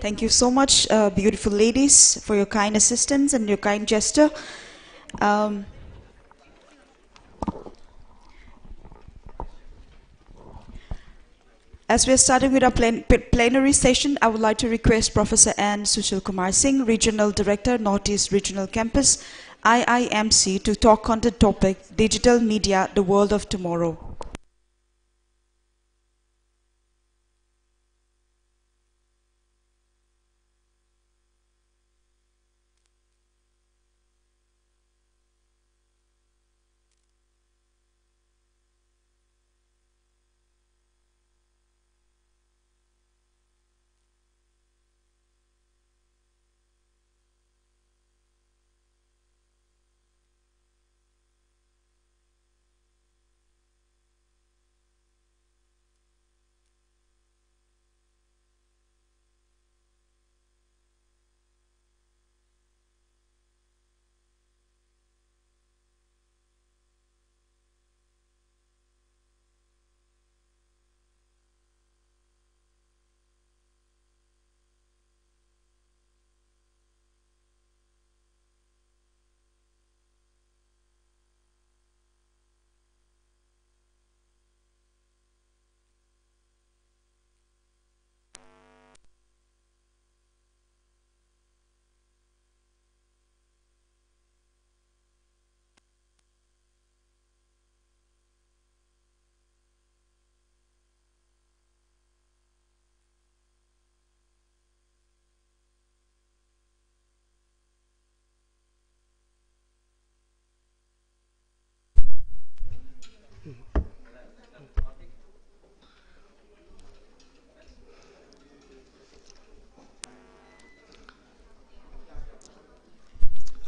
Thank you so much, beautiful ladies, for your kind assistance and your kind gesture. As we are starting with our plenary session, I would like to request Professor N. Sushil Kumar Singh, Regional Director, Northeast Regional Campus, IIMC, to talk on the topic, Digital Media, the World of Tomorrow.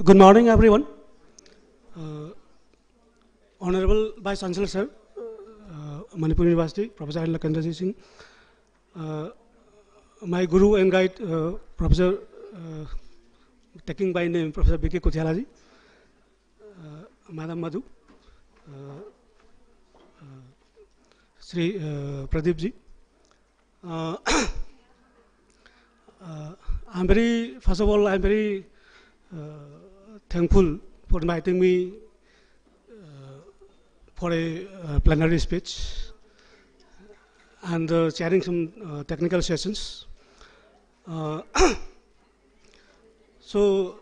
Good morning, everyone. Honorable Vice Chancellor Sir, Manipur University, Professor Anil Kandaji Singh, my Guru and Guide, Professor, taking by name, Professor B.K. Kuthialaji, Madam Madhu, Sri Pradeep ji. First of all, I'm very thankful for inviting me for a plenary speech and chairing some technical sessions. So,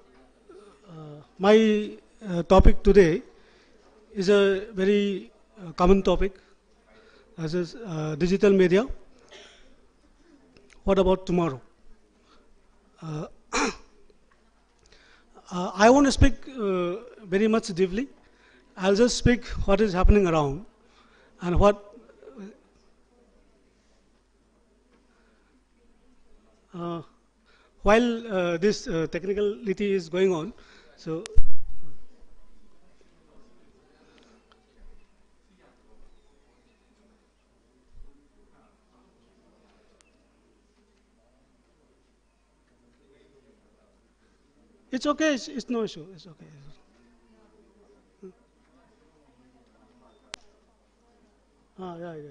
my topic today is a very common topic, as is digital media. What about tomorrow? I won't speak very much deeply. I'll just speak what is happening around and what while this technicality is going on. So it's okay, it's no issue, it's okay. Yeah.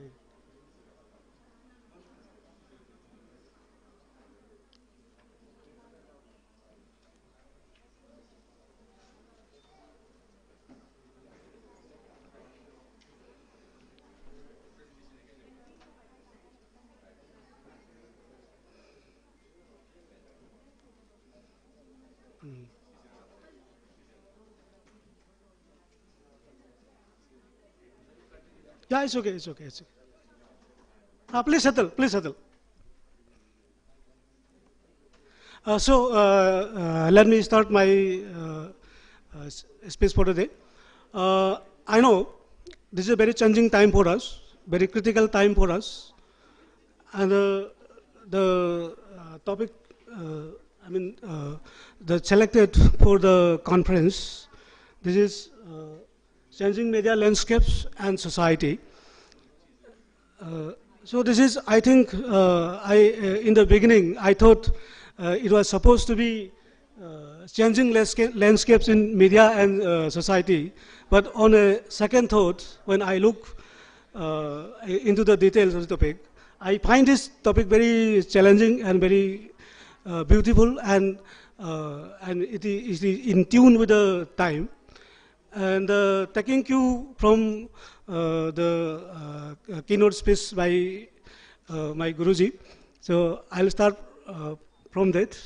Yeah, it's okay, it's okay, it's okay. Please settle, please settle. Let me start my speech for today. I know this is a very changing time for us, very critical time for us. And the topic, the selected for the conference, this is changing media landscapes and society. So this is, I think, in the beginning, I thought it was supposed to be changing landscapes in media and society. But on a second thought, when I look into the details of the topic, I find this topic very challenging and very beautiful, and it is in tune with the time. And taking cue from the keynote speech by my Guruji, so I'll start from that,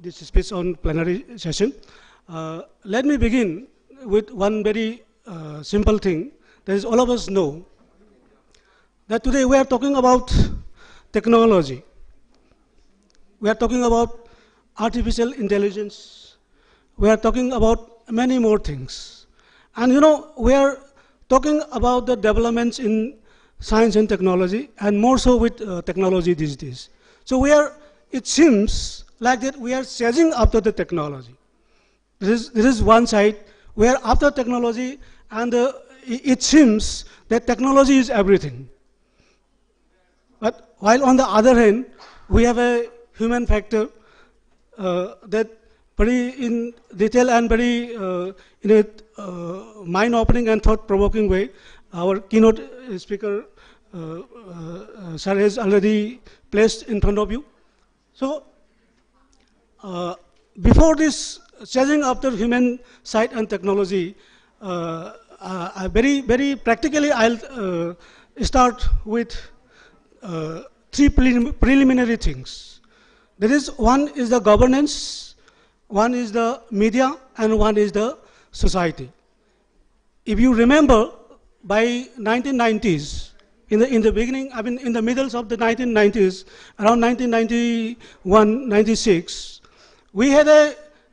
this speech on plenary session. Let me begin with one very simple thing that is all of us know, that today we are talking about technology. We are talking about artificial intelligence. We are talking about many more things. And you know, we are talking about the developments in science and technology, and more so with technology these days. So it seems like that we are chasing after the technology. This is one side. We are after technology, and it seems that technology is everything. But while on the other hand, we have a human factor that very in detail and very in a mind-opening and thought-provoking way, our keynote speaker, sir, has already placed in front of you. So, before this chasing after human side and technology, very practically, I'll start with three preliminary things. That is, one is the governance, one is the media, and one is the society. If you remember, by 1990s, in the beginning, I mean, in the middle of the 1990s, around 1991, 96, we had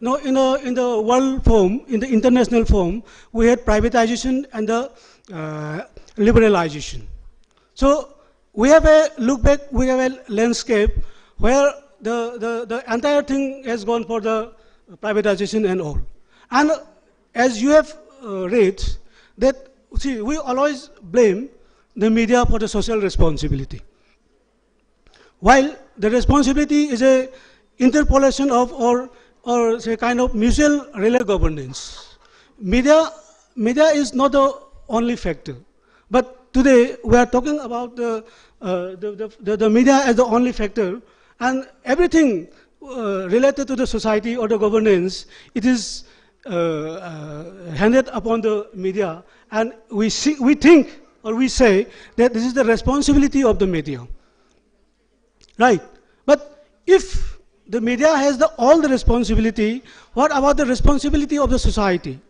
in the world form, in the international form, we had privatization and the liberalization. So we have a look back, we have a landscape where the entire thing has gone for the privatization and all. And as you have read, that, see, we always blame the media for the social responsibility. While the responsibility is a interpolation of or say kind of mutual relay governance. Media is not the only factor. But today we are talking about the media as the only factor, and everything related to the society or the governance, it is handed upon the media, and we think or we say that this is the responsibility of the media, right? But if the media has all the responsibility, what about the responsibility of the society?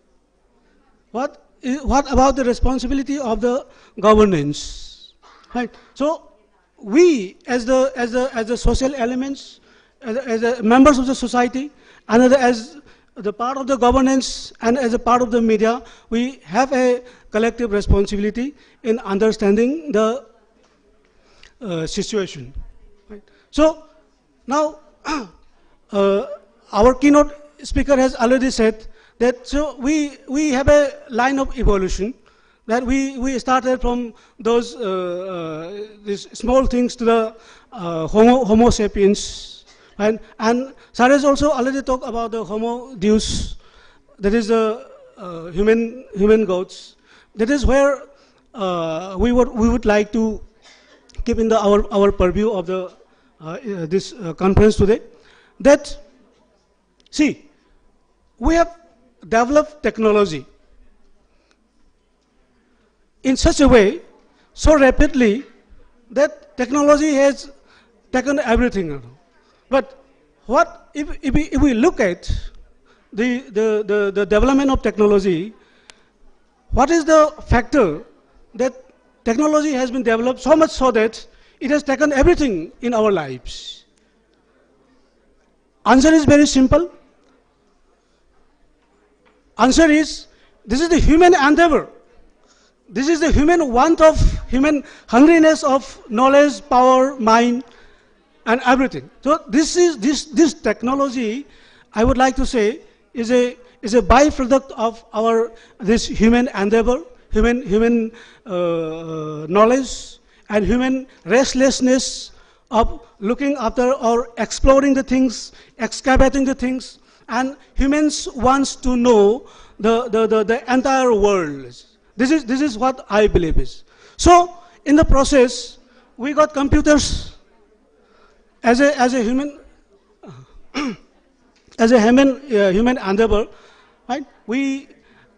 What about the responsibility of the governance, right? So we, as the social elements, as the members of the society, and as the part of the governance and as a part of the media, we have a collective responsibility in understanding the situation. Right? So now our keynote speaker has already said that, so we have a line of evolution, that we started from those these small things to the Homo sapiens, and Sir has also already talked about the Homo Deus, that is the human gods. That is where we would like to keep in our purview of the this conference today. That, see, we have developed technology in such a way, so rapidly, that technology has taken everything. But what if we look at the development of technology, what is the factor that technology has been developed so much so that it has taken everything in our lives? Answer is very simple. Answer is, this is the human endeavor. This is the human want of, human hungriness of knowledge, power, mind, and everything. So this technology, I would like to say, is a byproduct of this human endeavor, human knowledge, and human restlessness of looking after or exploring the things, excavating the things, and humans wants to know the entire world. This is what I believe is. So in the process, we got computers, as a human, as a human endeavor, right? We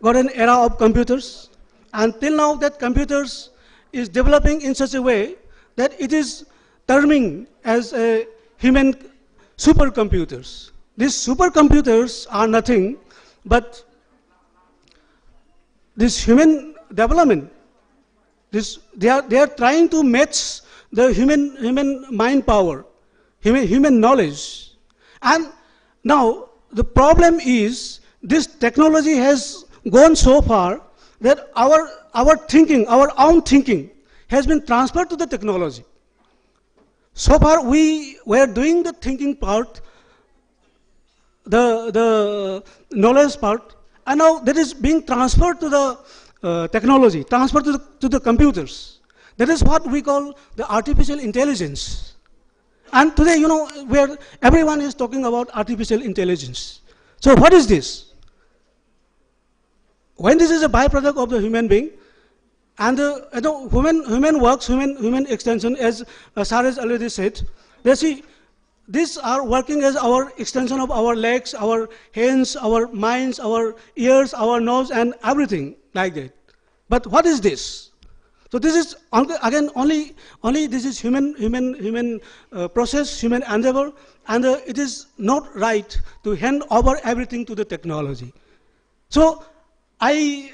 got an era of computers, and till now that computers is developing in such a way that it is terming as a human supercomputers. These supercomputers are nothing but this human development. They are trying to match the human mind power, human knowledge. And now the problem is this technology has gone so far that our thinking, our own thinking has been transferred to the technology. So far we were doing the thinking part, the knowledge part, and now that is being transferred to the technology, transferred to the computers. That is what we call the artificial intelligence. And today, you know, where everyone is talking about artificial intelligence. So what is this? When this is a byproduct of the human being, and human works, human extension, as Saraj already said, they see, these are working as our extension of our legs, our hands, our minds, our ears, our nose, and everything like that. But what is this? So this is again only this is human process, human endeavor, and it is not right to hand over everything to the technology. So I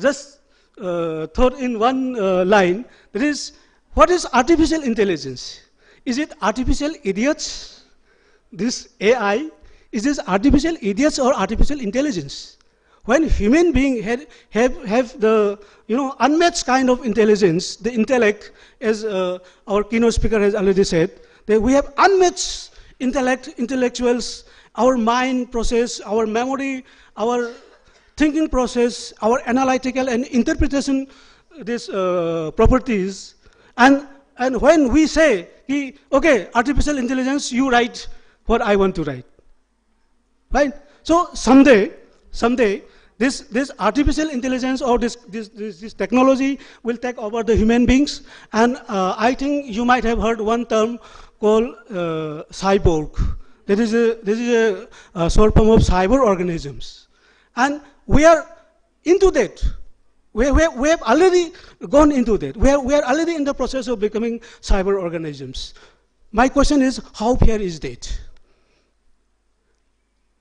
just thought in one line, that is, what is artificial intelligence? Is it artificial idiots? This AI, is this artificial idiots or artificial intelligence? When human beings have the unmatched kind of intelligence, the intellect, as our keynote speaker has already said, that we have unmatched intellectuals, our mind process, our memory, our thinking process, our analytical and interpretation these properties, and when we say, okay, artificial intelligence, you write what I want to write, right? So someday, this artificial intelligence or this technology will take over the human beings, and I think you might have heard one term called cyborg. This is a short form of cyber organisms, and we are into that. We have already gone into that. We are already in the process of becoming cyber organisms. My question is, how fair is that?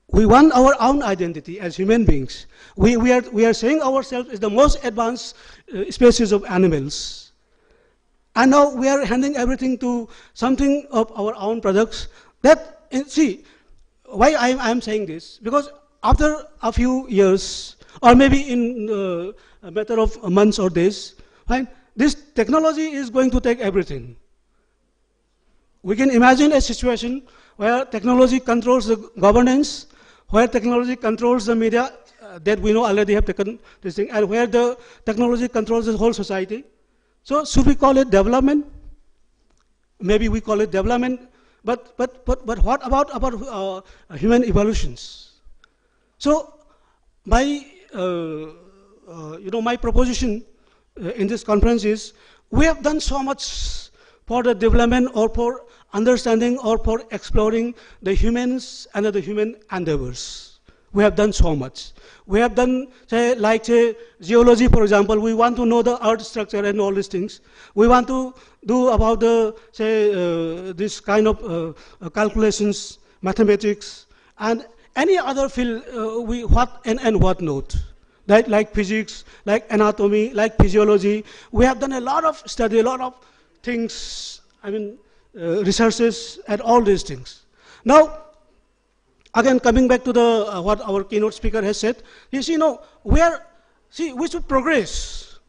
We want our own identity as human beings. We are saying ourselves as the most advanced species of animals. And now we are handing everything to something of our own products. See, why I am saying this? Because after a few years, or maybe in a matter of months or days, right, this technology is going to take everything. We can imagine a situation where technology controls the governance, where technology controls the media, that we know already have taken this thing, and where the technology controls the whole society. So should we call it development? Maybe we call it development, but what about human evolutions? So my my proposition in this conference is, we have done so much for the development or for understanding or for exploring the humans and the human endeavors. We have done so much. We have done, say geology, for example. We want to know the earth structure and all these things. We want to do about the, this kind of calculations, mathematics, and any other field, what and what not. Right? Like physics, like anatomy, like physiology. We have done a lot of study, a lot of things, researches and all these things. Now, again, coming back to the what our keynote speaker has said, you see, we should progress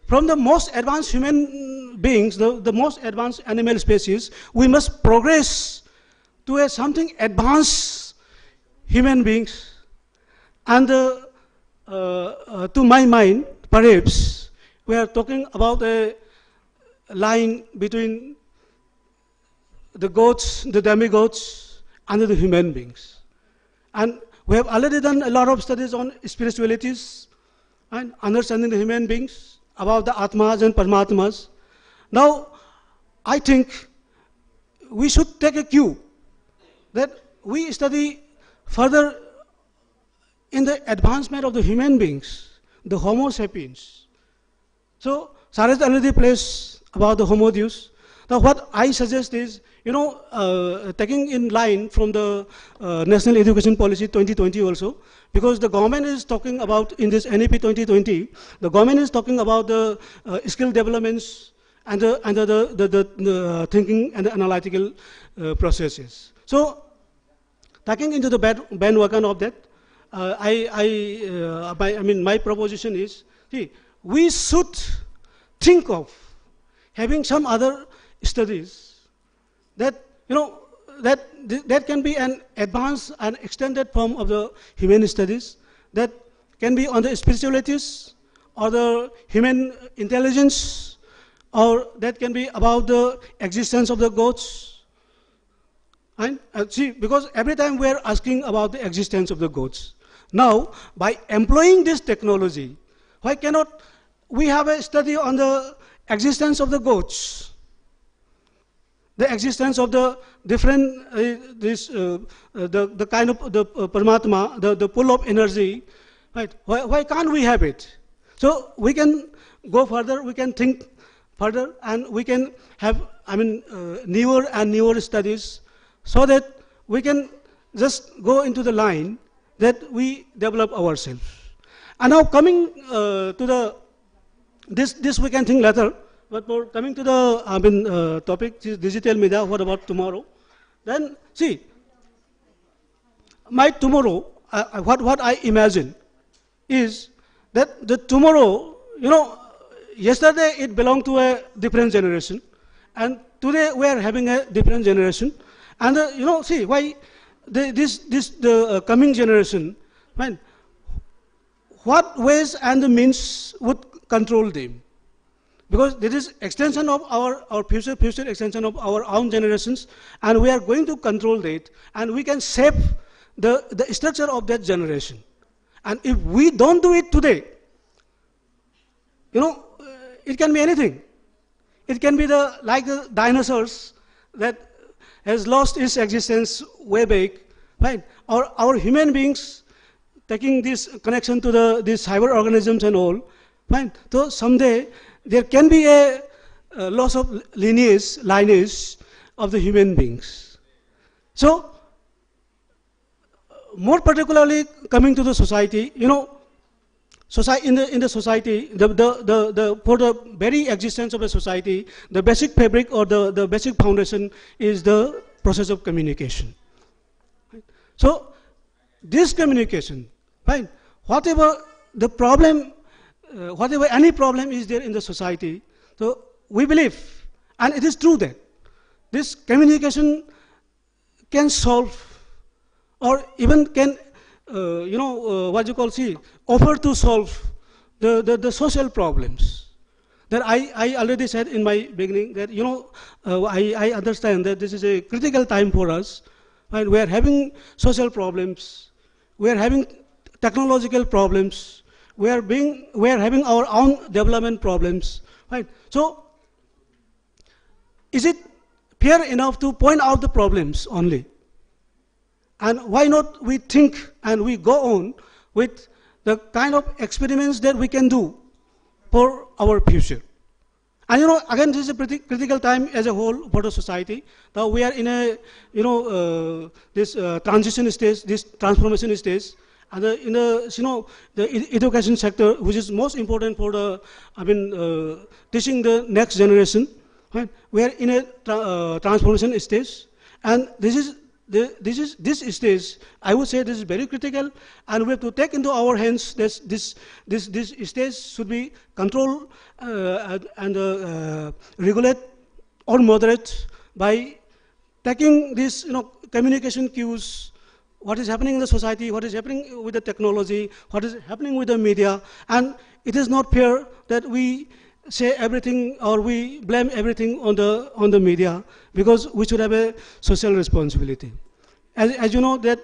from the most advanced human beings, the most advanced animal species. We must progress to something advanced human beings, and to my mind, perhaps we are talking about a line between the gods, the demigods, and the human beings. And we have already done a lot of studies on spiritualities and understanding the human beings, about the Atmas and Paramatmas. Now, I think we should take a cue that we study further in the advancement of the human beings, the Homo sapiens. So, Saraj already plays about the Homo Deus. Now, what I suggest is, taking in line from the National Education Policy 2020 also, because the government is talking about, in this NEP 2020, the government is talking about the skill developments and the thinking and the analytical processes. So, taking into the bandwagon of that, my proposition is, see, we should think of having some other studies that, that can be an advanced and extended form of the human studies, that can be on the spiritualities or the human intelligence, or that can be about the existence of the gods. And see, because every time we are asking about the existence of the gods. Now, by employing this technology, why cannot we have a study on the existence of the gods? The existence of the different, the kind of the Paramatma, the pull of energy, right? Why can't we have it? So we can go further, we can think further, and we can have, newer and newer studies, so that we can just go into the line that we develop ourselves. And now coming to the, this we can think later, but for coming to the topic, digital media, what about tomorrow? Then see, my tomorrow, what I imagine is that the tomorrow, yesterday it belonged to a different generation, and today we are having a different generation. And see why the coming generation, right? What ways and the means would control them? Because there is extension of our future extension of our own generations, and we are going to control that, and we can shape the structure of that generation. And if we don't do it today, it can be anything. It can be like the dinosaurs that has lost its existence way back, right? Or our human beings taking this connection to these cyber organisms and all, right? So someday there can be a loss of lineage of the human beings. So, more particularly coming to the society, in the society, for the very existence of a society, the basic fabric or the basic foundation is the process of communication. Right? So, this communication, right? Whatever the problem, whatever any problem is there in the society, so we believe, and it is true that this communication can solve, or even can, offer to solve the social problems. That I already said in my beginning that, I understand that this is a critical time for us, and we are having social problems, we are having technological problems, we are having our own development problems, right? So, is it fair enough to point out the problems only? And why not we think and we go on with the kind of experiments that we can do for our future? And again, this is a pretty critical time as a whole for the society. Now we are in a, this transition stage, this transformation stage. And in the, the education sector, which is most important for the, teaching the next generation, right? We are in a transformation stage, and this stage, I would say this is very critical, and we have to take into our hands this stage should be controlled and regulate or moderate by taking these communication cues, what is happening in the society, what is happening with the technology, what is happening with the media, and it is not fair that we say everything or we blame everything on the media, because we should have a social responsibility. As you know, that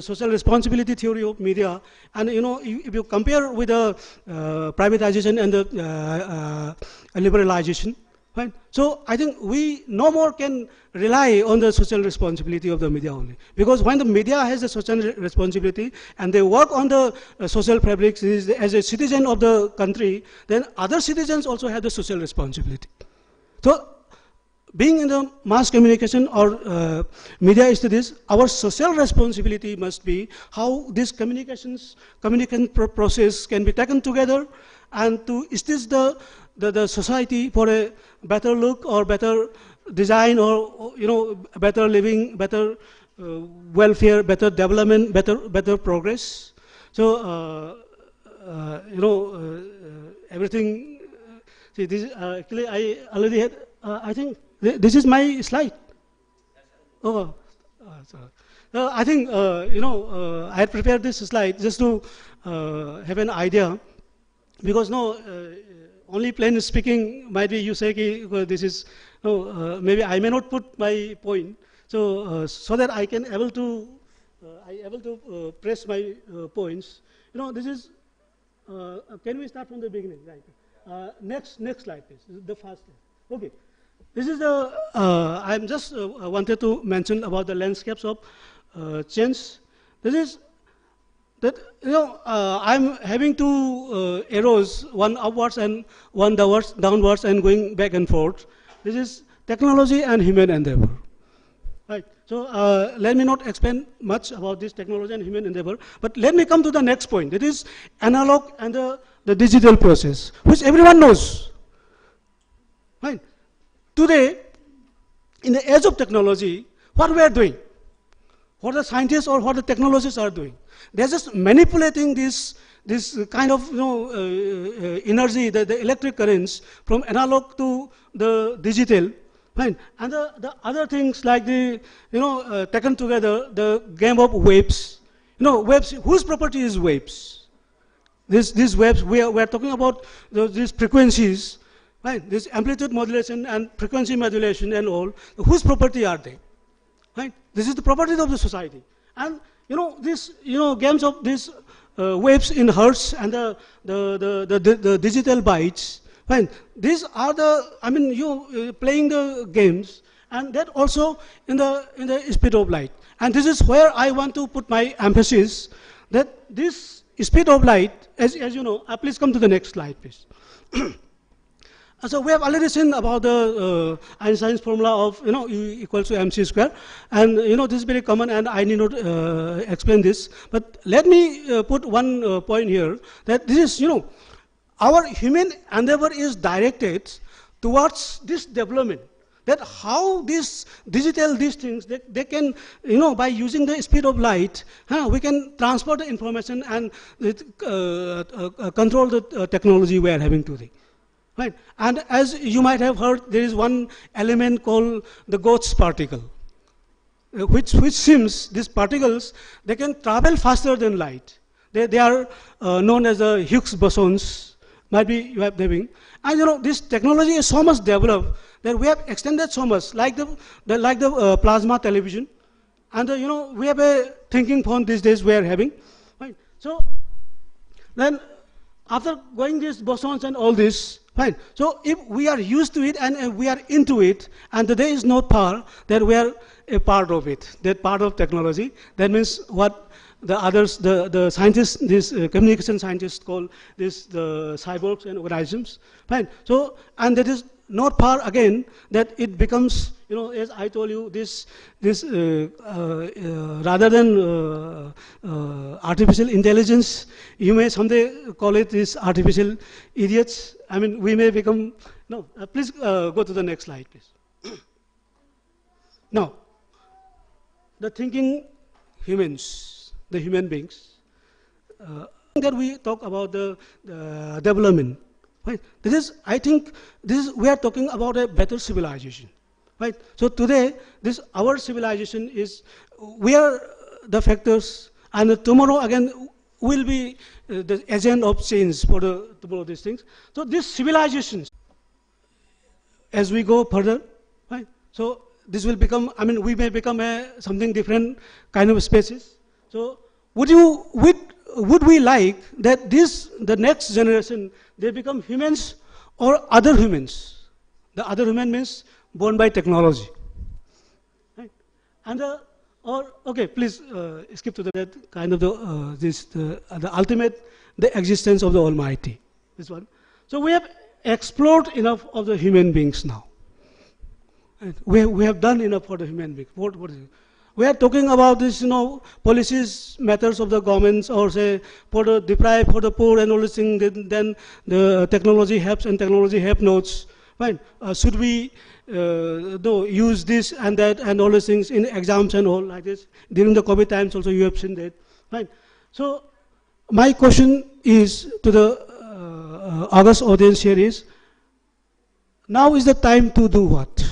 social responsibility theory of media, and if you compare with the privatization and the liberalization, Right? So I think we no more can rely on the social responsibility of the media only. Because when the media has a social responsibility and they work on the social fabrics as a citizen of the country, then other citizens also have the social responsibility. So being in the mass communication or media studies, our social responsibility must be how this communication process can be taken together and to stitch the society for a better look or better design or better living, better welfare, better development, better progress. So everything. See, this actually I already had. I think this is my slide. Oh, sorry. I think I had prepared this slide just to have an idea, because only plain speaking might be you say this is maybe I may not put my point, so so that I can able to press my points. This is can we start from the beginning, right? Next slide, please. This is the first slide. Okay. This is the, I'm just wanted to mention about the landscapes of change. This is that, I'm having two arrows, one upwards and one downwards and going back and forth. This is technology and human endeavor. Right. So let me not explain much about this technology and human endeavor, but let me come to the next point. That is analog and the digital process, which everyone knows. Right. Today, in the age of technology, what we are doing, what the scientists or what the technologists are doing, they're just manipulating this kind of energy, the electric currents from analog to the digital, right? And the other things like the taken together, the game of waves. Waves. Whose property is waves? These waves we are talking about these frequencies. Right, this amplitude modulation and frequency modulation and all, whose property are they? Right, this is the property of the society. And this games of these waves in hertz and the digital bytes. Right, these are you playing the games, and that also in the speed of light. And this is where I want to put my emphasis, that this speed of light, as you know, please come to the next slide, please. So we have already seen about the Einstein's formula of U equals to mc square, and this is very common, and I need not explain this. But let me put one point here, that this is our human endeavor is directed towards this development. That how these things they can by using the speed of light, we can transfer the information and control the technology we are having today. Right. And as you might have heard, there is one element called the Gauss particle, which seems these particles, they can travel faster than light. They are known as the Higgs bosons, might be you have having. And this technology is so much developed that we have extended so much, like the plasma television, and we have a thinking phone these days we are having. Right. So then after going these bosons and all this. Right. So if we are used to it and we are into it, and there is no power, that we are a part of it, that part of technology. That means what the others, the scientists, these communication scientists call this the cyborgs and organisms. Right. So, and that is not far again that it becomes, as I told you, this rather than artificial intelligence, you may someday call it this artificial idiots. I mean, we may become, no, please go to the next slide, please. Now, the thinking humans, the human beings, that we talk about the development. Right. This is, I think, we are talking about a better civilization. Right. So today, our civilization is, we are the factors, and tomorrow again will be the agent of change for tomorrow these things. So these civilizations, as we go further, right. So this will become, we may become something different kind of species. So would we like that the next generation, they become humans or other humans? The other human means born by technology. Right? And okay, please skip to that kind of the ultimate, the existence of the Almighty. This one. So we have explored enough of the human beings now. Right? We have done enough for the human beings. What is it? We are talking about this, policies, matters of the governments, or say for the deprived, for the poor, and all these things. Then the technology helps, and technology help notes. Fine. Should we use this and that and all these things in exams and all like this? During the COVID times, also you have seen that. Fine. So my question is to the August audience here is: now is the time to do what?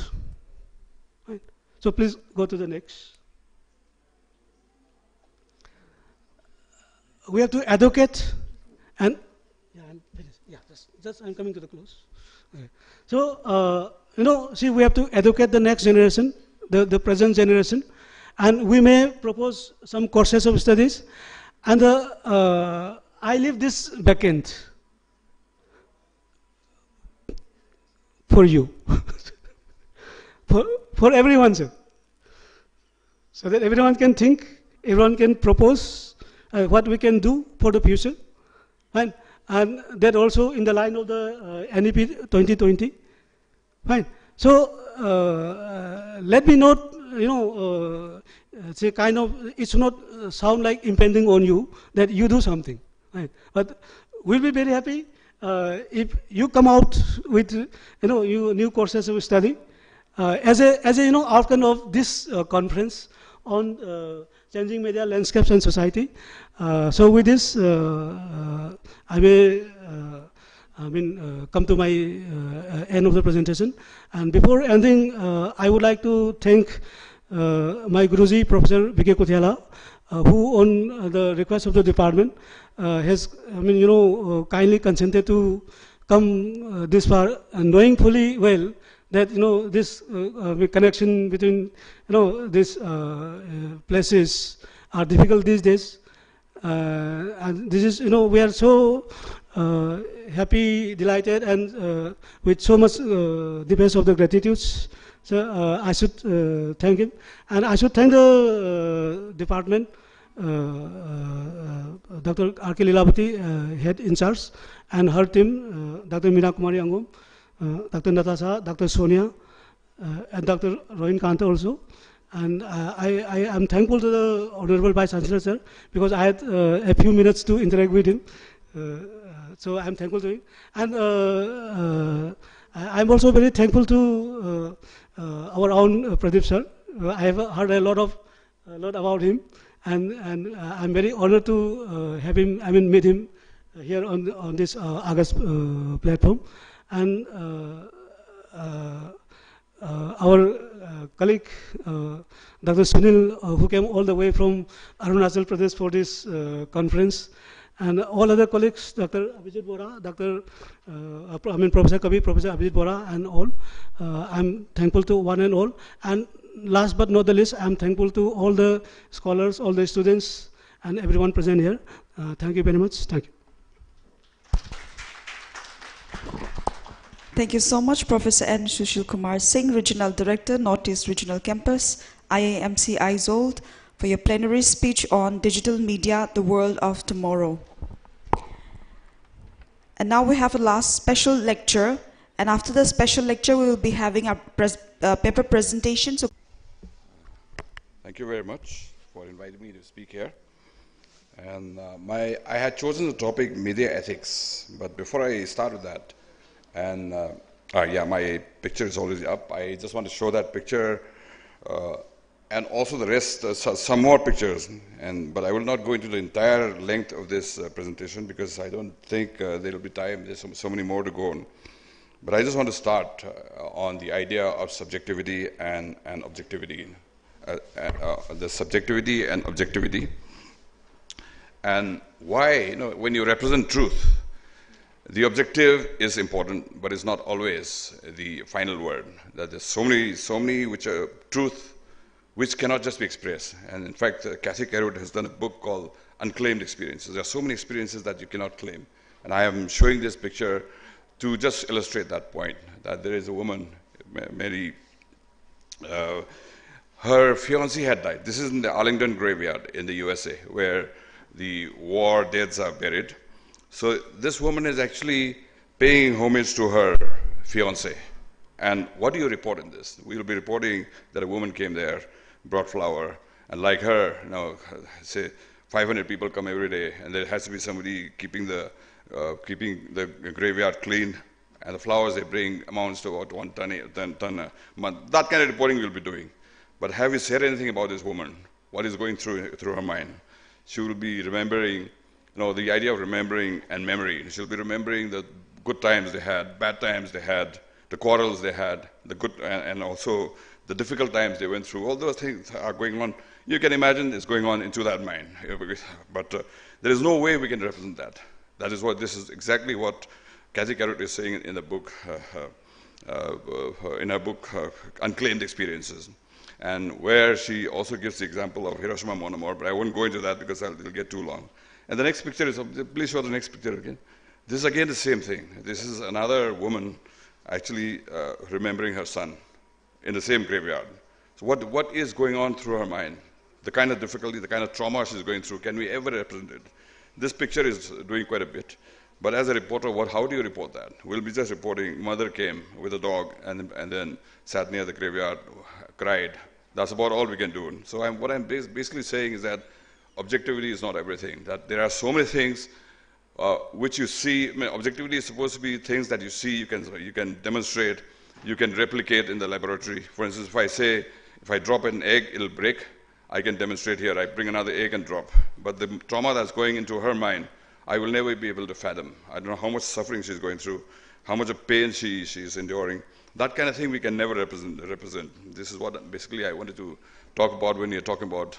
Right. So please go to the next. We have to educate and just I'm coming to the close. Okay. So see, we have to educate the next generation, the present generation, and we may propose some courses of studies. And I leave this backend for you, for everyone, sir, so that everyone can think, everyone can propose. What we can do for the future, and that also in the line of the NEP 2020. Fine. So let me not, say kind of, it should not sound like impending on you that you do something. Right. But we'll be very happy if you come out with new courses of study as a outcome of this conference on changing media landscapes and society. So with this, I may come to my end of the presentation. And before ending, I would like to thank my Guruji, Professor V.K. Kuthiala, who on the request of the department has, kindly consented to come this far, and knowing fully well that this connection between these places are difficult these days, and this is we are so happy, delighted, and with so much deepest of the gratitudes. So I should thank him, and I should thank the department, Dr. R.K. Lilavati, head in charge, and her team, Dr. Meena Kumari Angom, Dr. Natasha, Dr. Sonia, and Dr. Rohin Kanta also. And I am thankful to the Honorable Vice Chancellor, sir, because I had a few minutes to interact with him. So I am thankful to him. And I am also very thankful to our own Pradeep sir. I have heard a lot about him, and I'm very honored to have him, meet him here on this August platform. And our colleague, Dr. Sunil, who came all the way from Arunachal Pradesh for this conference, and all other colleagues, Dr. Abhijit Bora, Professor Kavi, Professor Abhijit Bora, and all. I'm thankful to one and all. And last but not the least, I'm thankful to all the scholars, all the students, and everyone present here. Thank you very much. Thank you. Thank you so much, Professor N. Sushil Kumar Singh, Regional Director, Northeast Regional Campus, IIMC Aizold, for your plenary speech on digital media, the world of tomorrow. And now we have a last special lecture, and after the special lecture, we will be having a paper presentation. So thank you very much for inviting me to speak here. And I had chosen the topic media ethics, but before I start with that, and yeah, my picture is already up. I just want to show that picture and also the rest, some more pictures. But I will not go into the entire length of this presentation because I don't think there will be time. There's so many more to go on. But I just want to start on the idea of subjectivity and objectivity. The subjectivity and objectivity. And why, when you represent truth, the objective is important, but it's not always the final word. That there's so many which are truth, which cannot just be expressed. And in fact, Kathy Carrot has done a book called Unclaimed Experiences. There are so many experiences that you cannot claim. And I am showing this picture to just illustrate that point, that there is a woman, Mary, her fiancé had died. This is in the Arlington graveyard in the USA, where the war deads are buried. So this woman is actually paying homage to her fiancé. And what do you report in this? We will be reporting that a woman came there, brought flower, and like her, say 500 people come every day, and there has to be somebody keeping the graveyard clean, and the flowers they bring amounts to about 1 ton a month. That kind of reporting we'll be doing. But have you said anything about this woman? What is going through her mind? She will be remembering, the idea of remembering and memory. She'll be remembering the good times they had, bad times they had, the quarrels they had, the good and also the difficult times they went through. All those things are going on. You can imagine it's going on into that mind. But there is no way we can represent that. This is exactly what Kathy Carrot is saying in the book, in her book, Unclaimed Experiences. And where she also gives the example of Hiroshima Mon Amour, but I won't go into that because it'll get too long. And the next picture is, please show the next picture again. This is again the same thing. This is another woman actually remembering her son in the same graveyard. So what is going on through her mind? The kind of difficulty, the kind of trauma she's going through, can we ever represent it? This picture is doing quite a bit. But as a reporter, how do you report that? We'll be just reporting, mother came with a dog and then sat near the graveyard, cried. That's about all we can do. So what I'm basically saying is that objectivity is not everything. That there are so many things which you see. I mean, objectivity is supposed to be things that you see, you can demonstrate, you can replicate in the laboratory. For instance, if I drop an egg, it'll break. I can demonstrate here. I bring another egg and drop. But the trauma that's going into her mind, I will never be able to fathom. I don't know how much suffering she's going through, how much of pain she's enduring. That kind of thing we can never represent. This is what basically I wanted to talk about when you're talking about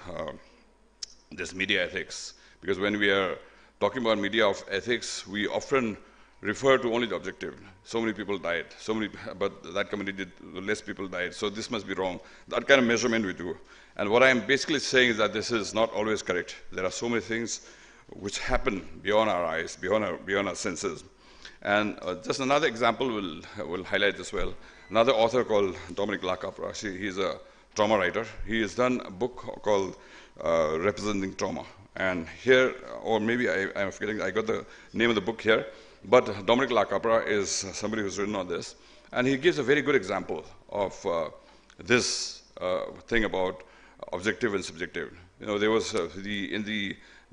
this media ethics. Because when we are talking about media of ethics, we often refer to only the objective. So many people died, but that committee did, less people died, so this must be wrong. That kind of measurement we do. And what I'm basically saying is that this is not always correct. There are so many things which happen beyond our eyes, beyond our senses. And just another example will highlight this well. Another author called Dominic Lacapra, he's a trauma writer. He has done a book called Representing Trauma. And here, or maybe I'm forgetting, I got the name of the book here, but Dominic Lacapra is somebody who's written on this. And he gives a very good example of this thing about objective and subjective. There was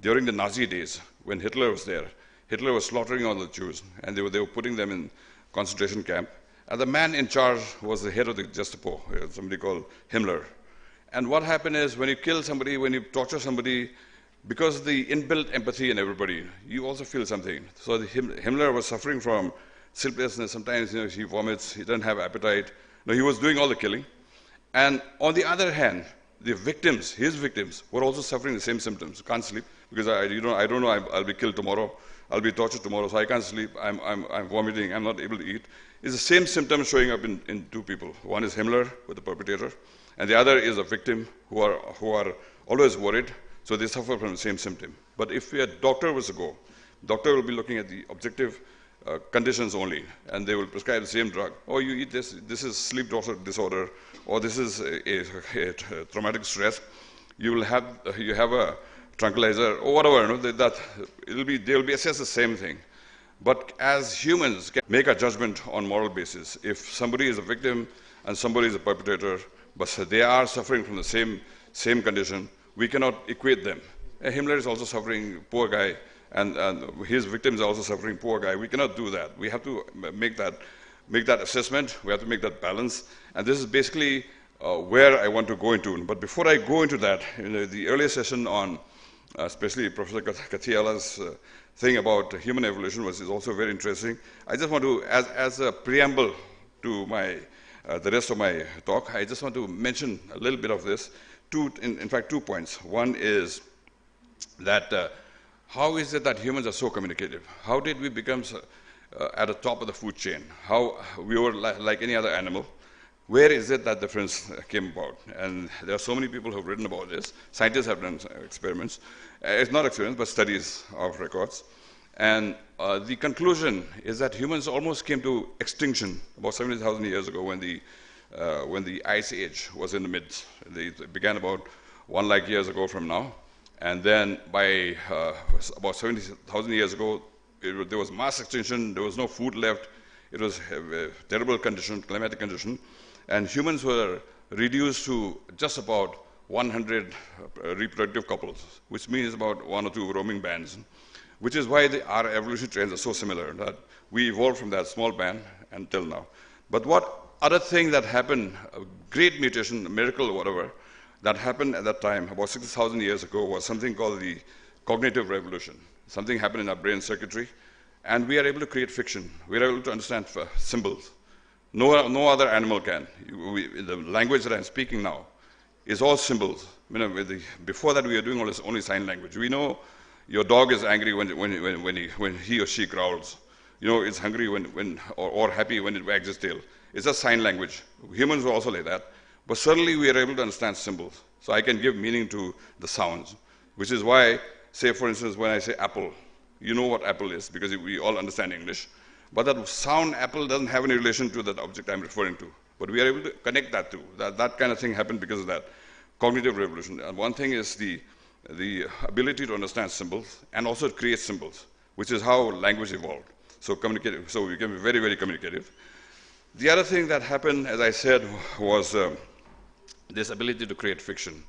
during the Nazi days, when Hitler was there, Hitler was slaughtering all the Jews, and they were putting them in concentration camp. And the man in charge was the head of the Gestapo, somebody called Himmler. And what happened is, when you kill somebody, when you torture somebody, because of the inbuilt empathy in everybody, you also feel something. So Himmler was suffering from sleeplessness. Sometimes he vomits, he doesn't have appetite. He was doing all the killing. And on the other hand, the victims, his victims, were also suffering the same symptoms. Can't sleep because I don't know, I'll be killed tomorrow. I'll be tortured tomorrow, so I can't sleep. I'm vomiting. I'm not able to eat. It's the same symptoms showing up in two people. One is Himmler with the perpetrator, and the other is a victim who are always worried. So they suffer from the same symptom. But if a doctor was to go, doctor will be looking at the objective conditions only, and they will prescribe the same drug. Oh, you eat this. This is sleep disorder, or this is a traumatic stress. You have a tranquilizer or whatever. They will be assessed the same thing. But as humans, can make a judgment on moral basis. If somebody is a victim and somebody is a perpetrator, but they are suffering from the same condition, we cannot equate them. Himmler is also suffering, poor guy, and his victims are also suffering, poor guy. We cannot do that. We have to make that assessment. We have to make that balance. And this is basically where I want to go into. But before I go into that, the earlier session on, especially Professor Kathiala's thing about human evolution is also very interesting. I just want to, as a preamble to the rest of my talk, I just want to mention a little bit of this. In fact, 2 points. One is that how is it that humans are so communicative? How did we become at the top of the food chain? How we were like any other animal? Where is it that difference came about? And there are so many people who have written about this. Scientists have done experiments. It's not experiments, but studies of records. And the conclusion is that humans almost came to extinction about 70,000 years ago when the Ice Age was in the midst. It began about 1 lakh years ago from now. And then by about 70,000 years ago, there was mass extinction, there was no food left, it was a terrible condition, climatic condition, and humans were reduced to just about 100 reproductive couples, which means about 1 or 2 roaming bands, which is why our evolution trends are so similar, that we evolved from that small band until now. But what other thing that happened, a great mutation, a miracle, whatever, that happened at that time, about 60,000 years ago, was something called the cognitive revolution. Something happened in our brain circuitry, and we are able to create fiction. We are able to understand symbols. No other animal can. The language that I'm speaking now is all symbols. Before that, we were doing only sign language. We know your dog is angry when he or she growls. You know, it's hungry or happy when it wags its tail. It's just sign language. Humans were also like that. But suddenly we are able to understand symbols. So I can give meaning to the sounds, which is why, say for instance, when I say apple, you know what apple is because we all understand English. But that sound apple doesn't have any relation to that object I'm referring to. But we are able to connect that to. That kind of thing happened because of that cognitive revolution. And one thing is the ability to understand symbols and also create symbols, which is how language evolved. So communicative. So we can be very, very communicative. The other thing that happened, as I said, was this ability to create fiction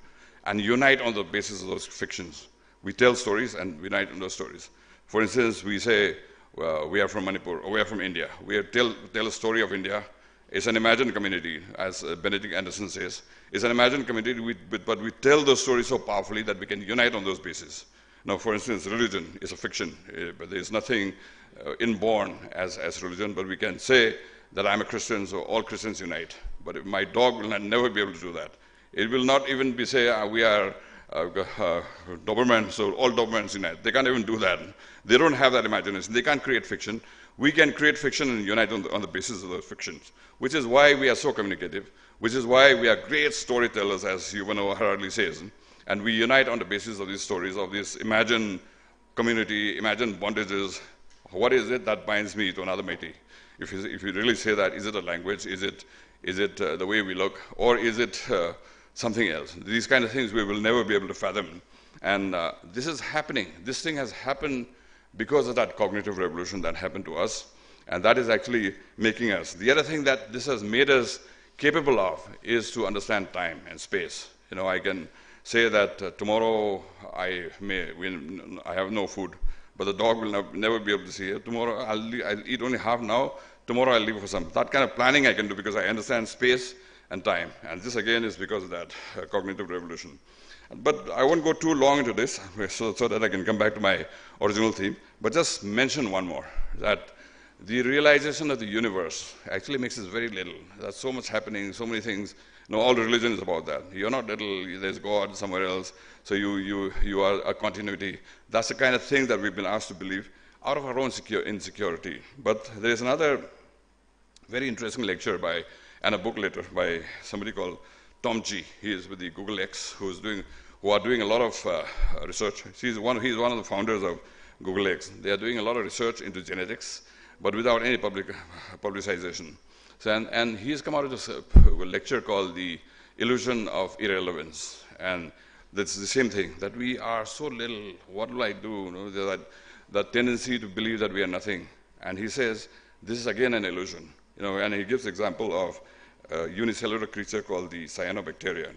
and unite on the basis of those fictions. We tell stories and unite on those stories. For instance, we say, we are from Manipur, or we are from India. We tell a story of India. It's an imagined community, as Benedict Anderson says. It's an imagined community, but we tell those stories so powerfully that we can unite on those bases. Now, for instance, religion is a fiction, but there's nothing inborn as religion, but we can say that I'm a Christian, so all Christians unite. But if my dog will never be able to do that. It will not even be say we are Doberman, so all Dobermans unite. They can't even do that. They don't have that imagination. They can't create fiction. We can create fiction and unite on the basis of those fictions, which is why we are so communicative, which is why we are great storytellers, as Yuval Harari says. And we unite on the basis of these stories, of this imagined community, imagined bondages. What is it that binds me to another matey? If you really say that, is it a language? Is it the way we look? Or is it something else? These kind of things we will never be able to fathom. And this is happening. This thing has happened because of that cognitive revolution that happened to us. And that is actually making us. The other thing that this has made us capable of is to understand time and space. You know, I can say that tomorrow I have no food, but the dog will never be able to see it. Tomorrow I'll eat only half now. Tomorrow I'll leave for some. That kind of planning I can do because I understand space and time. And this again is because of that cognitive revolution. But I won't go too long into this so that I can come back to my original theme. But just mention one more, that the realization of the universe actually makes us very little. There's so much happening, so many things. You know, all religion is about that. You're not little, there's God somewhere else, so you are a continuity. That's the kind of thing that we've been asked to believe out of our own insecurity. But there is another very interesting lecture and a book later by somebody called Tom G. He is with the Google X, who are doing a lot of research. He's one of the founders of Google X. They are doing a lot of research into genetics, but without any publicization. So, and he's come out with a lecture called The Illusion of Irrelevance. And that's the same thing, that we are so little, what will I do? You know, that tendency to believe that we are nothing. And he says, this is again an illusion. You know, and he gives example of a unicellular creature called the cyanobacteria.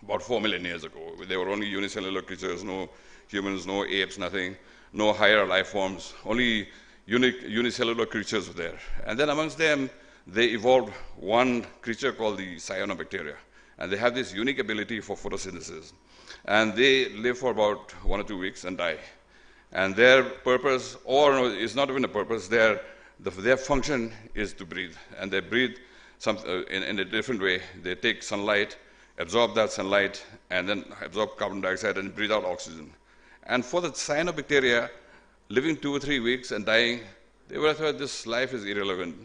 About 4 million years ago, they were only unicellular creatures, no humans, no apes, nothing, no higher life forms, only unicellular creatures were there. And then amongst them, they evolved one creature called the cyanobacteria. And they have this unique ability for photosynthesis. And they live for about 1 or 2 weeks and die. And their purpose, or no, it's not even a purpose, their function is to breathe. And they breathe in a different way. They take sunlight, absorb that sunlight, and then absorb carbon dioxide and breathe out oxygen. And for the cyanobacteria, living 2 or 3 weeks and dying, they would have thought this life is irrelevant.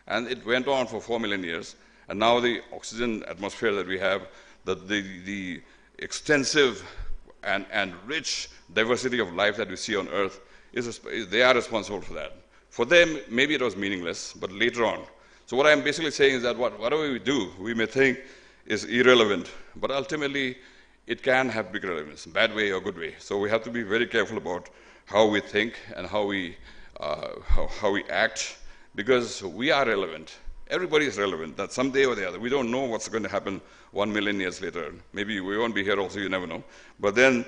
And it went on for 4 million years. And now the oxygen atmosphere that we have, the extensive and rich diversity of life that we see on Earth they are responsible for that. For them, maybe it was meaningless, but later on. So what I'm basically saying is that whatever we do, we may think is irrelevant, but ultimately it can have big relevance, bad way or good way. So we have to be very careful about how we think and how we act, because we are relevant. Everybody is relevant, that someday or the other. We don't know what's going to happen 1 million years later. Maybe we won't be here also, you never know. But then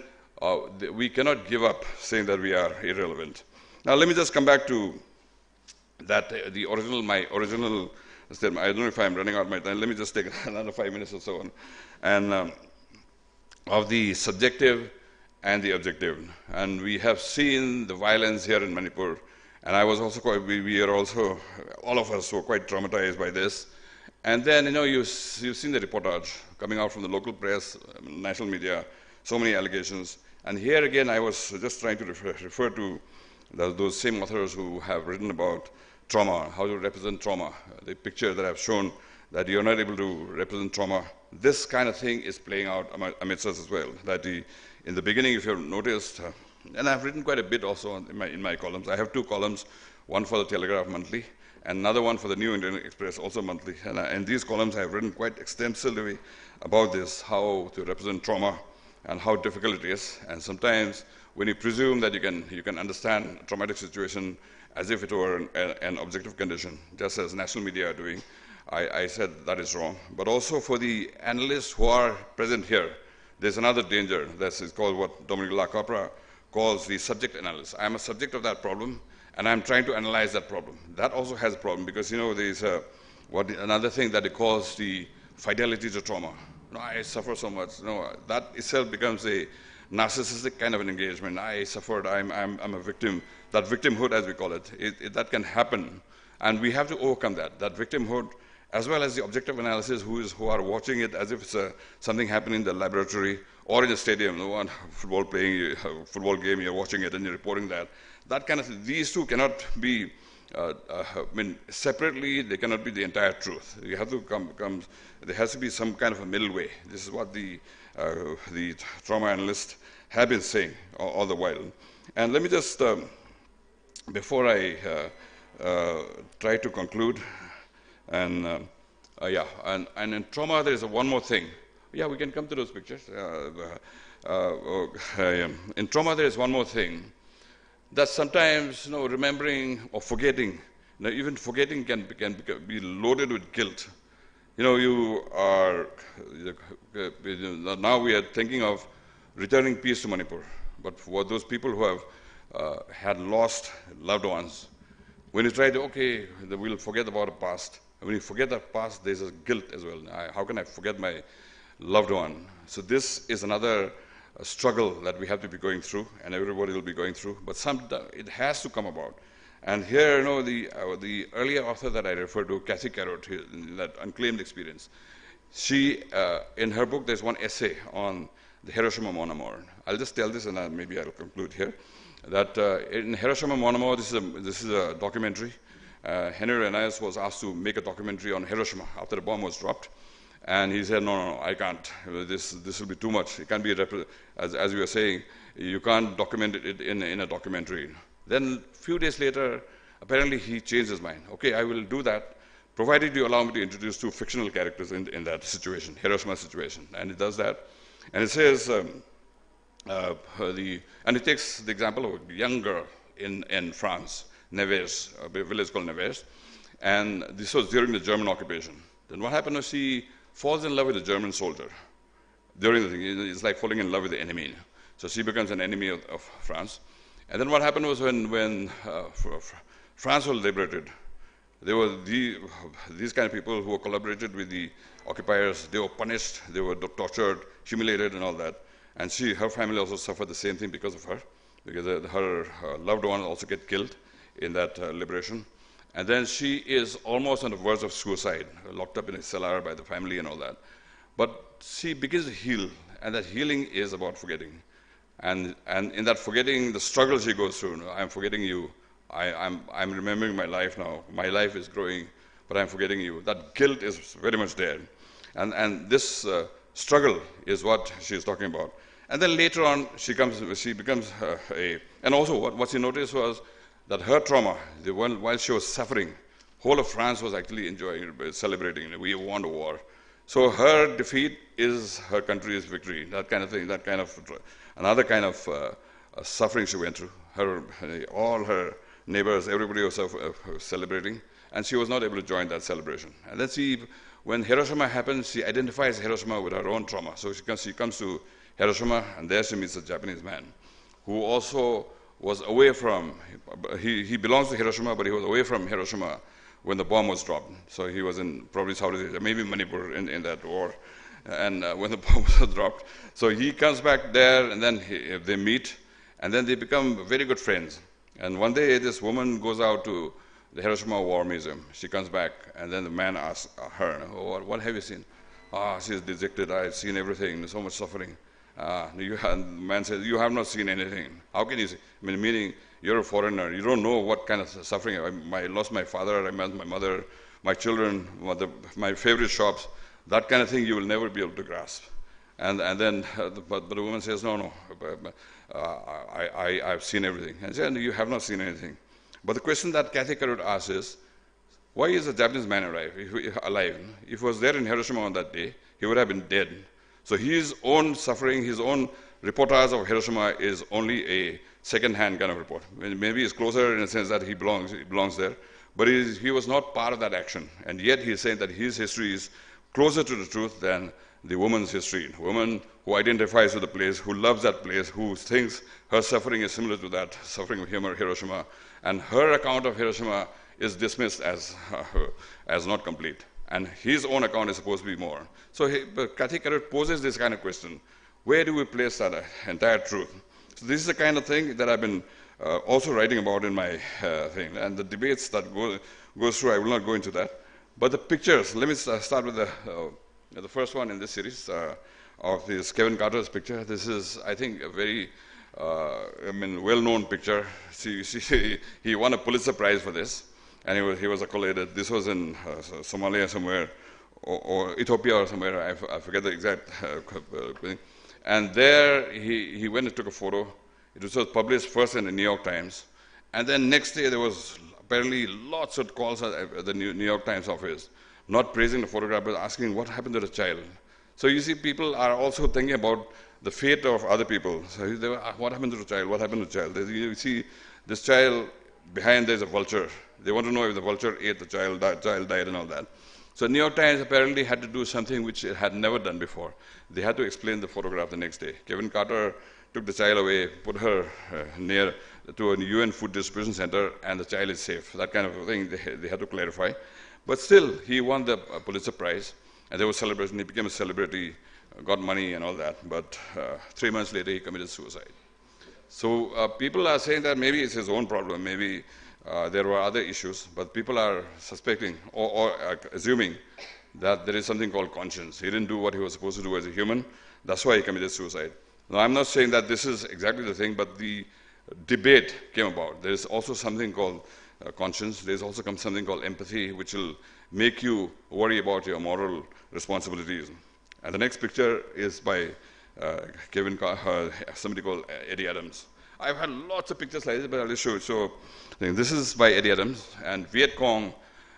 we cannot give up saying that we are irrelevant. Now let me just come back to that, my original statement. I don't know if I'm running out of my time. Let me just take another 5 minutes or so on. And of the subjective and the objective. And we have seen the violence here in Manipur. And I was also quite, we are also, all of us were quite traumatized by this. And then, you've seen the reportage coming out from the local press, national media, so many allegations. And here again, I was just trying to refer to those same authors who have written about trauma, how to represent trauma. The picture that I've shown, that you're not able to represent trauma. This kind of thing is playing out amidst us as well. That in the beginning, if you've noticed, and I've written quite a bit also in my columns. I have 2 columns, one for the Telegraph monthly, and another one for the New Indian Express, also monthly. And in these columns, I've written quite extensively about this, how to represent trauma and how difficult it is. And sometimes when you presume that you can understand a traumatic situation as if it were an objective condition, just as national media are doing, I said that is wrong. But also for the analysts who are present here, there's another danger. This is called what Dominic Lacopra calls the subject analysis. I'm a subject of that problem, and I'm trying to analyze that problem. That also has a problem, because there's another thing that it calls the fidelity to trauma. I suffer so much. That itself becomes a narcissistic kind of an engagement. I suffered. I'm a victim. That victimhood, as we call it, that can happen, and we have to overcome that. That victimhood, as well as the objective analysis, who are watching it as if it's something happening in the laboratory or in a stadium. One football game, you're watching it and you're reporting that. That kind of thing. These two cannot be. Separately, they cannot be the entire truth. You have to there has to be some kind of a middle way. This is what the trauma analysts have been saying all the while. And let me just, before I try to conclude, and in trauma there is one more thing. Yeah, we can come to those pictures. In trauma there is one more thing. That sometimes, remembering or forgetting, even forgetting can be loaded with guilt. Now we are thinking of returning peace to Manipur, but for those people who have had lost loved ones, when you try to, we'll forget about the past. When you forget the past, there's a guilt as well. How can I forget my loved one? So this is another struggle that we have to be going through, and everybody will be going through, but it has to come about. And here, the earlier author that I referred to, Kathy Carrot, that unclaimed experience, she, in her book, there's one essay on the Hiroshima Mon Amour. I'll just tell this, and maybe I'll conclude here, that in Hiroshima Mon Amour, this is a documentary. Henry Renais was asked to make a documentary on Hiroshima after the bomb was dropped. And he said, no, I can't. This will be too much. It can't be, as you were saying, you can't document it in a documentary. Then a few days later, apparently he changed his mind. Okay, I will do that, provided you allow me to introduce 2 fictional characters in that situation, Hiroshima situation. And it does that. And it says, and it takes the example of a young girl in France, Nevers, a village called Nevers. And this was during the German occupation. Then what happened was she falls in love with a German soldier. During the thing, it's like falling in love with the enemy. So she becomes an enemy of France. And then what happened was when France was liberated, there were these kind of people who were collaborated with the occupiers. They were punished, they were tortured, humiliated, and all that. And her family also suffered the same thing because of her, because her loved one also get killed in that liberation. And then she is almost on the verge of suicide, locked up in a cellar by the family and all that. But she begins to heal, and that healing is about forgetting. And in that forgetting, the struggle she goes through, I'm forgetting you. I'm remembering my life now. My life is growing, but I'm forgetting you. That guilt is very much there. And this struggle is what she's talking about. And then later on, she becomes and also what she noticed was that her trauma, while she was suffering, whole of France was actually enjoying, celebrating. We won the war. So her defeat is her country's victory. That kind of thing, that kind of, another kind of suffering she went through. All her neighbors, everybody was celebrating, and she was not able to join that celebration. And then when Hiroshima happens, she identifies Hiroshima with her own trauma. So she comes to Hiroshima, and there she meets a Japanese man who also was away from, he belongs to Hiroshima, but he was away from Hiroshima when the bomb was dropped. So he was in probably Southeast Asia, maybe Manipur in that war, and when the bomb was dropped. So he comes back there, and then they meet, and then they become very good friends. And one day this woman goes out to the Hiroshima War Museum. She comes back, and then the man asks her, oh, what have you seen? She's dejected. I've seen everything. There's so much suffering. The man says, you have not seen anything. How can you see? I mean, meaning you're a foreigner. You don't know what kind of suffering. I lost my father. I lost my mother, my children, my favorite shops. That kind of thing you will never be able to grasp. And then, but the woman says, no, I've seen everything. And said, you have not seen anything. But the question that Kathy Carrot asks is, why is a Japanese man alive? If he was there in Hiroshima on that day, he would have been dead. So his own suffering, his own reportage of Hiroshima is only a second-hand kind of report. Maybe it's closer in the sense that he belongs there, but he was not part of that action. And yet he's saying that his history is closer to the truth than the woman's history. A woman who identifies with the place, who loves that place, who thinks her suffering is similar to that suffering of Hiroshima, and her account of Hiroshima is dismissed as not complete. And his own account is supposed to be more. So Kathy Carrot poses this kind of question. Where do we place that entire truth? So this is the kind of thing that I've been also writing about in my thing. And the debates that goes through, I will not go into that. But the pictures, let me start with the first one in this series of this Kevin Carter's picture. This is, I think, a very well-known picture. He won a Pulitzer Prize for this. And he was accoladed. This was in Somalia somewhere, or Ethiopia or somewhere. I forget the exact thing. And there he went and took a photo. It was published first in the New York Times. And then next day there was apparently lots of calls at the New York Times office, not praising the photograph, but asking what happened to the child. So you see, people are also thinking about the fate of other people. So they were, what happened to the child? What happened to the child? You see this child, behind there's a vulture. They want to know if the vulture ate the child died and all that. So New York Times apparently had to do something which it had never done before. They had to explain the photograph the next day. Kevin Carter took the child away, put her near to a UN food distribution center, and the child is safe. That kind of thing they had to clarify. But still, he won the Pulitzer Prize, and there was celebration. He became a celebrity, got money and all that. But 3 months later, he committed suicide. So people are saying that maybe it's his own problem, maybe there were other issues, but people are suspecting or assuming that there is something called conscience. He didn't do what he was supposed to do as a human. That's why he committed suicide. Now, I'm not saying that this is exactly the thing, but the debate came about. There is also something called conscience. There's also something called empathy, which will make you worry about your moral responsibilities. And the next picture is by somebody called Eddie Adams. I've had lots of pictures like this, but I'll just show it. So this is by Eddie Adams, and Viet Cong,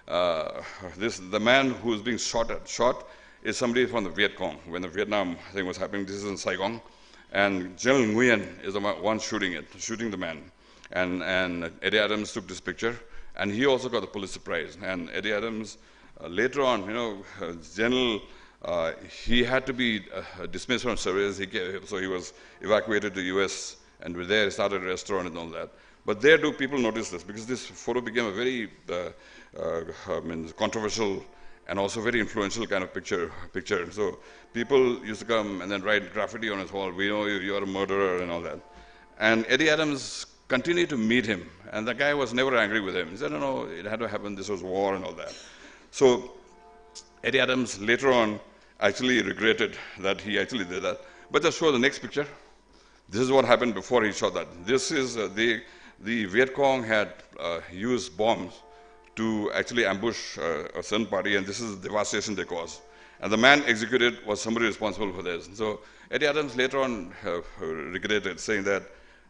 the man who's being shot is somebody from the Viet Cong. When the Vietnam thing was happening, this is in Saigon, and General Nguyen is the one shooting the man. And Eddie Adams took this picture, and he also got the Pulitzer Prize. And Eddie Adams, later on, General, he had to be dismissed from service. So he was evacuated to the U.S., and there he started a restaurant and all that. But there do people notice this, because this photo became a very controversial and also very influential kind of picture. So people used to come and then write graffiti on his wall, we know you're a murderer and all that. And Eddie Adams continued to meet him, and the guy was never angry with him. He said, no, it had to happen, this was war and all that. So Eddie Adams later on actually regretted that he actually did that. But just show the next picture. This is what happened before he shot that. This is, the Viet Cong had used bombs to actually ambush a certain party, and this is the devastation they caused. and the man executed was somebody responsible for this. So Eddie Adams later on regretted, saying that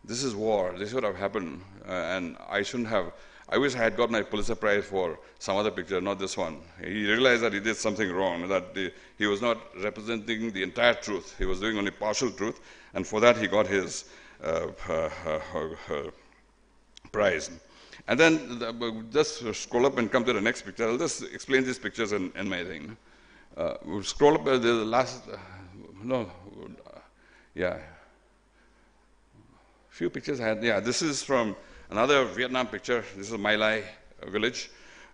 this is war, this would have happened, and I shouldn't have. I wish I had got my Pulitzer Prize for some other picture, not this one. He realized that he did something wrong, that he was not representing the entire truth. He was doing only partial truth, and for that he got his prize. And then just scroll up and come to the next picture. I'll just explain these pictures in my thing. We'll scroll up the last, few pictures I had. Yeah, this is from another Vietnam picture. This is My Lai village.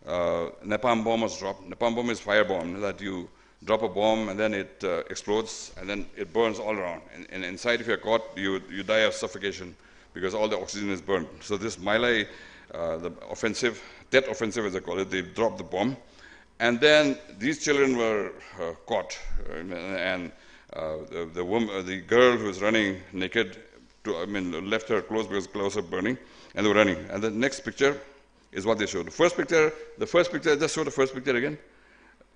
Napalm bomb was dropped. Napalm bomb is fire bomb, that you drop a bomb and then it explodes and then it burns all around. And inside, if you're caught, you die of suffocation because all the oxygen is burned. So this My Lai, the offensive, Tet offensive as they call it, they dropped the bomb. And then these children were caught. And the girl who was running naked, left her clothes because clothes were burning, and they were running. And the next picture is what they showed. The first picture, just show the first picture again.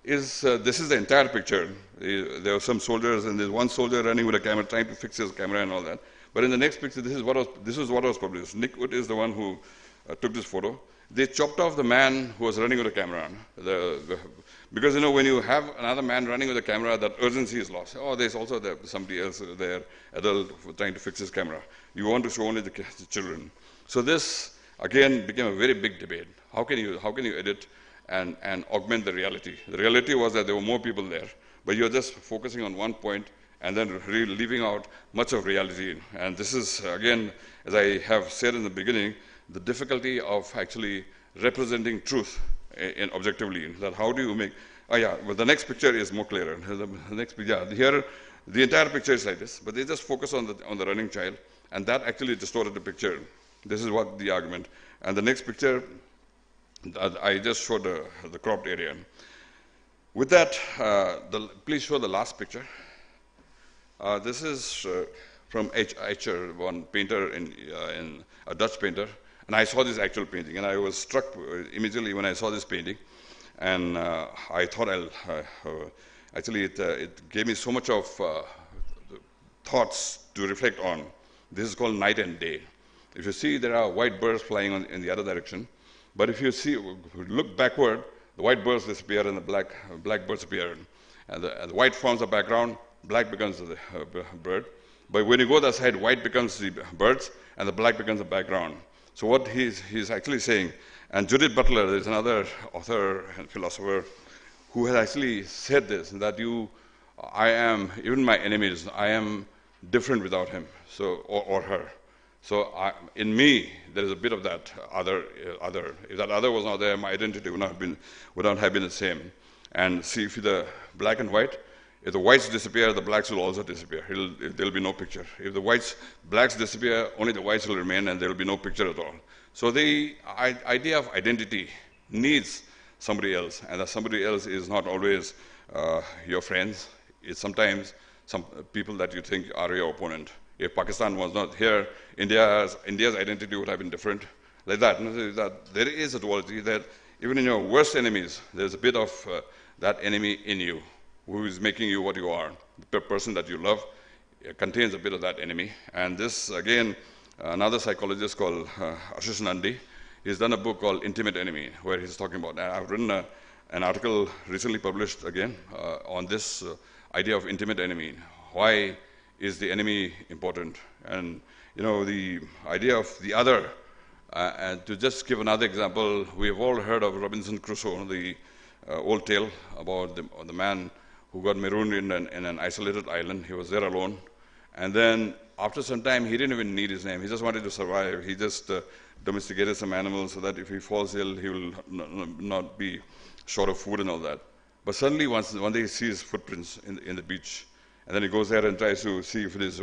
This is the entire picture. There were some soldiers, and there's one soldier running with a camera, trying to fix his camera and all that. But in the next picture, this is what was published. Nick Wood is the one who took this photo. They chopped off the man who was running with the camera. Because, when you have another man running with a camera, that urgency is lost. Oh, there's also somebody else there, adult, trying to fix his camera. You want to show only the children. So this, again, became a very big debate. How can you edit and augment the reality? The reality was that there were more people there, but you're just focusing on one point and then leaving out much of reality. And this is, again, as I have said in the beginning, the difficulty of actually representing truth objectively. That how do you make? Well, the next picture is more clearer. The next picture, here, the entire picture is like this, but they just focus on the running child, and that actually distorted the picture. This is what the argument. And the next picture, I just showed the cropped area. With that, please show the last picture. This is from H. Eicher, one painter, in a Dutch painter. And I saw this actual painting, and I was struck immediately when I saw this painting. And I thought actually it gave me so much of thoughts to reflect on. This is called Night and Day. If you see, there are white birds flying in the other direction. But if you look backward, the white birds disappear and the black birds appear. And the white forms the background, black becomes the bird. But when you go the other side, white becomes the birds, and the black becomes the background. So what he's actually saying, and Judith Butler, there's another author and philosopher who has actually said this, that I am, even my enemies, I am different without him, or her. So in me, there is a bit of that other. If that other was not there, my identity would not have been the same. And see, if the black and white, if the whites disappear, the blacks will also disappear. There will be no picture. If the blacks disappear, only the whites will remain, and there will be no picture at all. So the idea of identity needs somebody else, and that somebody else is not always your friends. It's sometimes some people that you think are your opponent. If Pakistan was not here, India's identity would have been different. Like that. There is a duality that even in your worst enemies, there's a bit of that enemy in you, who is making you what you are. The person that you love contains a bit of that enemy. And this, again, another psychologist called Ashish Nandi, he's done a book called Intimate Enemy, where he's talking about, and I've written an article recently published again on this idea of intimate enemy. Why is the enemy important? And, the idea of the other, and to just give another example, we have all heard of Robinson Crusoe, the old tale about the man who got marooned in an isolated island. He was there alone. And then after some time, he didn't even need his name. He just wanted to survive. He just domesticated some animals so that if he falls ill, he will not be short of food and all that. But suddenly, one day he sees footprints in the beach. And then he goes there and tries to see if it is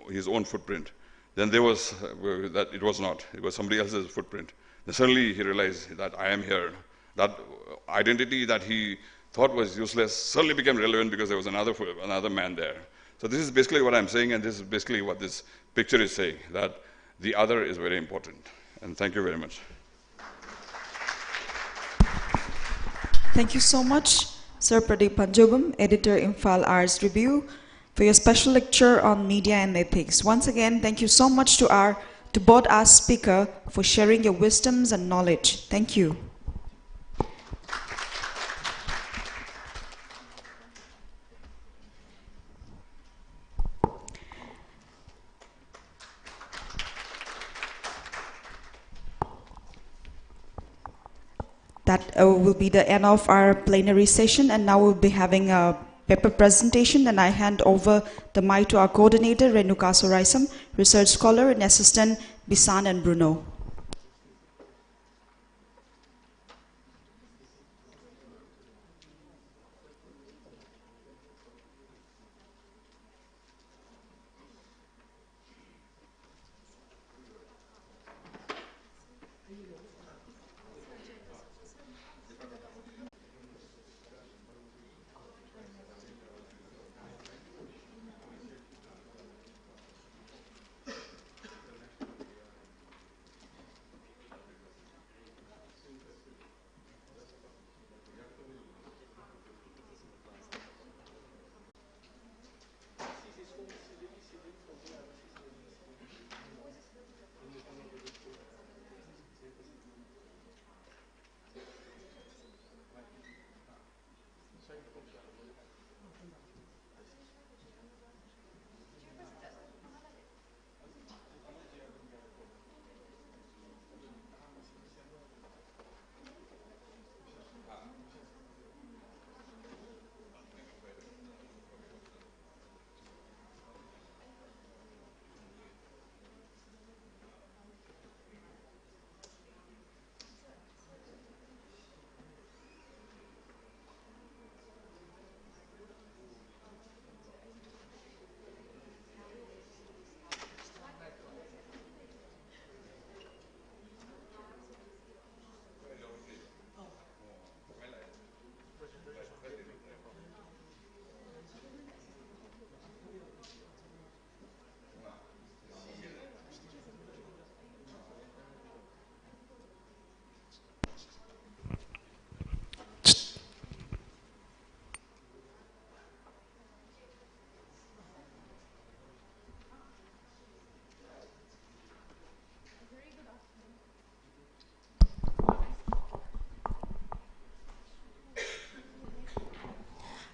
his own footprint. Then there was that it was not. It was somebody else's footprint. Then suddenly he realized that I am here. That identity that he thought was useless suddenly became relevant because there was another man there. So this is basically what I'm saying, and this is basically what this picture is saying, that the other is very important. And thank you very much. Thank you so much. Sir Pradeep Panjobam, Editor, Imphal Arts Review, for your special lecture on media and ethics. Once again, thank you so much to both our speaker for sharing your wisdoms and knowledge. Thank you. That will be the end of our plenary session, and now we'll be having a paper presentation, and I hand over the mic to our coordinator, Renuka Soraisam, research scholar and assistant Bisan and Bruno.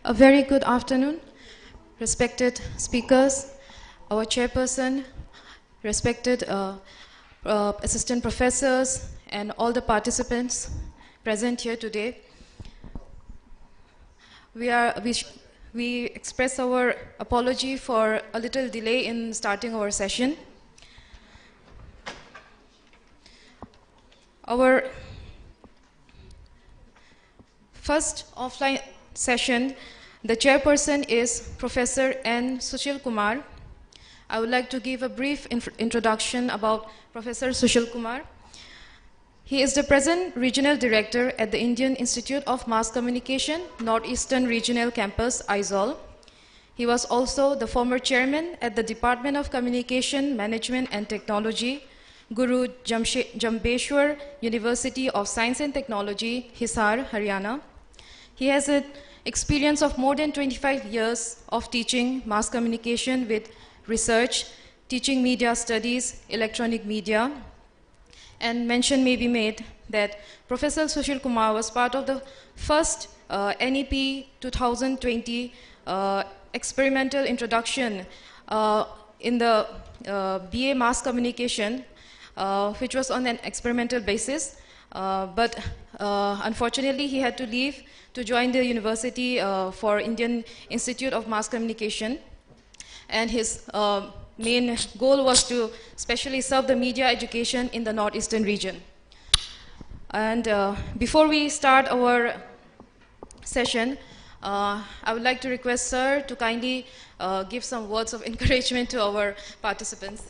A very good afternoon, respected speakers, our chairperson, respected assistant professors, and all the participants present here today. We express our apology for a little delay in starting our session. Our first offline session, the chairperson is Professor N. Sushil Kumar. I would like to give a brief introduction about Professor Sushil Kumar. He is the present Regional Director at the Indian Institute of Mass Communication, Northeastern Regional Campus, Aizawl. He was also the former chairman at the Department of Communication, Management and Technology, Guru Jambeshwar University of Science and Technology, Hisar, Haryana. He has an experience of more than 25 years of teaching mass communication with research, teaching media studies, electronic media, and mention may be made that Professor Sushil Kumar was part of the first NEP 2020 experimental introduction in the BA Mass Communication, which was on an experimental basis. But unfortunately, he had to leave to join the university for Indian Institute of Mass Communication. And his main goal was to specially serve the media education in the northeastern region. And before we start our session, I would like to request Sir to kindly give some words of encouragement to our participants.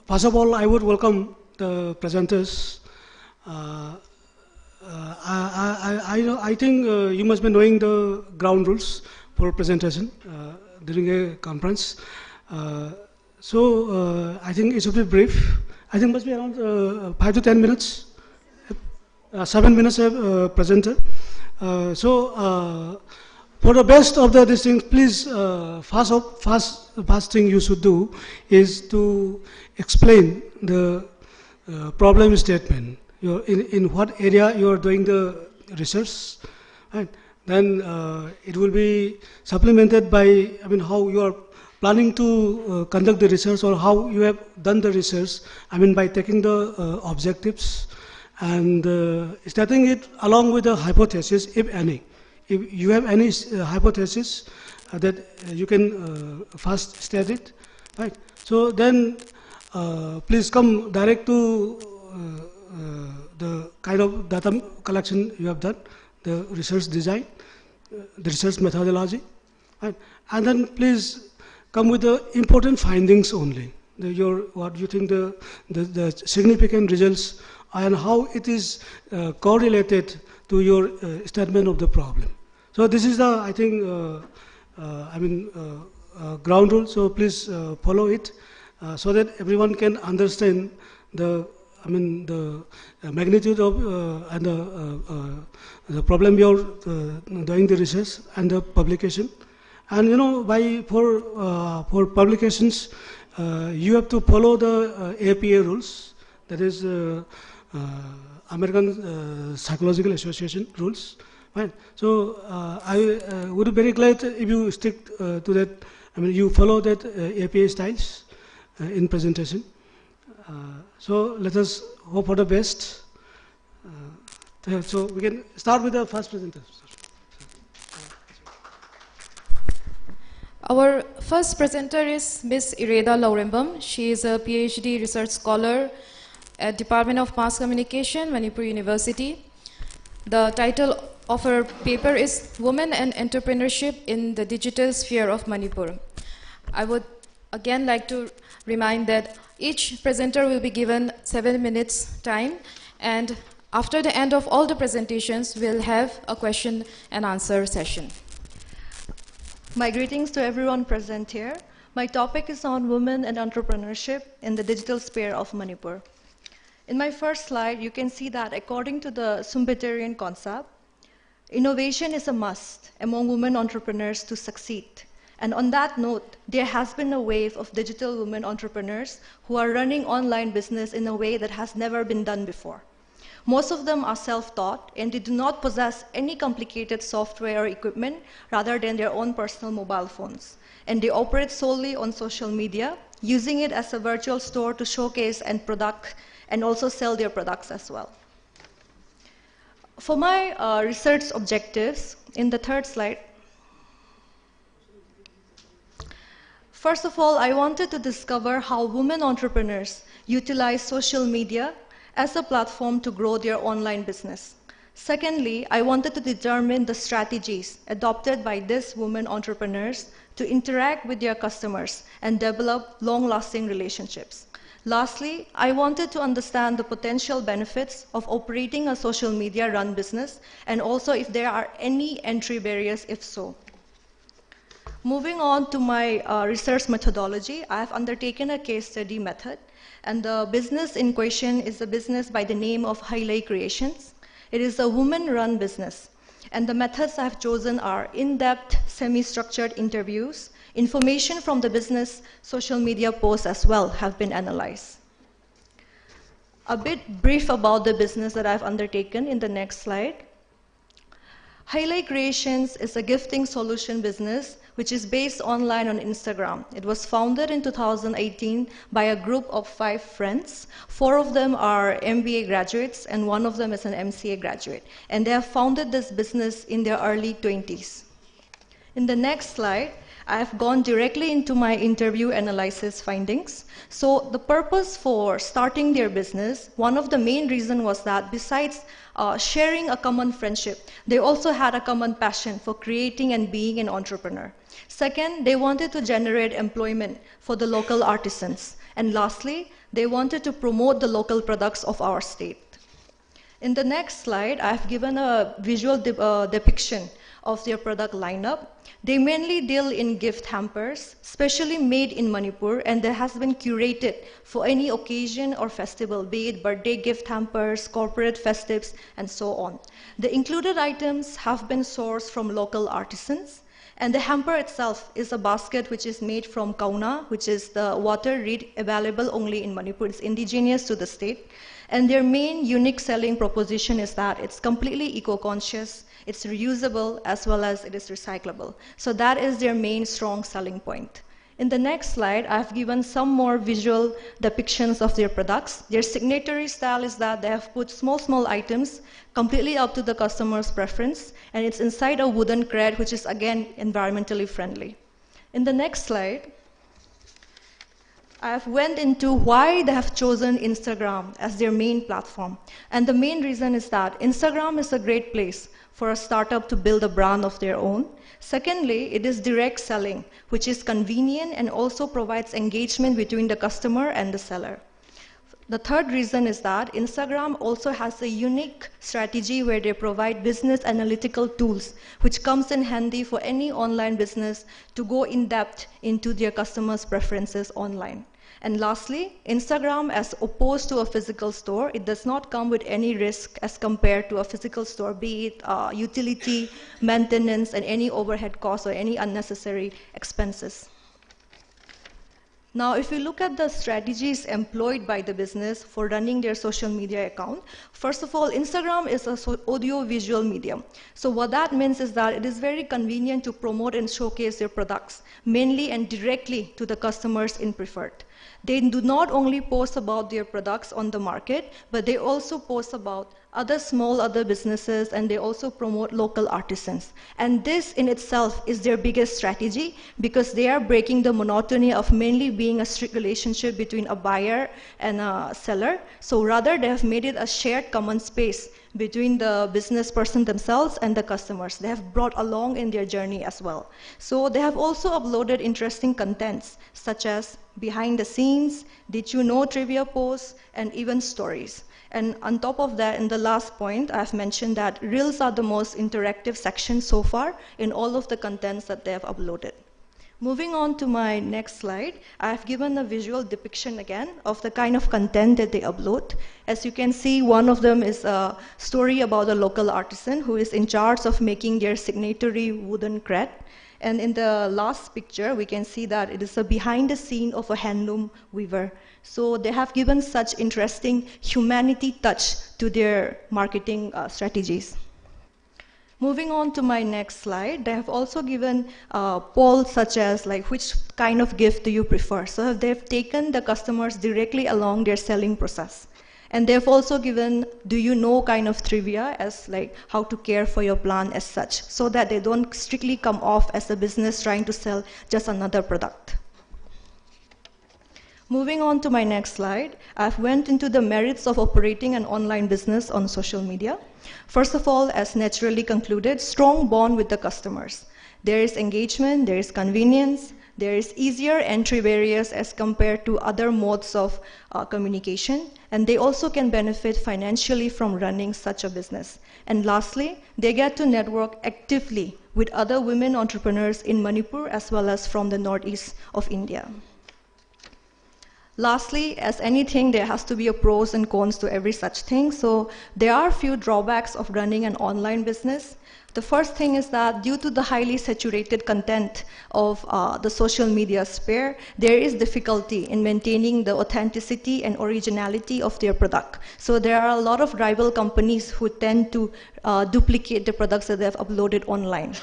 First of all, I would welcome the presenters, I think you must be knowing the ground rules for presentation during a conference. I think it should be brief. I think it must be around 5 to 10 minutes. 7 minutes presenter. For the best of these things, please, first thing you should do is to explain the problem statement. In what area you are doing the research, right? Then it will be supplemented by, how you are planning to conduct the research or how you have done the research, by taking the objectives and starting it along with the hypothesis, if any. If you have any hypothesis that you can first state it, right? So then please come direct to the kind of data collection you have done, the research design, the research methodology, right? And then please come with the important findings only, what you think the significant results and how it is correlated to your statement of the problem. So this is the, I think, ground rule. So please follow it so that everyone can understand the magnitude of and the problem you're doing the research and the publication. And for publications, you have to follow the APA rules, that is American Psychological Association rules. Right. So I would be very glad if you stick to that. You follow that APA styles in presentation. So let us hope for the best. So we can start with the first presenter. Our first presenter is Ms. Ireda Laurembam. She is a PhD research scholar at Department of Mass Communication, Manipur University. The title of her paper is Women and Entrepreneurship in the Digital Sphere of Manipur. I would again like to remind that each presenter will be given 7 minutes time, and after the end of all the presentations, we'll have a question and answer session. My greetings to everyone present here. My topic is on women and entrepreneurship in the digital sphere of Manipur. In my first slide, you can see that according to the Sumbiterian concept, innovation is a must among women entrepreneurs to succeed. And on that note, there has been a wave of digital women entrepreneurs who are running online business in a way that has never been done before. Most of them are self-taught and they do not possess any complicated software or equipment rather than their own personal mobile phones. And they operate solely on social media, using it as a virtual store to showcase and also sell their products as well. For my research objectives, in the third slide, first of all, I wanted to discover how women entrepreneurs utilize social media as a platform to grow their online business. Secondly, I wanted to determine the strategies adopted by these women entrepreneurs to interact with their customers and develop long-lasting relationships. Lastly, I wanted to understand the potential benefits of operating a social media-run business and also if there are any entry barriers, if so. Moving on to my research methodology, I have undertaken a case study method, and the business in question is a business by the name of Highlight Creations. It is a woman-run business, and the methods I have chosen are in-depth, semi-structured interviews. Information from the business social media posts as well have been analyzed. A bit brief about the business that I've undertaken in the next slide. Highlight Creations is a gifting solution business which is based online on Instagram. It was founded in 2018 by a group of 5 friends. 4 of them are MBA graduates and 1 of them is an MCA graduate. And they have founded this business in their early 20s. In the next slide, I have gone directly into my interview analysis findings. So the purpose for starting their business, one of the main reasons was that besides sharing a common friendship, they also had a common passion for creating and being an entrepreneur. Second, they wanted to generate employment for the local artisans. And lastly, they wanted to promote the local products of our state. In the next slide, I've given a visual depiction of their product lineup. They mainly deal in gift hampers, specially made in Manipur, and that has been curated for any occasion or festival, be it birthday gift hampers, corporate festives, and so on. The included items have been sourced from local artisans, and the hamper itself is a basket which is made from kauna, which is the water reed available only in Manipur. It's indigenous to the state. And their main unique selling proposition is that it's completely eco-conscious, it's reusable, as well as it is recyclable. So that is their main strong selling point. In the next slide, I've given some more visual depictions of their products. Their signatory style is that they have put small items completely up to the customer's preference, and it's inside a wooden crate, which is again environmentally friendly. In the next slide, I have went into why they have chosen Instagram as their main platform. And the main reason is that Instagram is a great place for a startup to build a brand of their own. Secondly, it is direct selling, which is convenient and also provides engagement between the customer and the seller. The third reason is that Instagram also has a unique strategy where they provide business analytical tools, which comes in handy for any online business to go in depth into their customers' preferences online. And lastly, Instagram, as opposed to a physical store, it does not come with any risk as compared to a physical store, be it utility, maintenance, and any overhead costs or any unnecessary expenses. Now, if you look at the strategies employed by the business for running their social media account, first of all, Instagram is an audio-visual medium. So what that means is that it is very convenient to promote and showcase their products, mainly and directly to the customers in preferred. They do not only post about their products on the market, but they also post about other businesses, and they also promote local artisans. And this in itself is their biggest strategy, because they are breaking the monotony of mainly being a strict relationship between a buyer and a seller. So rather, they have made it a shared common space between the business person themselves and the customers. They have brought along in their journey as well. So they have also uploaded interesting contents, such as behind the scenes, did you know trivia posts, and even stories. And on top of that, in the last point, I've mentioned that Reels are the most interactive section so far in all of the contents that they have uploaded. Moving on to my next slide, I've given a visual depiction again of the kind of content that they upload. As you can see, one of them is a story about a local artisan who is in charge of making their signatory wooden crate. And in the last picture, we can see that it is a behind the scene of a handloom weaver. So they have given such interesting humanity touch to their marketing strategies. Moving on to my next slide, they have also given polls such as like which kind of gift do you prefer. So they've taken the customers directly along their selling process. And they've also given do you know kind of trivia as like how to care for your plant as such, so that they don't strictly come off as a business trying to sell just another product. Moving on to my next slide, I've went into the merits of operating an online business on social media. First of all, as naturally concluded, strong bond with the customers. There is engagement, there is convenience, there is easier entry barriers as compared to other modes of communication, and they also can benefit financially from running such a business. And lastly, they get to network actively with other women entrepreneurs in Manipur as well as from the northeast of India. Lastly, as anything, there has to be a pros and cons to every such thing. So there are a few drawbacks of running an online business. The first thing is that due to the highly saturated content of the social media sphere, there is difficulty in maintaining the authenticity and originality of their product. So there are a lot of rival companies who tend to duplicate the products that they have uploaded online.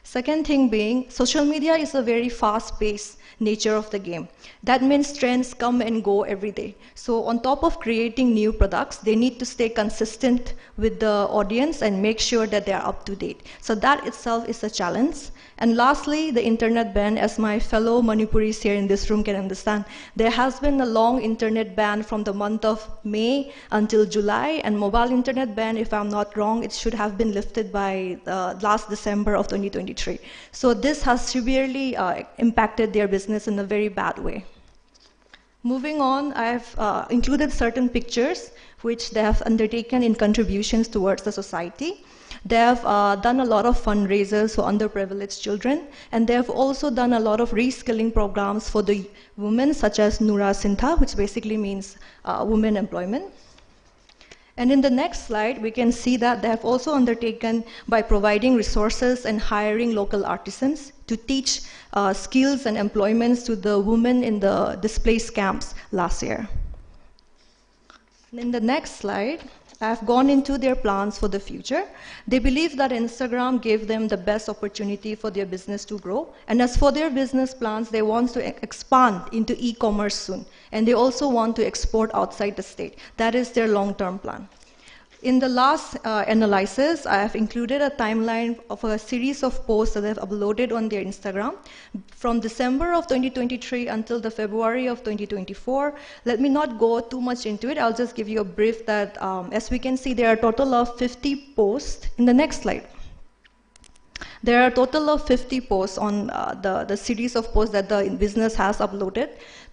Second thing being, social media is a very fast-paced nature of the game. That means trends come and go every day. So on top of creating new products, they need to stay consistent with the audience and make sure that they are up to date. So that itself is a challenge. And lastly, the internet ban, as my fellow Manipuris here in this room can understand, there has been a long internet ban from the month of May until July, and mobile internet ban, if I'm not wrong, it should have been lifted by last December of 2023. So this has severely impacted their business in a very bad way. Moving on, I have included certain pictures which they have undertaken in contributions towards the society. They have done a lot of fundraisers for underprivileged children, and they have also done a lot of reskilling programs for the women, such as Nura Sintha, which basically means women employment. And in the next slide, we can see that they have also undertaken by providing resources and hiring local artisans to teach skills and employments to the women in the displaced camps last year. And in the next slide, I have gone into their plans for the future. They believe that Instagram gave them the best opportunity for their business to grow. And as for their business plans, they want to expand into e-commerce soon. And they also want to export outside the state. That is their long-term plan. In the last analysis, I have included a timeline of a series of posts that they have uploaded on their Instagram from December of 2023 until the February of 2024. Let me not go too much into it. I'll just give you a brief that, as we can see, there are a total of 50 posts. In the next slide. There are a total of 50 posts on the series of posts that the business has uploaded.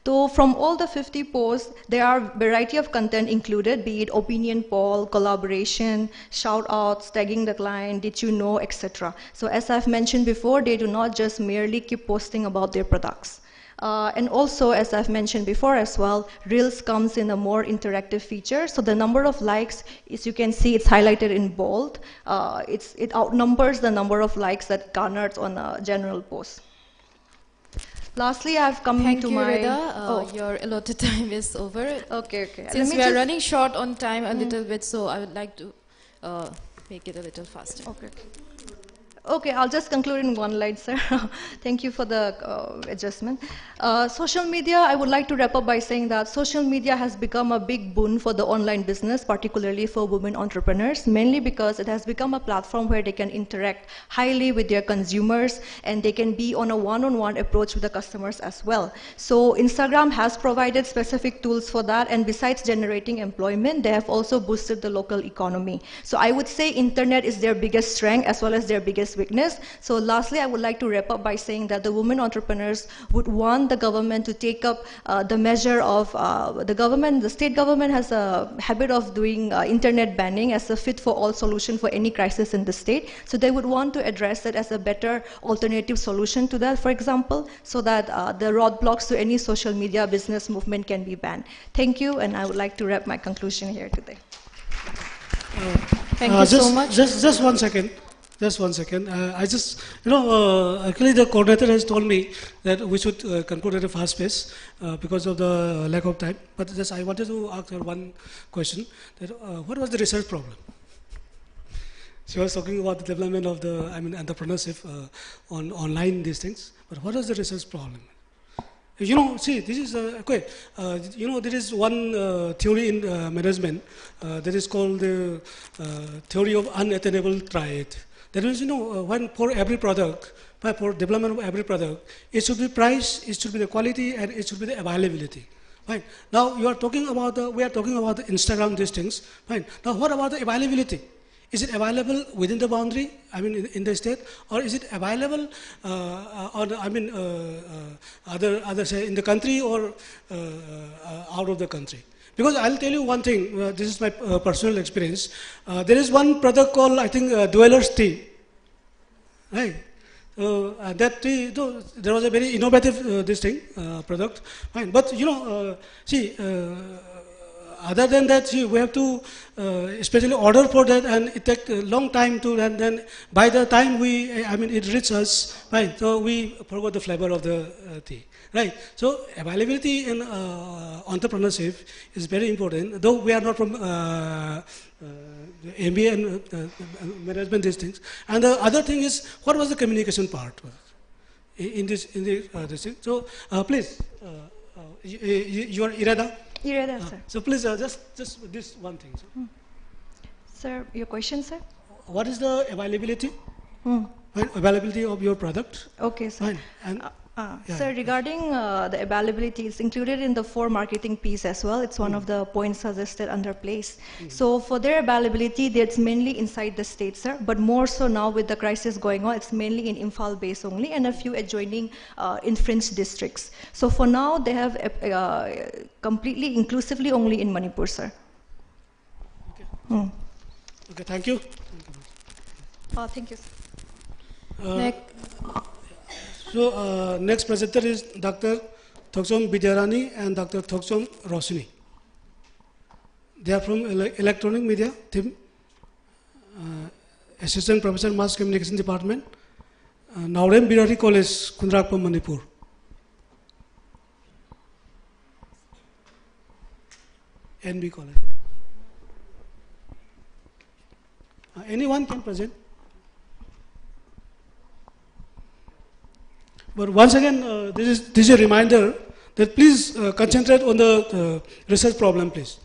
So from all the 50 posts, there are a variety of content included, be it opinion poll, collaboration, shout-outs, tagging the client, did you know, etc. So as I've mentioned before, they do not just merely keep posting about their products. And also, as I've mentioned before as well, Reels comes in a more interactive feature. So the number of likes, as you can see, it's highlighted in bold. It outnumbers the number of likes that garnered on a general post. Lastly, I've come to my... Rida. Your allotted time is over. Okay. Since we are running short on time a little bit, so I would like to make it a little faster. Okay, I'll just conclude in one line, sir. Thank you for the adjustment. Social media, I would like to wrap up by saying that social media has become a big boon for the online business, particularly for women entrepreneurs, mainly because it has become a platform where they can interact highly with their consumers and they can be on a one-on-one approach with the customers as well. So Instagram has provided specific tools for that, and besides generating employment, they have also boosted the local economy. So I would say internet is their biggest strength as well as their biggest weakness. So lastly, I would like to wrap up by saying that the women entrepreneurs would want the government to take up the measure of the state government has a habit of doing internet banning as a fit-for-all solution for any crisis in the state. So they would want to address it as a better alternative solution to that, for example, so that the roadblocks to any social media business movement can be banned. Thank you, and I would like to wrap my conclusion here today. Thank you so much. Just 1 second. Just 1 second. Actually the coordinator has told me that we should conclude at a fast pace because of the lack of time. But just I wanted to ask her one question. That, what was the research problem? She was talking about the development of the, entrepreneurship on online these things. But what was the research problem? See, this is okay. There is one theory in management that is called the theory of unattainable triad. That means, when for every product, for development of every product, it should be price, it should be the quality, and it should be the availability. Fine. Now we are talking about the Instagram these things. Fine. Now what about the availability? Is it available within the boundary? In the state, or is it available other say in the country or out of the country? Because I'll tell you one thing, this is my personal experience. There is one product called, I think, Dweller's Tea. Right? That tea, there was a very innovative product. Fine. But, other than that, we have to especially order for that, and it takes a long time to, and then by the time it reaches us, right, so we forgot the flavor of the tea. Right. So availability in entrepreneurship is very important. Though we are not from MBA and management, these things. And the other thing is, what was the communication part in this thing? So please, you are Irada. Irada, sir. So please, just this one thing. Sir, your question, sir. What is the availability? Availability of your product? Okay, sir. Fine. And Sir, regarding the availability, it's included in the 4 marketing piece as well. It's one of the points suggested under place. So for their availability, that's mainly inside the state, sir. But more so now with the crisis going on, it's mainly in Imphal base only and a few adjoining infringed districts. So for now, they have completely inclusively only in Manipur, sir. Okay, okay, thank you. Thank you, sir. Next. So next presenter is Dr. Thoksom Bidyarani and Dr. Thoksom Rosini. They are from Electronic Media team, Assistant Professor Mass Communication Department, Naurem Birari College, Khundrakpa, Manipur. NB College. Anyone can present. But once again, this is a reminder that please concentrate on the research problem, please.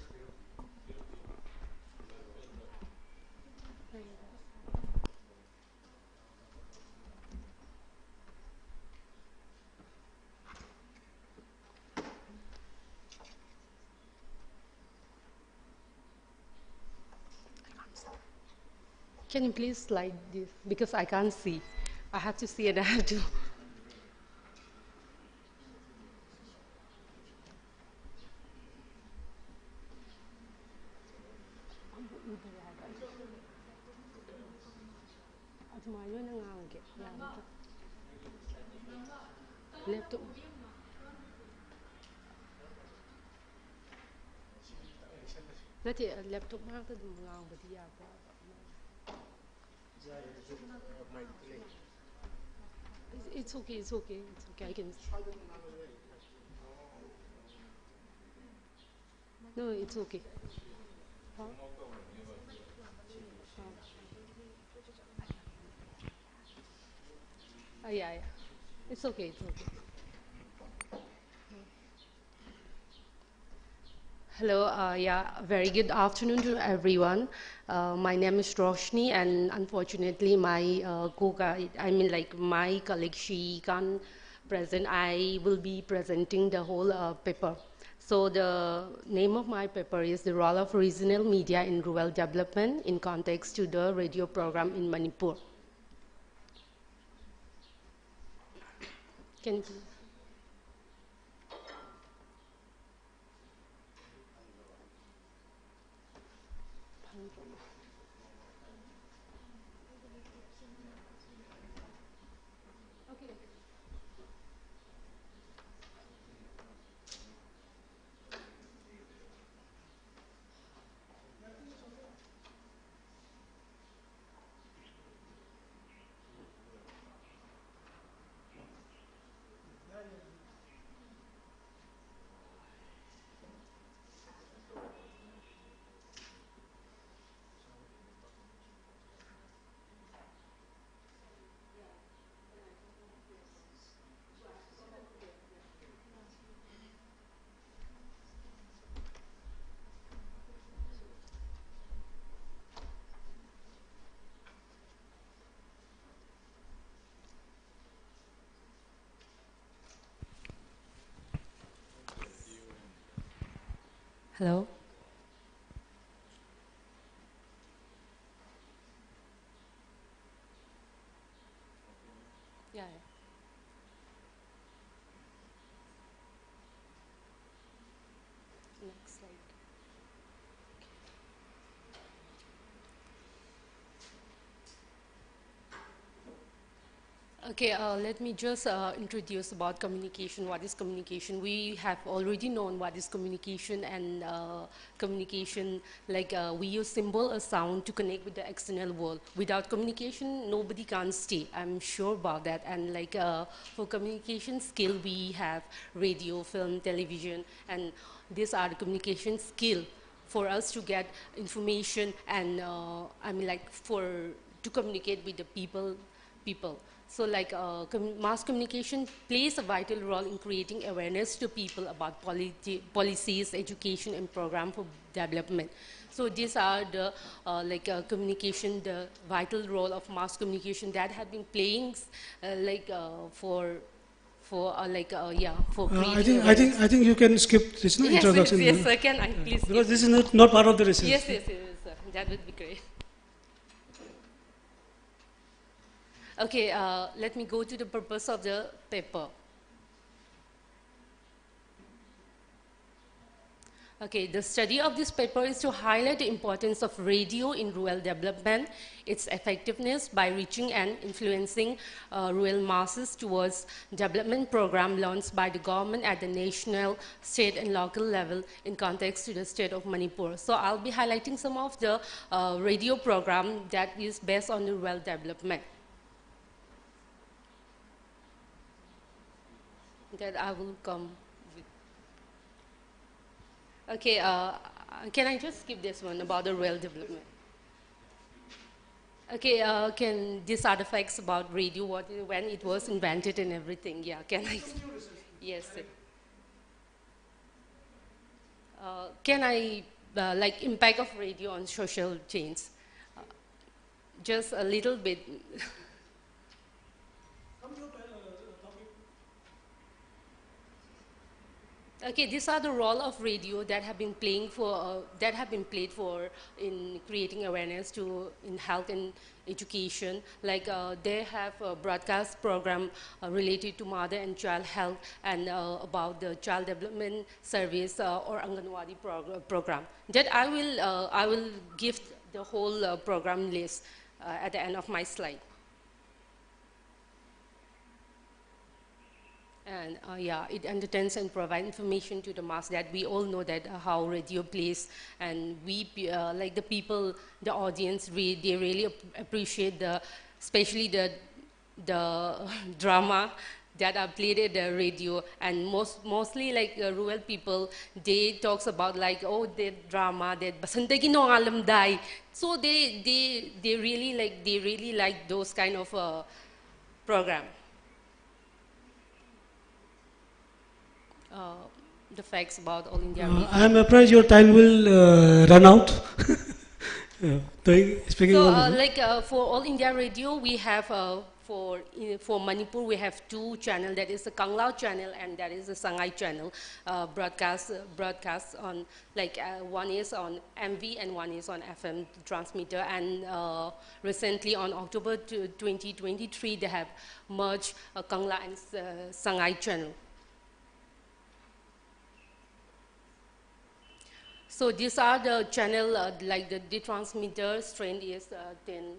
Can you please slide this? Because I can't see. I have to see and I have to. Laptop. Nati laptop mang ta dum ngang ba dia ba. It's okay, it's okay, it's okay. I can. No, it's okay. Huh? Yeah, yeah. It's okay, it's okay. Hello, yeah, very good afternoon to everyone. My name is Roshni, and unfortunately, my my colleague, she can't present. I will be presenting the whole paper. So the name of my paper is The Role of Regional Media in Rural Development in Context to the Radio Program in Manipur. Can you please? Hello? Yeah, yeah. Next slide. Okay, let me just introduce about communication. What is communication? We have already known what is communication, and communication, like we use symbol or sound to connect with the external world. Without communication, nobody can stay. I'm sure about that. And like for communication skill, we have radio, film, television, and these are the communication skill for us to get information and to communicate with the people. So like mass communication plays a vital role in creating awareness to people about policies, education, and program for development. So these are the communication, the vital role of mass communication that have been playing for yeah, for I think you can skip this yes, introduction. Yes, sir, can I please? Because this is not part of the research. Yes, yes, yes, sir. That would be great. Okay, let me go to the purpose of the paper. Okay, the study of this paper is to highlight the importance of radio in rural development, its effectiveness by reaching and influencing rural masses towards development program launched by the government at the national, state and local level in context to the state of Manipur. So I'll be highlighting some of the radio program that is based on the rural development. That I will come with. Okay, can I just skip this one about the rural development? Okay, can these are the facts about radio, when it was invented and everything? Yeah, can I? Yes. Can I, like impact of radio on social change? Just a little bit. Okay, these are the role of radio that have been playing for played for in creating awareness in health and education. Like they have a broadcast program related to mother and child health and about the child development service or Anganwadi program. That I will give the whole program list at the end of my slide. And yeah, it entertains and provides information to the mass that we all know that how radio plays, and we like the people, the audience, they really appreciate especially the drama that are played at the radio, and mostly like rural people, they talks about like, oh, the drama that basantagi no alam dai. So they really like those kind of program. The facts about All India Radio. I am afraid your time will run out. For All India Radio, we have for Manipur we have two channels. That is the Kanglao channel and that is the Sangai channel. Broadcast on one is on MV and one is on FM transmitter. And recently on October 2023, they have merged Kangla and Sangai channel. So these are the channel, like the transmitter strength is 10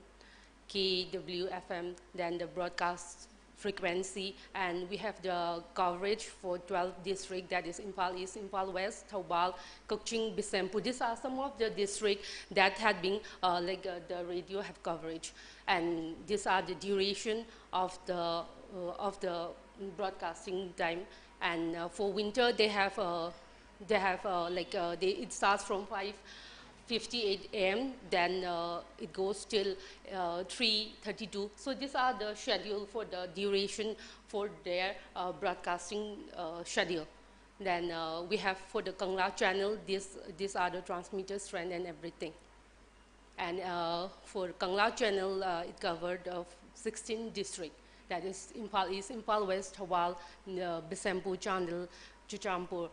kWFM, then the broadcast frequency, and we have the coverage for 12 districts, that is Impal East, Impal West, Thoubal, Kukching, Bisempu. These are some of the districts that had been, the radio have coverage. And these are the duration of the broadcasting time. And for winter, they have it starts from 5:58 a.m. then it goes till 3:32. So these are the schedule for the duration for their broadcasting schedule. Then we have for the Kangla channel, these are the transmitter strength and everything. And for Kangla channel, it covered 16 districts. That is Impal East, Impal West, Thoubal, Bisempu, Chandel, Chuchampur,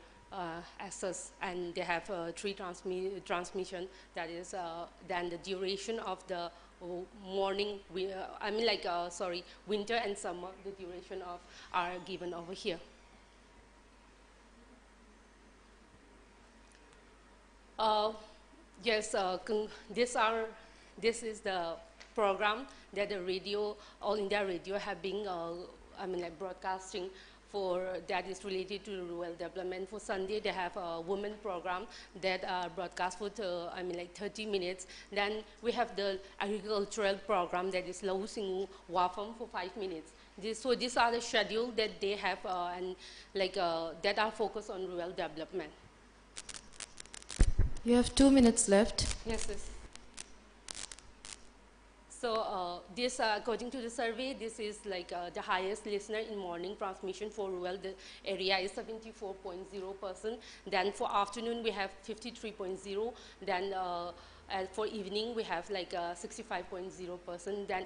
access, and they have three transmission. That is then the duration of the morning, winter and summer, the duration of are given over here. Yes, this is the program that the radio, All India Radio, have been broadcasting for that is related to rural development. For Sunday, they have a women program that are broadcast for 30 minutes. Then we have the agricultural program that is Lau Singu Wafam for 5 minutes. So these are the schedule that they have that are focused on rural development. You have 2 minutes left. Yes, yes. So this, according to the survey, this is the highest listener in morning transmission for rural area is 74.0%. Then for afternoon we have 53.0. Then For evening, we have like 65.0%. Then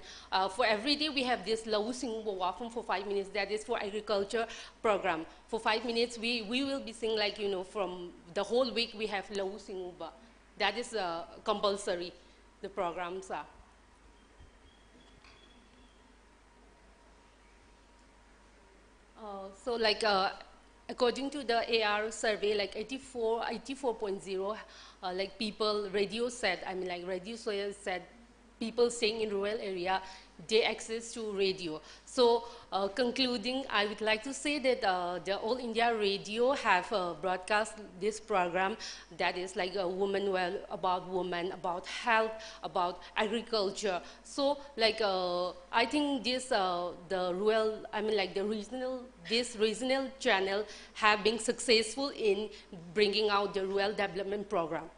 for every day, we have this lau sing wafum for 5 minutes. That is for agriculture program. For 5 minutes, we will be singing like, you know, from the whole week, we have lau sing uba. That is compulsory, the programs are. So like according to the AR survey, like 84.0, like people, radio said, I mean like radio said, people staying in rural area, they access to radio. So concluding, I would like to say that the All India Radio have broadcast this program that is like a about women, about health, about agriculture. So like I think this the rural, I mean like the regional, this regional channel have been successful in bringing out the rural development program.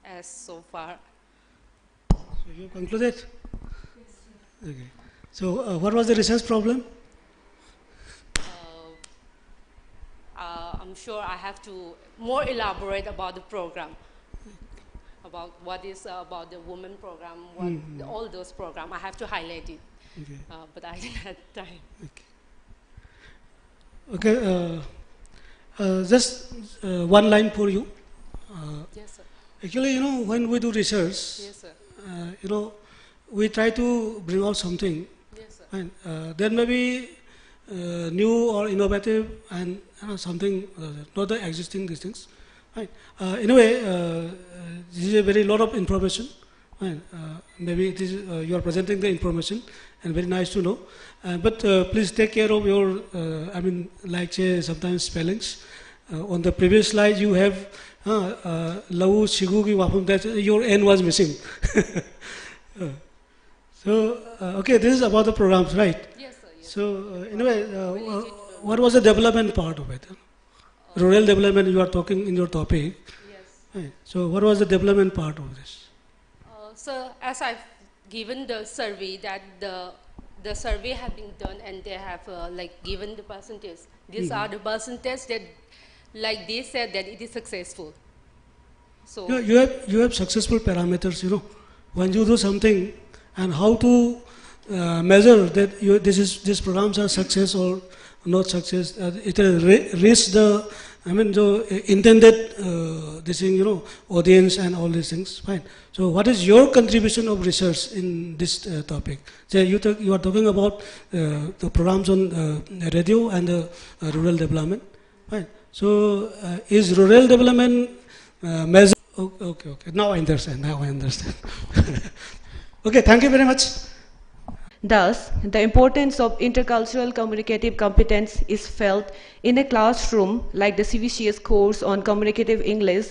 As so far. So you concluded? Yes. Okay. So what was the research problem? I'm sure I have to more elaborate about the program, about what is about the women program, what, all those programs. I have to highlight it, okay. But I didn't have time. Okay. Just one line for you. Yes, sir. Actually, you know, when we do research, yes, sir. You know, we try to bring out something. Yes, sir. And there may be new or innovative and something, not the existing these things. Right. Anyway, this is a very lot of information. Right. Maybe it is, you are presenting the information, and very nice to know. But please take care of your, I mean, like say sometimes spellings. On the previous slide, you have lau shigugi wafum, that your N was missing. So, okay, this is about the programs, right? Yes, sir. Yes. So, anyway, what was the development part of it? Rural development you are talking in your topic. Yes. Right. So, what was the development part of this? So, as I've given the survey, that the survey have been done and they have like given the percentage. These are the percentage that, like they said, that it is successful. So you have successful parameters. You know, when you do something, and how to measure that these programs are success or not success. It reach the, I mean, the intended this thing, you know, audience and all these things. Fine. So, what is your contribution of research in this topic? So, you are talking about the programs on radio and rural development. Fine. So, is rural development measured? Okay. Now I understand. Okay. Thank you very much. Thus, the importance of intercultural communicative competence is felt in a classroom like the CVCS course on communicative English,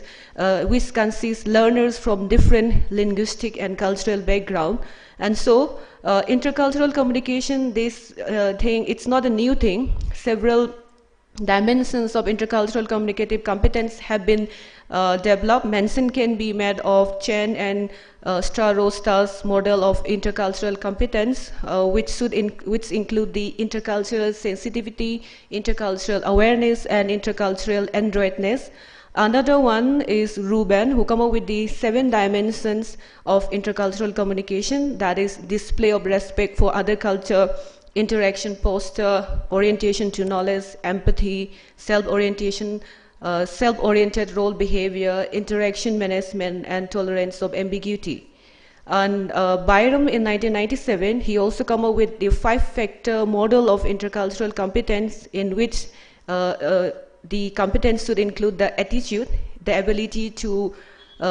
which consists learners from different linguistic and cultural background. And so, intercultural communication, this thing, it's not a new thing. Several dimensions of intercultural communicative competence have been developed. Mention can be made of Chen and Starosta's model of intercultural competence, which include the intercultural sensitivity, intercultural awareness, and intercultural adroitness. Another one is Ruben, who come up with the 7 dimensions of intercultural communication, that is display of respect for other culture, interaction posture, orientation to knowledge, empathy, self-orientation, self-oriented role behavior, interaction management, and tolerance of ambiguity. And Byram in 1997, he also came up with the 5-factor model of intercultural competence, in which the competence should include the attitude, the ability to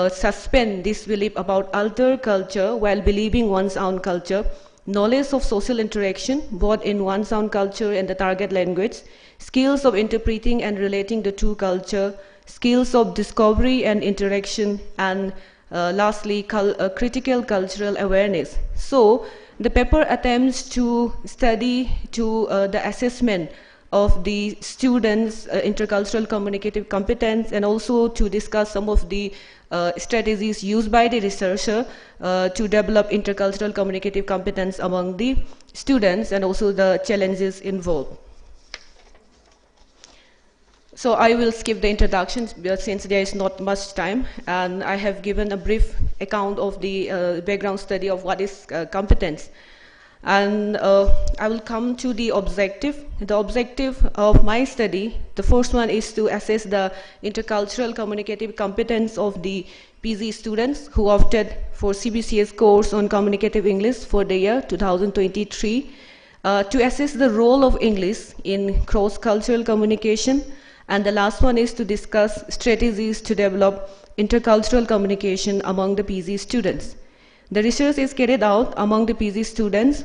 suspend disbelief about other culture while believing one's own culture, knowledge of social interaction, both in one's own culture and the target language, skills of interpreting and relating the two culture, skills of discovery and interaction, and lastly, critical cultural awareness. So, the paper attempts to study the assessment of the students' intercultural communicative competence, and also to discuss some of the strategies used by the researcher to develop intercultural communicative competence among the students, and also the challenges involved. So I will skip the introductions since there is not much time, and I have given a brief account of the background study of what is competence. And I will come to the objective. The objective of my study, the first one is to assess the intercultural communicative competence of the PG students who opted for CBCS course on communicative English for the year 2023, to assess the role of English in cross-cultural communication. And the last one is to discuss strategies to develop intercultural communication among the PG students. The research is carried out among the PG students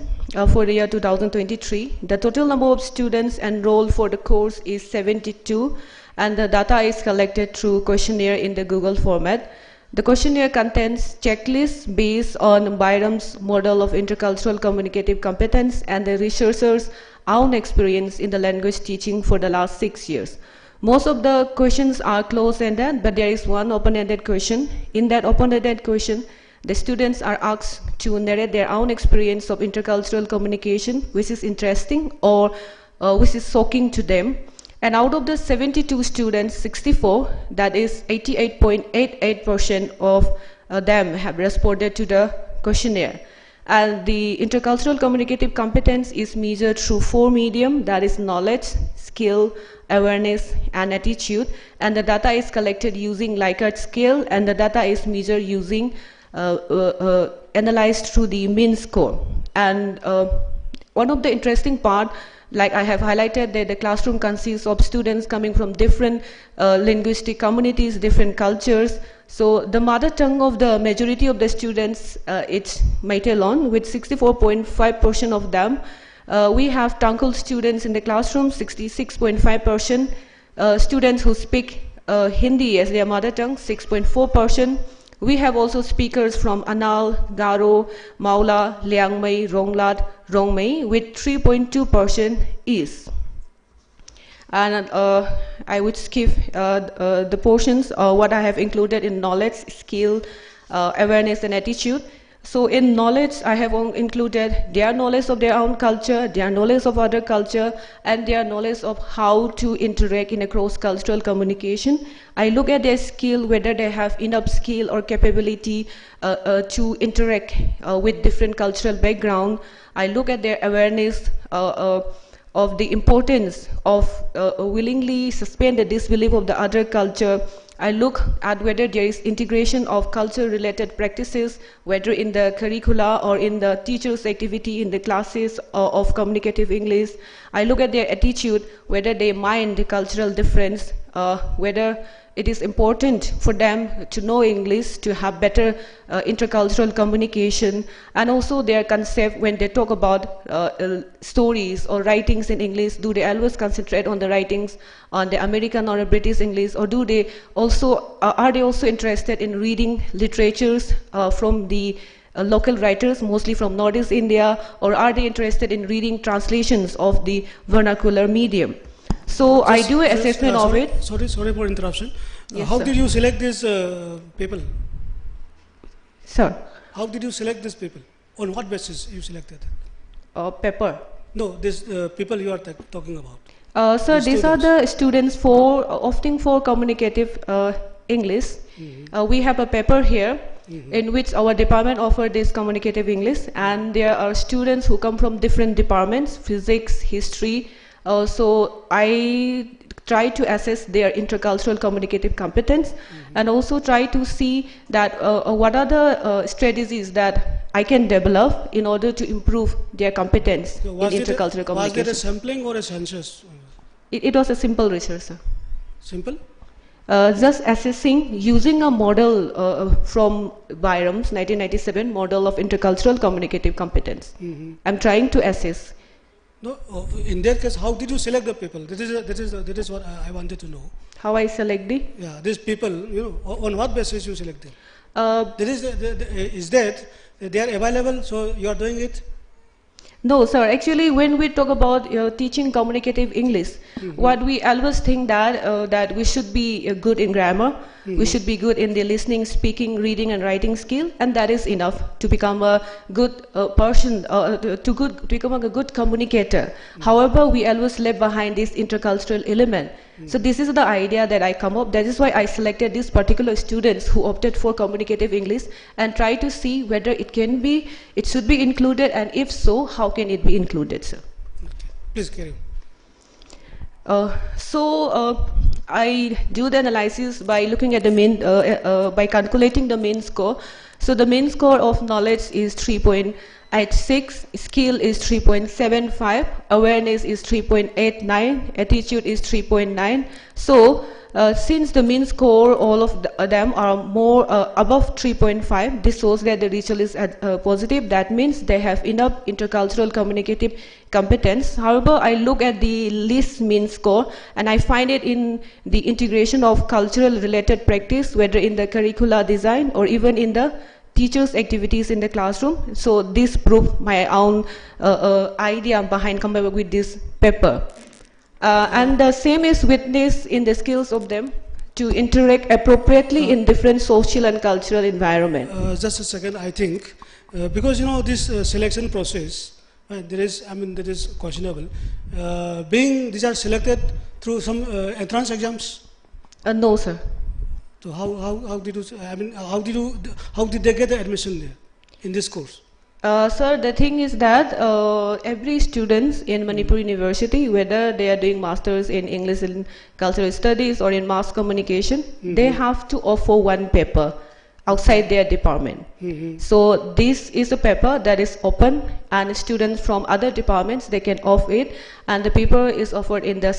for the year 2023. The total number of students enrolled for the course is 72, and the data is collected through questionnaire in the Google format. The questionnaire contains checklists based on Byram's model of intercultural communicative competence and the researchers' own experience in the language teaching for the last 6 years. Most of the questions are close-ended, but there is one open-ended question. In that open-ended question, the students are asked to narrate their own experience of intercultural communication, which is interesting or which is shocking to them. And out of the 72 students, 64, that is 88.88% of them have responded to the questionnaire. And the intercultural communicative competence is measured through 4 medium, that is knowledge, skill, awareness, and attitude. And the data is collected using Likert scale, and the data is measured using analyzed through the mean score. And one of the interesting part, like I have highlighted, that the classroom consists of students coming from different linguistic communities, different cultures. So the mother tongue of the majority of the students, it's Maitalon, with 64.5% of them. We have Tangkhul students in the classroom, 66.5%. Students who speak Hindi as their mother tongue, 6.4%. We have also speakers from Anal, Garo, Maula, Liangmei, Ronglat, Rongmei with 3.2% each. And I would skip the portions what I have included in knowledge, skill, awareness, and attitude. So in knowledge, I have included their knowledge of their own culture, their knowledge of other culture, and their knowledge of how to interact in a cross-cultural communication. I look at their skill, whether they have enough skill or capability to interact with different cultural background. I look at their awareness of the importance of willingly suspend the disbelief of the other culture. I look at whether there is integration of culture-related practices, whether in the curricula or in the teacher's activity in the classes of communicative English. I look at their attitude, whether they mind the cultural difference, whether it is important for them to know English, to have better intercultural communication, and also their concept when they talk about stories or writings in English. Do they always concentrate on the writings on the American or British English, or do they also are they also interested in reading literatures from the local writers, mostly from Northeast India, or are they interested in reading translations of the vernacular medium? So I do an assessment of it. Sorry for interruption. Yes, how sir. did you select these people? Sir, How did you select these people? On what basis you selected? Pepper. No, these people you are talking about. Sir, The these are students. the students for opting for communicative English. We have a paper here in which our department offered this communicative English, and there are students who come from different departments, physics, history. So I try to assess their intercultural communicative competence, and also try to see that what are the strategies that I can develop in order to improve their competence So in was intercultural it communication. a sampling or a census? It was a simple research, sir. Simple? Just assessing using a model from Byram's 1997 model of intercultural communicative competence. I'm trying to assess. No, in that case, how did you select the people? That is what I wanted to know. How I select the? Yeah, these people, on what basis you select them? Uh, Is that they are available, so you are doing it? No, sir. Actually, when we talk about teaching communicative English, what we always think that we should be good in grammar, we should be good in the listening, speaking, reading, and writing skill, and that is enough to become a good person, to become a good communicator. However, we always left behind this intercultural element. So this is the idea that I come up. That is why I selected these particular students who opted for communicative English and try to see whether it should be included, and if so, how can it be included, sir? Please carry on. I do the analysis by looking at the by calculating the main score. So the main score of knowledge is 3.86, skill is 3.75, awareness is 3.89, attitude is 3.9. So since the mean score, all of them are more above 3.5, this shows that the result is positive. That means they have enough intercultural communicative competence. However, I look at the least mean score and I find it in the integration of cultural related practice, whether in the curricula design or even in the teachers' activities in the classroom. So this proved my own idea behind coming up with this paper. And the same is witnessed in the skills of them to interact appropriately in different social and cultural environment. Just a second, I think, because this selection process, there is questionable. These are selected through some entrance exams? No, sir. So how did they get the admission there in this course? Sir, the thing is that every student in Manipur University, whether they are doing masters in English and cultural studies or in mass communication, they have to offer one paper outside their department. So this is a paper that is open, and students from other departments, they can offer it, and the paper is offered in the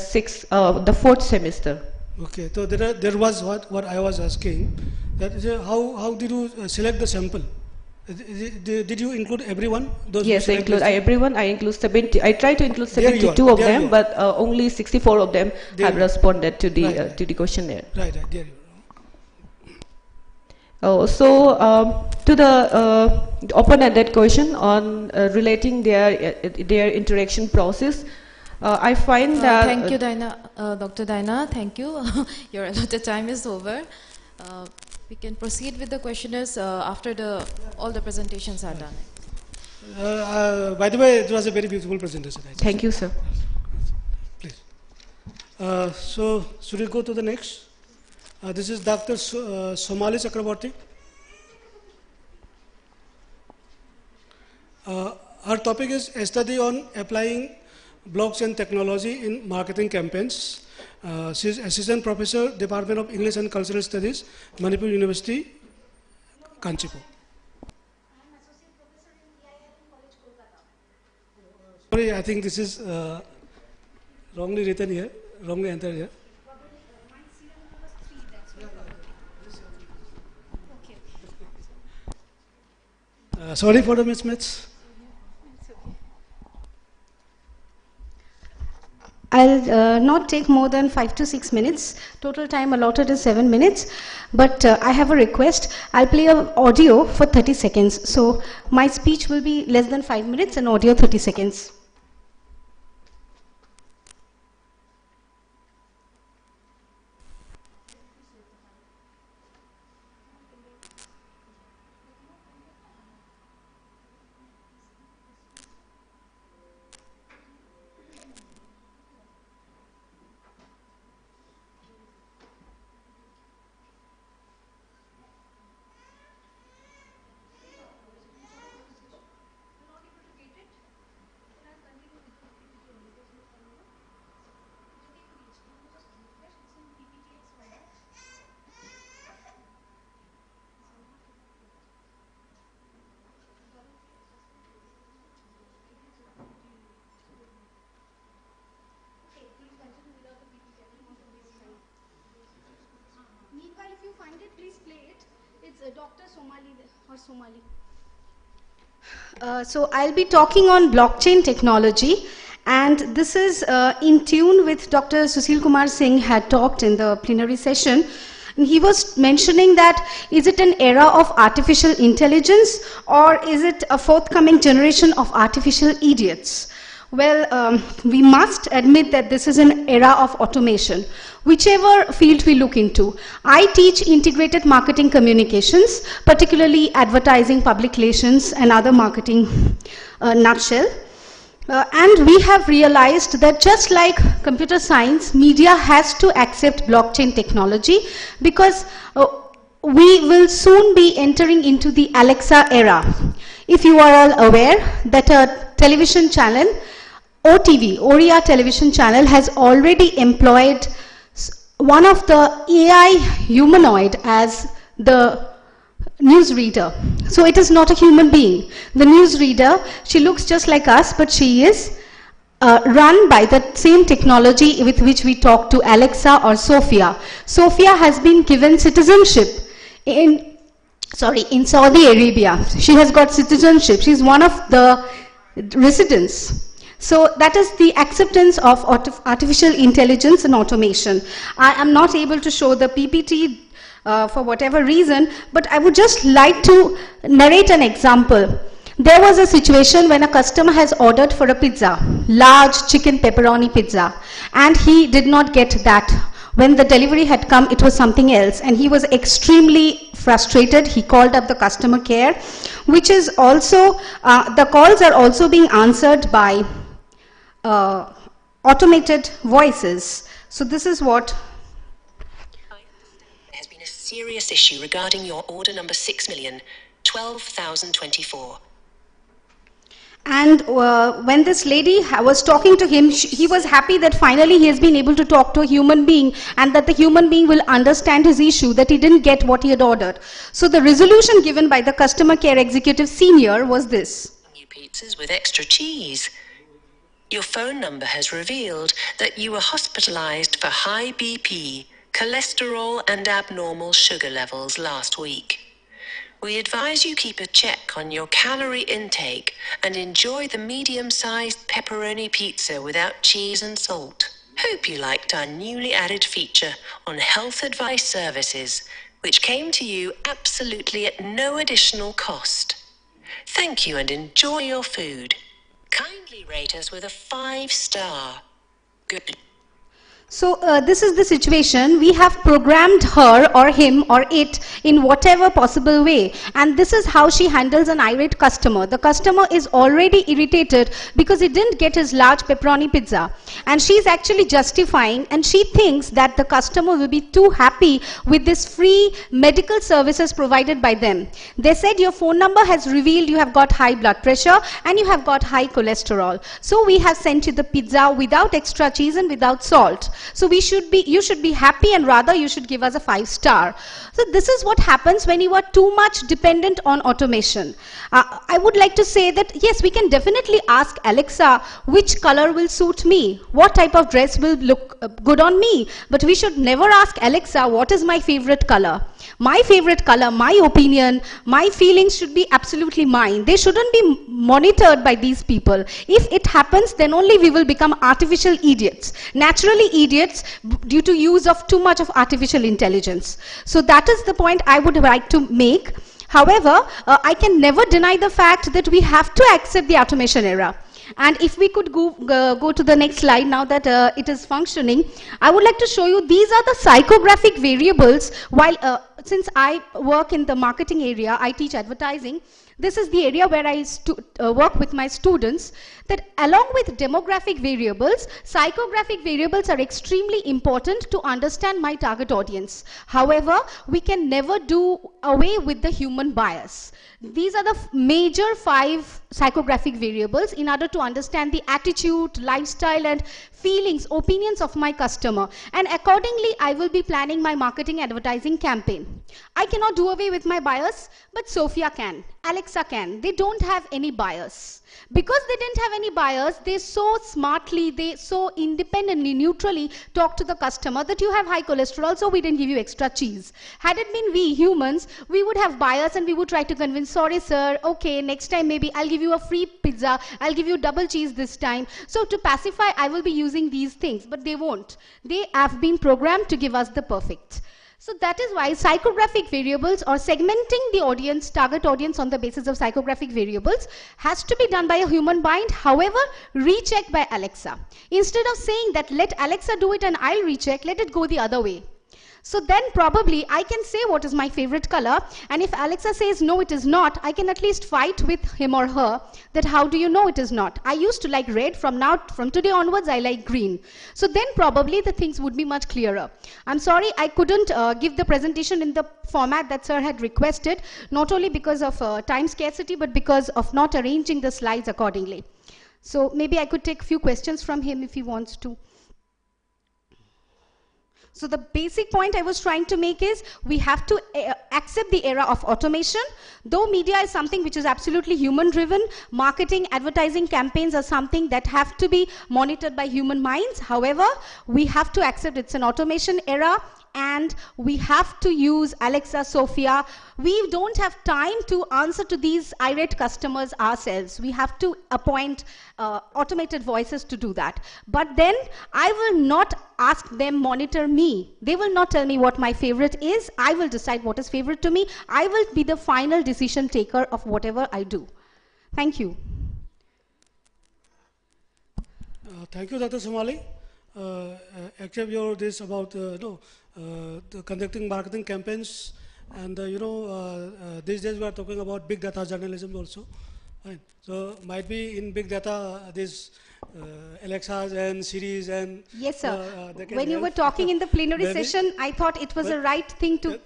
fourth semester. Okay, so there was what I was asking, that is how did you select the sample? Did you include everyone? Yes, I include everyone. I include 70. I try to include 72 of them, but only 64 of them have responded to the questionnaire. Right, there you are. To the open-ended question on relating their interaction process, I find that. Thank you, Dr. Daina. Thank you. Your allotted time is over. We can proceed with the questionnaires after all the presentations are done. By the way, it was a very beautiful presentation. Thank you, sir. Please. So, should we go to the next? This is Dr. Somali Chakraborty. Our topic is a study on applying blockchain technology in marketing campaigns. She is Assistant Professor, Department of English and Cultural Studies, Manipur University, Kanchipur. Sorry, I think this is wrongly written here, wrongly entered here. Sorry for the mismatch. I'll not take more than 5 to 6 minutes. Total time allotted is 7 minutes. But I have a request. I'll play an audio for 30 seconds. So my speech will be less than 5 minutes and audio 30 seconds. Dr. Somali or Somali. So I'll be talking on blockchain technology, and this is in tune with Dr. Sushil Kumar Singh had talked in the plenary session. And he was mentioning that is it an era of artificial intelligence or is it a forthcoming generation of artificial idiots? Well, we must admit that this is an era of automation, whichever field we look into. I teach integrated marketing communications, particularly advertising, public relations, and other marketing nutshell. And we have realized that just like computer science, media has to accept blockchain technology, because we will soon be entering into the Alexa era. If you are all aware that a television channel, OTV, Oriya television channel, has already employed one of the AI humanoid as the newsreader. So it is not a human being. The newsreader, she looks just like us, but she is run by the same technology with which we talk to Alexa or Sophia. Sophia has been given citizenship in Saudi Arabia. She has got citizenship. She's one of the residents. So that is the acceptance of artificial intelligence and automation. I am not able to show the PPT for whatever reason, but I would just like to narrate an example. There was a situation when a customer has ordered for a pizza, large chicken pepperoni pizza, and he did not get that. When the delivery had come, it was something else, and he was extremely frustrated. He called up the customer care, which is also, the calls are also being answered by automated voices. So this is what... There has been a serious issue regarding your order number 6,012,024. And when this lady was talking to him, he was happy that finally he has been able to talk to a human being, and that the human being will understand his issue, that he didn't get what he had ordered. So the resolution given by the customer care executive senior was this. New pizzas with extra cheese. Your phone number has revealed that you were hospitalized for high BP, cholesterol and abnormal sugar levels last week. We advise you keep a check on your calorie intake and enjoy the medium-sized pepperoni pizza without cheese and salt. Hope you liked our newly added feature on health advice services, which came to you absolutely at no additional cost. Thank you and enjoy your food. Kindly rate us with a 5-star. Good. So this is the situation. We have programmed her or him or it in whatever possible way, and this is how she handles an irate customer. The customer is already irritated because he didn't get his large pepperoni pizza, and she's actually justifying, and she thinks that the customer will be too happy with this free medical services provided by them. They said your phone number has revealed you have got high blood pressure and you have got high cholesterol, so we have sent you the pizza without extra cheese and without salt. So you should be happy, and rather you should give us a 5-star. So this is what happens when you are too much dependent on automation. I would like to say that yes, we can definitely ask Alexa which color will suit me, what type of dress will look good on me, but we should never ask Alexa what is my favorite color. My favorite color, my opinion, my feelings should be absolutely mine. They shouldn't be monitored by these people. If it happens, then only we will become artificial idiots, naturally idiots, due to use of too much of artificial intelligence. So that is the point I would like to make. However, I can never deny the fact that we have to accept the automation era. And if we could go to the next slide now that it is functioning, I would like to show you these are the psychographic variables. While since I work in the marketing area, I teach advertising. This is the area where I work with my students, that along with demographic variables, psychographic variables are extremely important to understand my target audience. However, we can never do away with the human bias. These are the major 5 psychographic variables in order to understand the attitude, lifestyle and feelings, opinions of my customer. And accordingly, I will be planning my marketing advertising campaign. I cannot do away with my bias, but Sophia can, Alexa can. They don't have any bias. Because they didn't have any bias, they so smartly, they so independently, neutrally talk to the customer that you have high cholesterol, so we didn't give you extra cheese. Had it been we humans, we would have bias and we would try to convince, sorry sir, okay, next time maybe I'll give you a free pizza, I'll give you double cheese this time. So to pacify, I will be using these things, but they won't. They have been programmed to give us the perfect. So that is why psychographic variables, or segmenting the audience, target audience on the basis of psychographic variables, has to be done by a human mind, however rechecked by Alexa. Instead of saying that let Alexa do it and I'll recheck, let it go the other way. So then probably I can say what is my favorite color, and if Alexa says no it is not, I can at least fight with him or her that how do you know it is not? I used to like red, from today onwards I like green. So then probably the things would be much clearer. I'm sorry I couldn't give the presentation in the format that sir had requested, not only because of time scarcity but because of not arranging the slides accordingly. So maybe I could take a few questions from him if he wants to. So the basic point I was trying to make is we have to accept the era of automation. Though media is something which is absolutely human driven, marketing, advertising campaigns are something that have to be monitored by human minds. However, we have to accept it's an automation era, and we have to use Alexa, Sophia. We don't have time to answer to these irate customers ourselves. We have to appoint automated voices to do that. But then I will not ask them monitor me. They will not tell me what my favorite is. I will decide what is favorite to me. I will be the final decision taker of whatever I do. Thank you. Thank you, Dr. Somali. Actually, your this about the conducting marketing campaigns, and these days we are talking about big data journalism also. Right. So might be in big data these Alexas and Siris and yes sir. When you help. were talking in the plenary Maybe. session, I thought it was a right thing to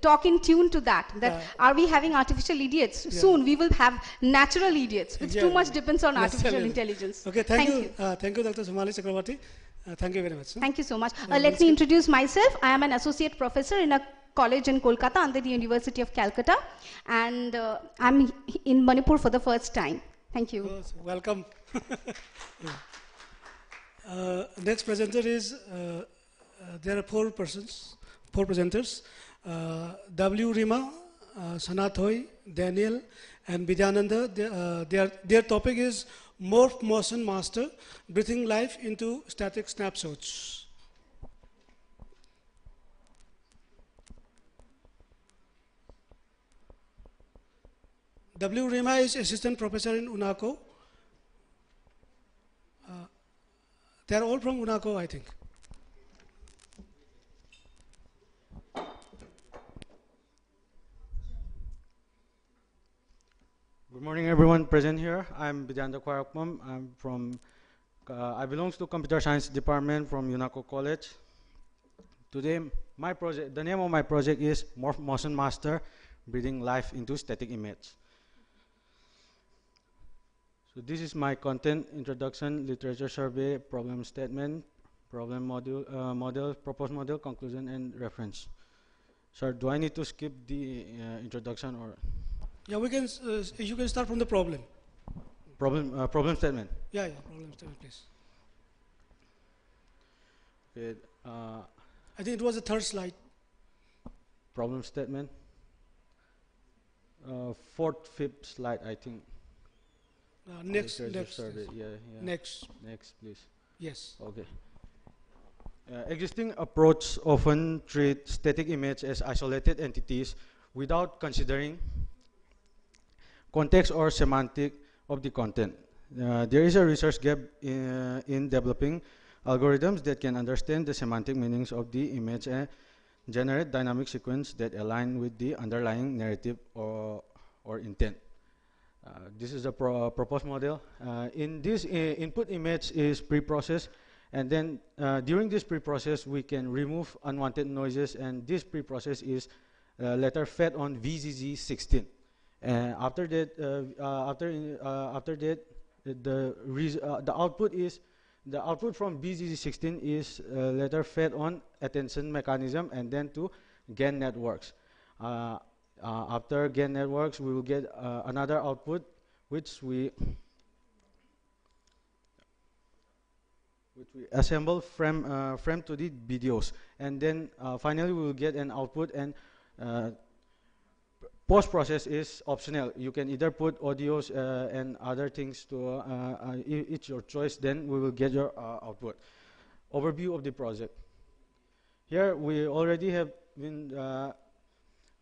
talk in tune to that. Are we having artificial idiots? Yeah. Soon we will have natural idiots. It's too much depends on artificial Naturally. intelligence. Okay, thank you. Thank you, Dr. Somali Chakrabarty. Thank you very much. Thank you so much. Let me introduce myself. I am an associate professor in a college in Kolkata under the University of Calcutta, and I'm in Manipur for the first time. Thank you. Welcome. Next presenter is, there are four presenters, W. Rima, Sanathoy, Daniel, and Vidyananda. Their topic is Morph Motion Master, Breathing Life into Static Snapshots. W. Rima is assistant professor in UNACO. They are all from UNACO, I think. Good morning, everyone present here. I'm Vidyananda Kwarakpam. I'm from, I belong to Computer Science Department from UNACO College. Today, my project, the name of my project is Morph Motion Master, Breathing Life into Static Image. So this is my content: introduction, literature survey, problem statement, problem module, proposed model, conclusion, and reference. Sir, do I need to skip the introduction or? Yeah, we can. You can start from the problem. Problem statement. Yeah, problem statement, please. Okay. I think it was the third slide. Problem statement. Fourth, fifth slide, I think. Next. Yeah. Next, please. yes. Okay. Existing approach often treat static image as isolated entities without considering context or semantic of the content. There is a research gap in developing algorithms that can understand the semantic meanings of the image and generate dynamic sequence that align with the underlying narrative or intent. This is a proposed model. In this, input image is pre-processed, and then during this pre-process, we can remove unwanted noises, and this pre-process is later fed on VZZ16. After that, the output from VZZ16 is later fed on attention mechanism and then to GAN networks. After GAN networks, we will get another output, which we assemble frame to the videos, and then finally we will get an output. And post process is optional. You can either put audios and other things to it's your choice. Then we will get your output. Overview of the project. Here we already have been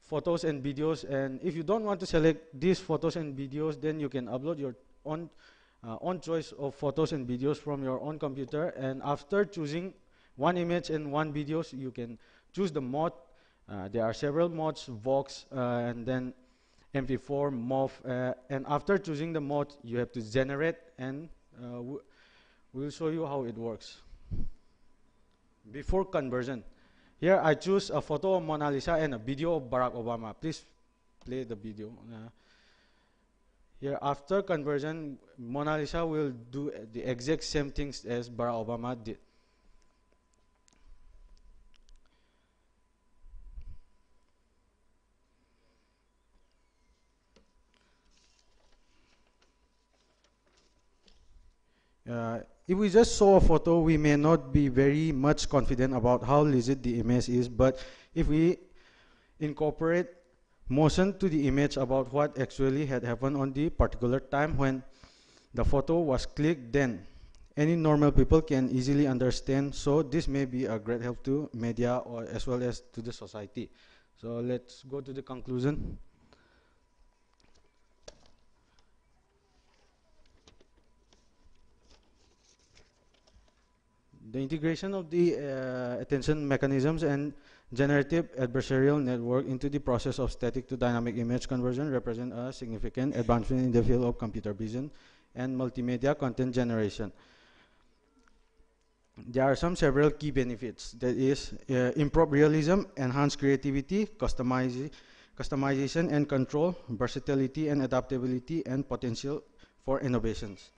photos and videos, and if you don't want to select these photos and videos, then you can upload your own choice of photos and videos from your own computer, and after choosing one image and one videos, you can choose the mode. There are several modes, Vox, and then MP4, MOV, and after choosing the mode, you have to generate, and we'll show you how it works. Before conversion, here I choose a photo of Mona Lisa and a video of Barack Obama. Please play the video. Here, after conversion, Mona Lisa will do the exact same things as Barack Obama did. If we just saw a photo, we may not be very much confident about how legit the image is, but if we incorporate motion to the image about what actually had happened on the particular time when the photo was clicked, then any normal people can easily understand. So this may be a great help to media or as well as to the society. So let's go to the conclusion. The integration of the attention mechanisms and generative adversarial network into the process of static to dynamic image conversion represent a significant advancement in the field of computer vision and multimedia content generation. There are several key benefits. That is, improved realism, enhanced creativity, customization and control, versatility and adaptability, and potential for innovations.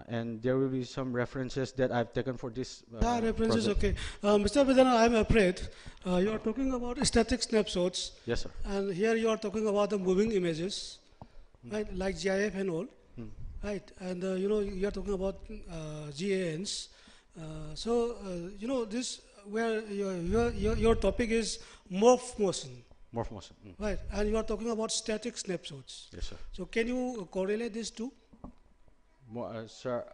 And there will be some references that I've taken for this. References, okay. Mr. Vedana, I'm afraid you are talking about static snapshots. Yes, sir. And here you are talking about the moving images, right, like GIF and all, right? And you know, you are talking about GANs. You know, this where your topic is morph motion. Morph motion. Right, and you are talking about static snapshots. Yes, sir. So can you correlate these two? Sir,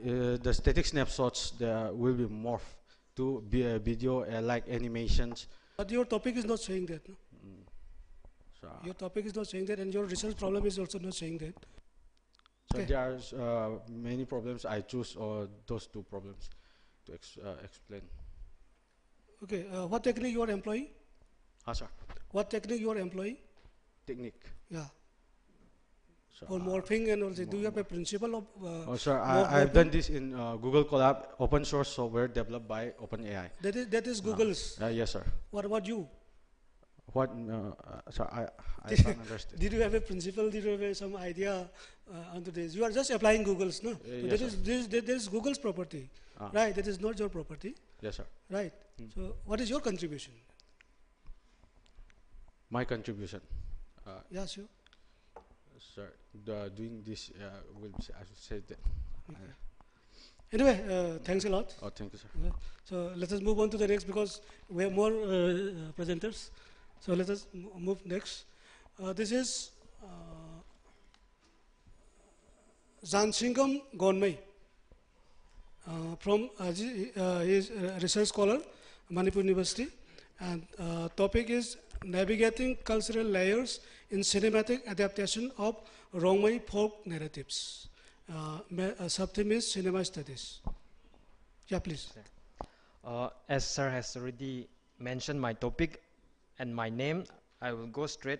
the static snapshots will be morphed to be a video like animations. But your topic is not saying that. No? Your topic is not saying that, and your research problem is also not saying that. So there are many problems. I choose those two problems to explain. Okay, what technique you are employing? Sir. What technique you are employing? Technique. Yeah. For morphing and all this, do you have a principle of? Sir, I've done this in Google Colab, open source software developed by OpenAI. That is Google's. Yes, sir. What about you? What? Sir, I can't understand. Did you have a principle? Did you have some idea onto this? You are just applying Google's, no? Yes, that is Google's property, right? That is not your property. Yes, sir. Right. So, what is your contribution? My contribution. Yeah, sure. Sir, doing this will be, I should say that. Okay. Anyway, thanks a lot. Oh, thank you, sir. Okay. So let us move on to the next because we have more presenters. So let us move next. This is Zansingam Gonmei from he is a research scholar, Manipur University, and topic is navigating cultural layers in cinematic adaptation of Rongmei folk narratives. Sub-theme is cinema studies. Yeah, please. As sir has already mentioned my topic and my name, I will go straight.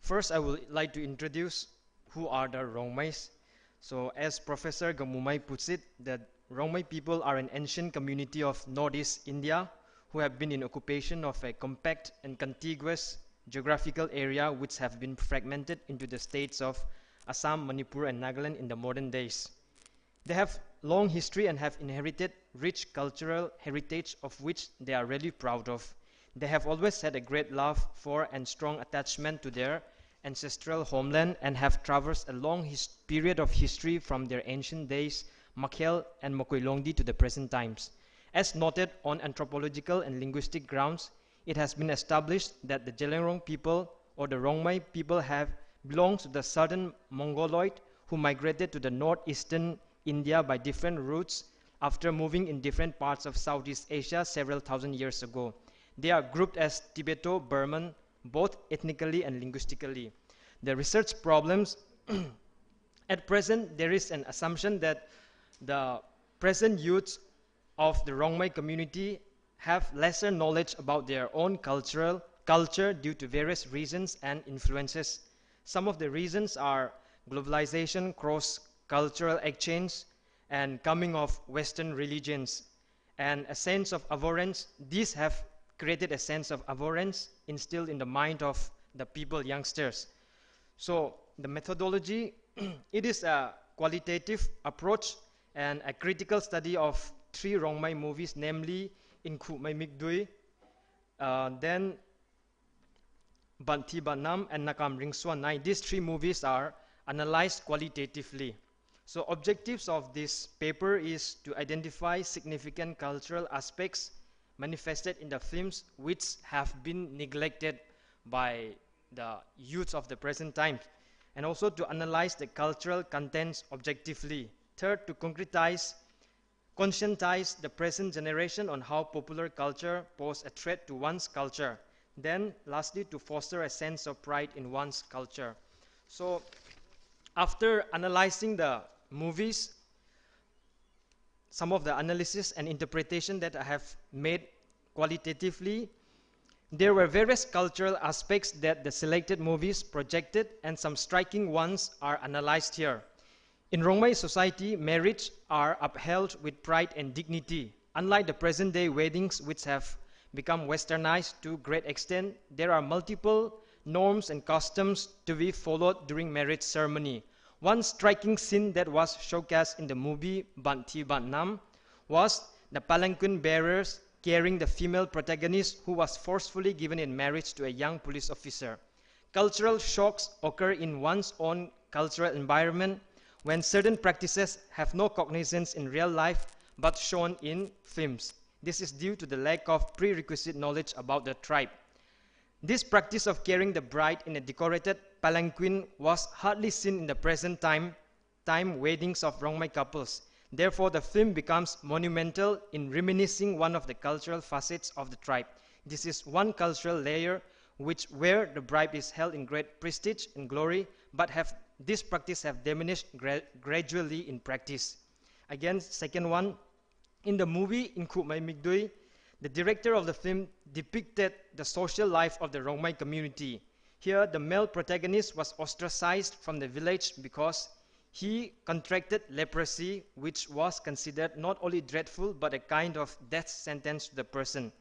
First, I would like to introduce who are the Rongmeis. So, as Professor Gamumai puts it, that Rongmei people are an ancient community of northeast India who have been in occupation of a compact and contiguous geographical area which have been fragmented into the states of Assam, Manipur and Nagaland in the modern days. They have long history and have inherited rich cultural heritage of which they are really proud of. They have always had a great love for and strong attachment to their ancestral homeland and have traversed a long period of history from their ancient days, Makhel and Mokoilongdi, to the present times. As noted on anthropological and linguistic grounds, it has been established that the Jelengrong people or the Rongmei people belongs to the southern Mongoloid who migrated to the northeastern India by different routes after moving in different parts of Southeast Asia several thousand years ago. They are grouped as Tibeto-Burman, both ethnically and linguistically. The research problems, at present there is an assumption that the present youths of the Rongmai community have lesser knowledge about their own culture due to various reasons and influences. Some of the reasons are globalization, cross-cultural exchange, and coming of Western religions, and a sense of abhorrence. These have created a sense of abhorrence instilled in the mind of the people, youngsters. So the methodology, it is a qualitative approach and a critical study of 3 Rongmai movies, namely Inku Mai Mikdui, then Banti Banam and Nakam Ringswan Nai. These 3 movies are analyzed qualitatively. So objectives of this paper is to identify significant cultural aspects manifested in the films which have been neglected by the youth of the present times, and also to analyze the cultural contents objectively. Third, to conscientize the present generation on how popular culture poses a threat to one's culture. Then, lastly, to foster a sense of pride in one's culture. So, after analyzing the movies, some of the analysis and interpretation that I have made qualitatively, there were various cultural aspects that the selected movies projected, and some striking ones are analyzed here. In Rongmai society, marriage are upheld with pride and dignity. Unlike the present-day weddings, which have become westernized to a great extent, there are multiple norms and customs to be followed during marriage ceremony. One striking scene that was showcased in the movie Banti Bantnam was the palanquin bearers carrying the female protagonist who was forcefully given in marriage to a young police officer. Cultural shocks occur in one's own cultural environment when certain practices have no cognizance in real life but shown in films. This is due to the lack of prerequisite knowledge about the tribe. This practice of carrying the bride in a decorated palanquin was hardly seen in the present time weddings of Rongmai couples. Therefore, the film becomes monumental in reminiscing one of the cultural facets of the tribe. This is one cultural layer where the bride is held in great prestige and glory, but this practice have diminished gradually in practice. Again, second one, in the movie Inku Mai Mikdui, the director of the film depicted the social life of the Rongmai community. Here, the male protagonist was ostracized from the village because he contracted leprosy, which was considered not only dreadful but a kind of death sentence to the person.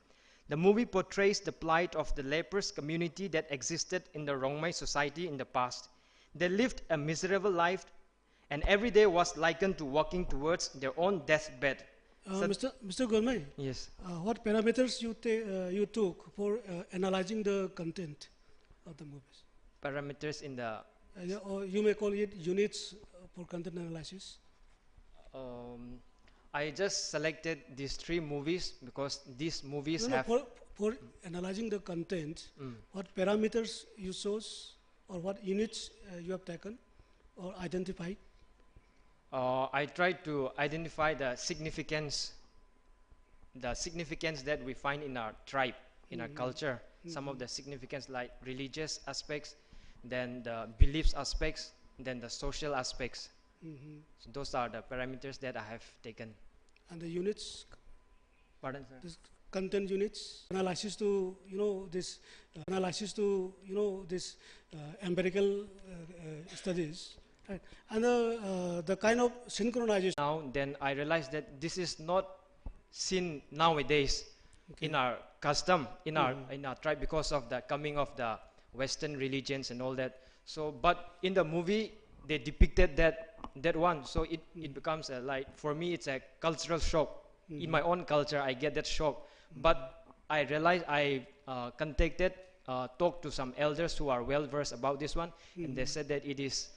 The movie portrays the plight of the leprous community that existed in the Rongmai society in the past. They lived a miserable life, and every day was likened to walking towards their own deathbed. Mr. Gurmai, yes. What parameters you took for analyzing the content of the movies? Parameters in the... or you may call it units for content analysis. I just selected these 3 movies because these movies for analyzing the content, what parameters you chose or what units you have taken or identified? I tried to identify the significance that we find in our tribe, in our culture. Some of the significance like religious aspects, then the beliefs aspects, then the social aspects. So those are the parameters that I have taken. And the units? Pardon, sir? This content units, analysis to this empirical studies. Right. And the kind of synchronization. Now, then I realized that this is not seen nowadays in our custom, in our tribe, because of the coming of the Western religions and all that. So, but in the movie, they depicted that one. So it becomes for me, it's a cultural shock. In my own culture, I get that shock. But I realized I talked to some elders who are well versed about this one, and they said that it is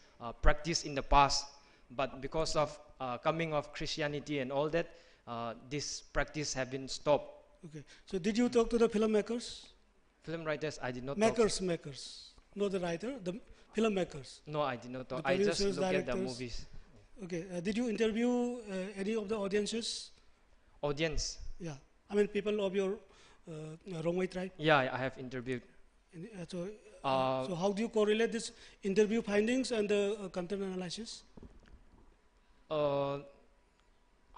practiced in the past, but because of coming of Christianity and all that, this practice have been stopped. Okay. So did you talk to the filmmakers? Film writers, I did not makers, not the writer, the filmmakers. No, I did not talk. I just looked at the movies. Okay. Did you interview any of the audiences? Audience? Yeah. I mean people of your Rongmai tribe? Yeah, I have interviewed. So how do you correlate this interview findings and the content analysis?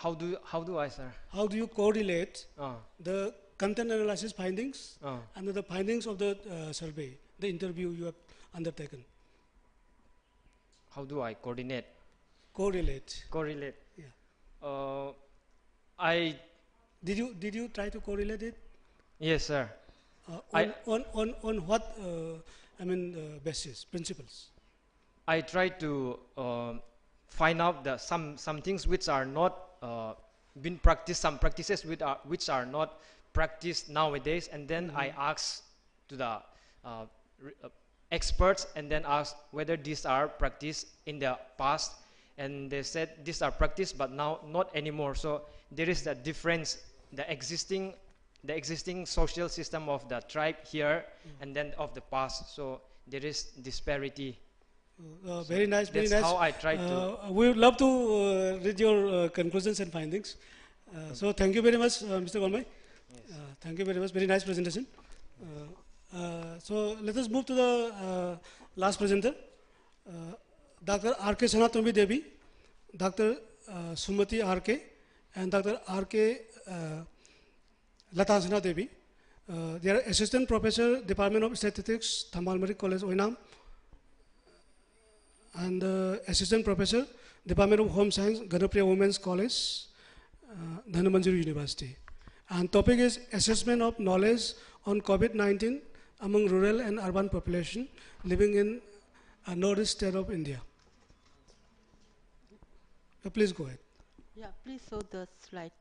How do I, sir? How do you correlate Uh, the content analysis findings uh, and the findings of the survey, the interview you have undertaken? how do I coordinate? Correlate. Correlate. Yeah. I Did you try to correlate it? yes, sir. On what basis, principles? I try to find out some things which are not been practiced, some practices which are not practiced nowadays, and then I ask to the experts, and then ask whether these are practiced in the past, and they said these are practiced but now not anymore. So there is that difference, the existing social system of the tribe here and then of the past, so there is disparity. Very nice, very that's nice. how I try to We would love to read your conclusions and findings. So thank you very much, Mr. Golmai. Thank you very much. Very nice presentation. So let us move to the last presenter, Dr. R.K. Sanatombi Devi, Dr. Sumati R.K. and Dr. R.K. Latansana Devi. They are Assistant Professor, Department of Statistics, Thambalmari College, Oinam, and Assistant Professor, Department of Home Science, Ganapriya Women's College, Dhanamanjari University. And topic is assessment of knowledge on COVID-19 among rural and urban population living in northeast state of India. Please go ahead. Yeah, please show the slide.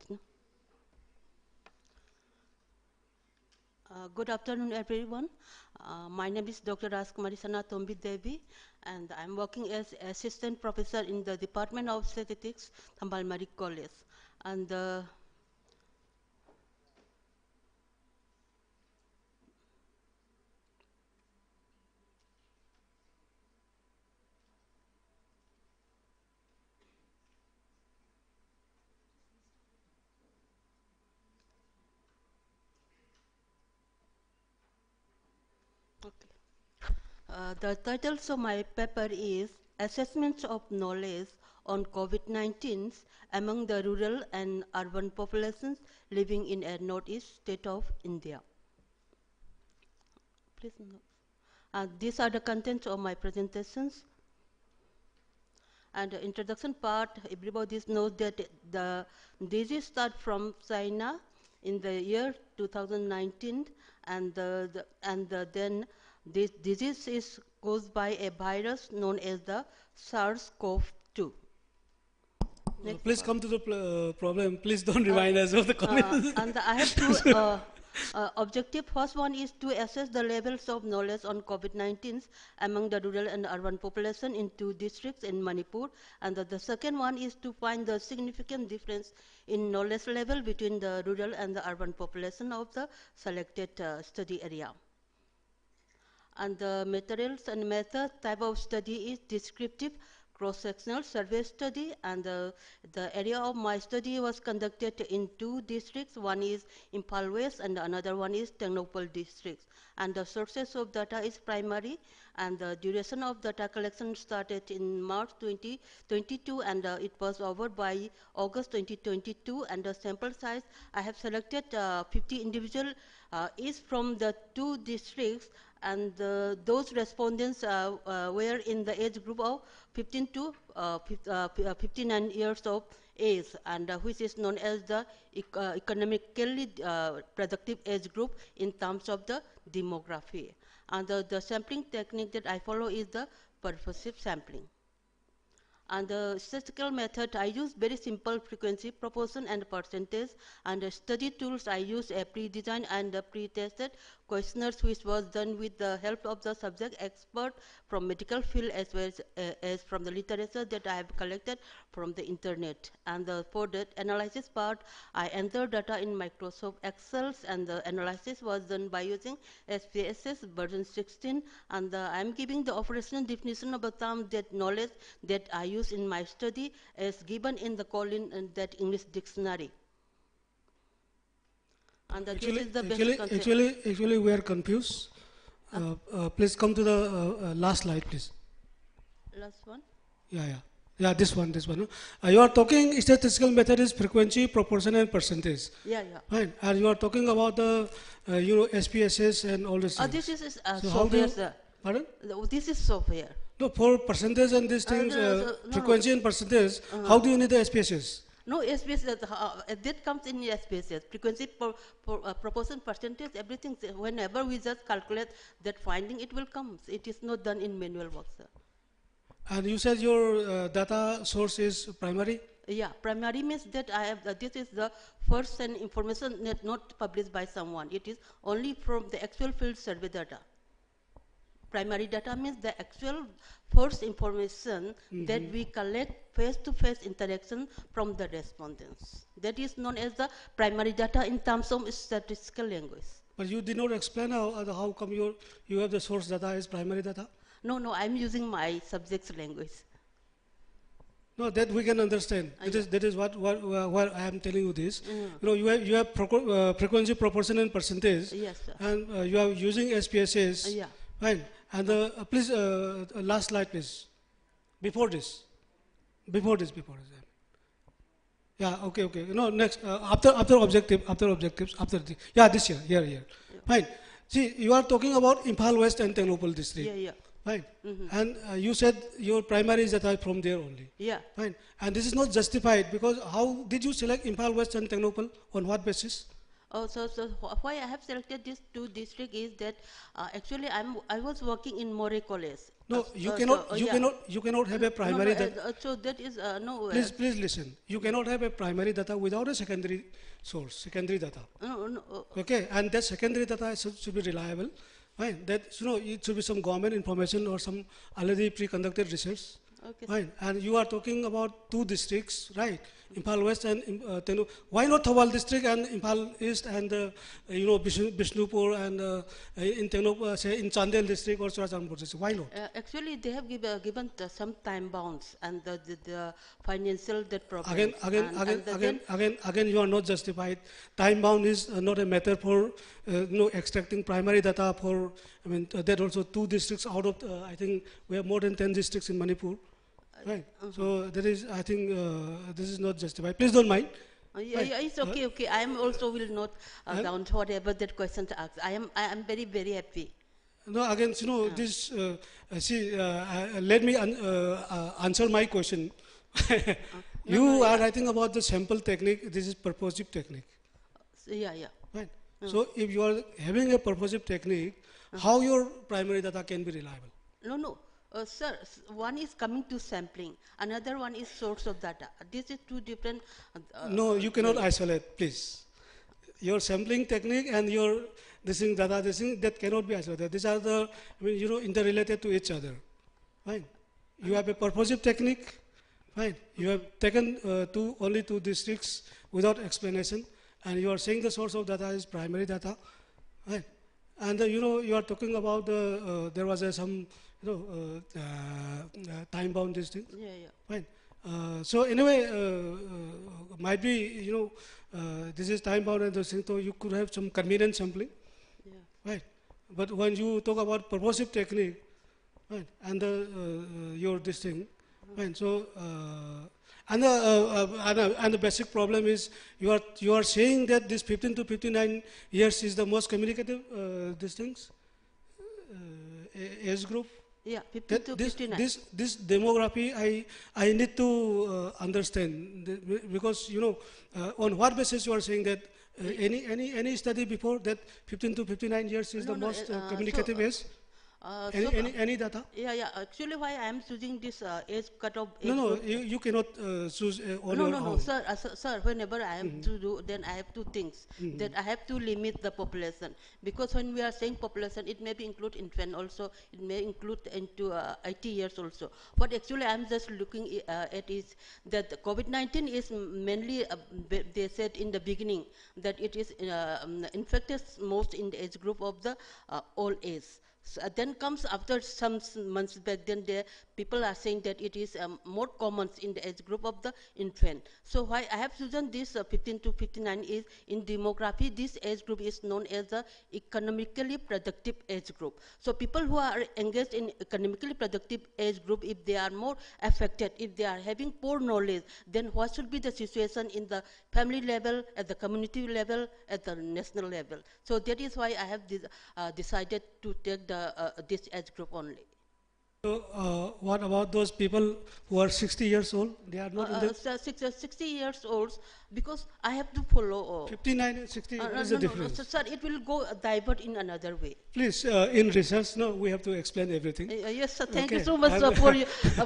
Good afternoon, everyone. My name is Dr. Rajkumari Sanatombi Devi, and I'm working as Assistant Professor in the Department of Statistics, Thambalmari College. And the title of my paper is Assessments of Knowledge on COVID-19 among the rural and urban populations living in a northeast state of India. Please note. These are the contents of my presentations. And the introduction part, everybody knows that the disease started from China in the year 2019, and then this disease is caused by a virus known as the SARS-CoV-2. Please come to the problem. Please don't remind us of the comments. And I have two objectives. First one is to assess the levels of knowledge on COVID-19 among the rural and urban population in 2 districts in Manipur. And the second one is to find the significant difference in knowledge level between the rural and the urban population of the selected study area. And the materials and method type of study is descriptive cross-sectional survey study, and the area of my study was conducted in 2 districts. One is Imphal West and another one is Tengnoupal districts. And the sources of data is primary, and the duration of data collection started in March 2022, and it was over by August 2022. And the sample size, I have selected 50 individual is from the 2 districts, and those respondents were in the age group of 15 to 59 years of age, and which is known as the economically productive age group in terms of the demography. And the sampling technique that I follow is the purposive sampling. And the statistical method, I use very simple frequency, proportion, and percentage. And the study tools, I use a pre-designed and pre-tested questionnaires, which was done with the help of the subject expert from medical field, as well as from the literature that I have collected from the internet. And for the analysis part, I entered data in Microsoft Excel, and the analysis was done by using SPSS version 16. And I am giving the operational definition of the term that knowledge that I use in my study as given in the Collin and that English dictionary. And Actually, this is the basic concept. actually, we are confused. Please come to the last slide, please. Last one? Yeah. Yeah, this one. You are talking statistical method is frequency, proportion, and percentage. Yeah. Right. And you are talking about the, SPSS and all this. This is So software, sir. Pardon? This is software. No, for percentage and these things, frequency and percentage, how do you need the SPSS? No, SPSS, that comes in SPSS. Frequency, proportion, percentage, everything. Whenever we just calculate that finding, it will come. It is not done in manual work, sir. And you said your data source is primary? Yeah, primary means that I have, this is the first and information not published by someone. It is only from the actual field survey data. Primary data means the actual first information that we collect face-to-face interaction from the respondents. That is known as the primary data in terms of statistical language. But you did not explain how come you have the source data as primary data? No, I'm using my subject's language. No, that we can understand. That is what I am telling you this. You have frequency, proportion, and percentage. Yes, sir. And you are using SPSS. Yeah. Fine. And please, last slide, please. Before this. Yeah. Okay. Next. After objectives. This year. Here. Fine. See, you are talking about Imphal West and Technopole district. Yeah. Fine. And you said your primary data from there only. Yeah. Fine. And this is not justified because how did you select Imphal West and Technopole? On what basis? Oh, so why I have selected these two districts is that actually I was working in More College. No, you cannot have a primary data. So that is no. Please listen. You cannot have a primary data without a secondary source, secondary data. No. Okay, and that secondary data should be reliable. Fine. That it should be some government information or some already pre-conducted research. Okay. Fine. And you are talking about two districts, right? Imphal West and Tenu. Why not Thawal district and Imphal East and Bishnupur and in Tenu, say in Chandel district or Churachandpur district? Why not? Actually, they have given some time bounds and the financial that problem. Again, you are not justified. Time bound is not a matter for extracting primary data for. I mean, there are also two districts out of. I think we have more than 10 districts in Manipur. Right. So that is, I think, this is not justified. Please don't mind. Yeah, it's okay. I am also will not count whatever that question to ask. I am very, very happy. No, again, this. Let me answer my question. You are writing about the sample technique. This is purposive technique. Yeah. Right. So if you are having a purposive technique, how your primary data can be reliable? No. Sir, one is coming to sampling, another one is source of data. This is two different. No, you cannot isolate, please. Your sampling technique and your data, that cannot be isolated. These are the, interrelated to each other. Fine. You have a purposive technique. Fine. You have taken only two districts without explanation, and you are saying the source of data is primary data. Right. And you are talking about there was some. Time-bound these things. Yeah. Fine. So anyway, might be this is time-bound and those things. So you could have some convenient sampling. Yeah. Right. But when you talk about purposive technique, right, and your this thing, right. So and the basic problem is you are saying that this 15 to 59 years is the most communicative these things age group. Yeah, 15 to 59. This demography, I need to understand because on what basis you are saying that any study before that 15 to 59 years is the most communicative age? Any data? Yeah. Actually, why I am choosing this age cutoff? No, you cannot choose on your own. No, sir. Whenever I have to do, then I have two things that I have to limit the population because when we are saying population, it may be include infant also, it may include into 80 years also. What actually I am just looking at is that COVID-19 is mainly they said in the beginning that it is infected most in the age group of the old age. So, then comes after some months back, then people are saying that it is more common in the age group of the infant. So why I have chosen this 15 to 59 is in demography, this age group is known as the economically productive age group. So people who are engaged in economically productive age group, if they are more affected, if they are having poor knowledge, then what should be the situation in the family level, at the community level, at the national level. So that is why I have decided to take this age group only. So, what about those people who are 60 years old? They are not in the 60 years old, because I have to follow. 59 and 60. What is the no, difference? so, sir, it will go divert in another way. Please, in research, no, we have to explain everything. Yes, sir. Thank Okay. you so much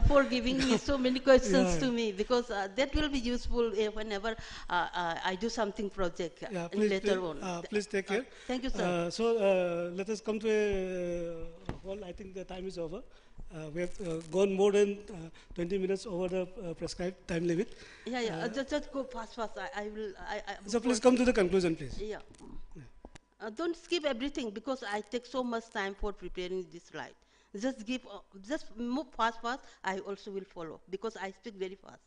for giving me so many questions to me, because that will be useful whenever I do something project later on. Please take care. Thank you, sir. So let us come to a whole. I think the time is over. We have gone more than 20 minutes over the prescribed time limit. Just go fast. So please come to the conclusion, please. Yeah. Don't skip everything, because I take so much time for preparing this slide. Just move fast. I also will follow, because I speak very fast.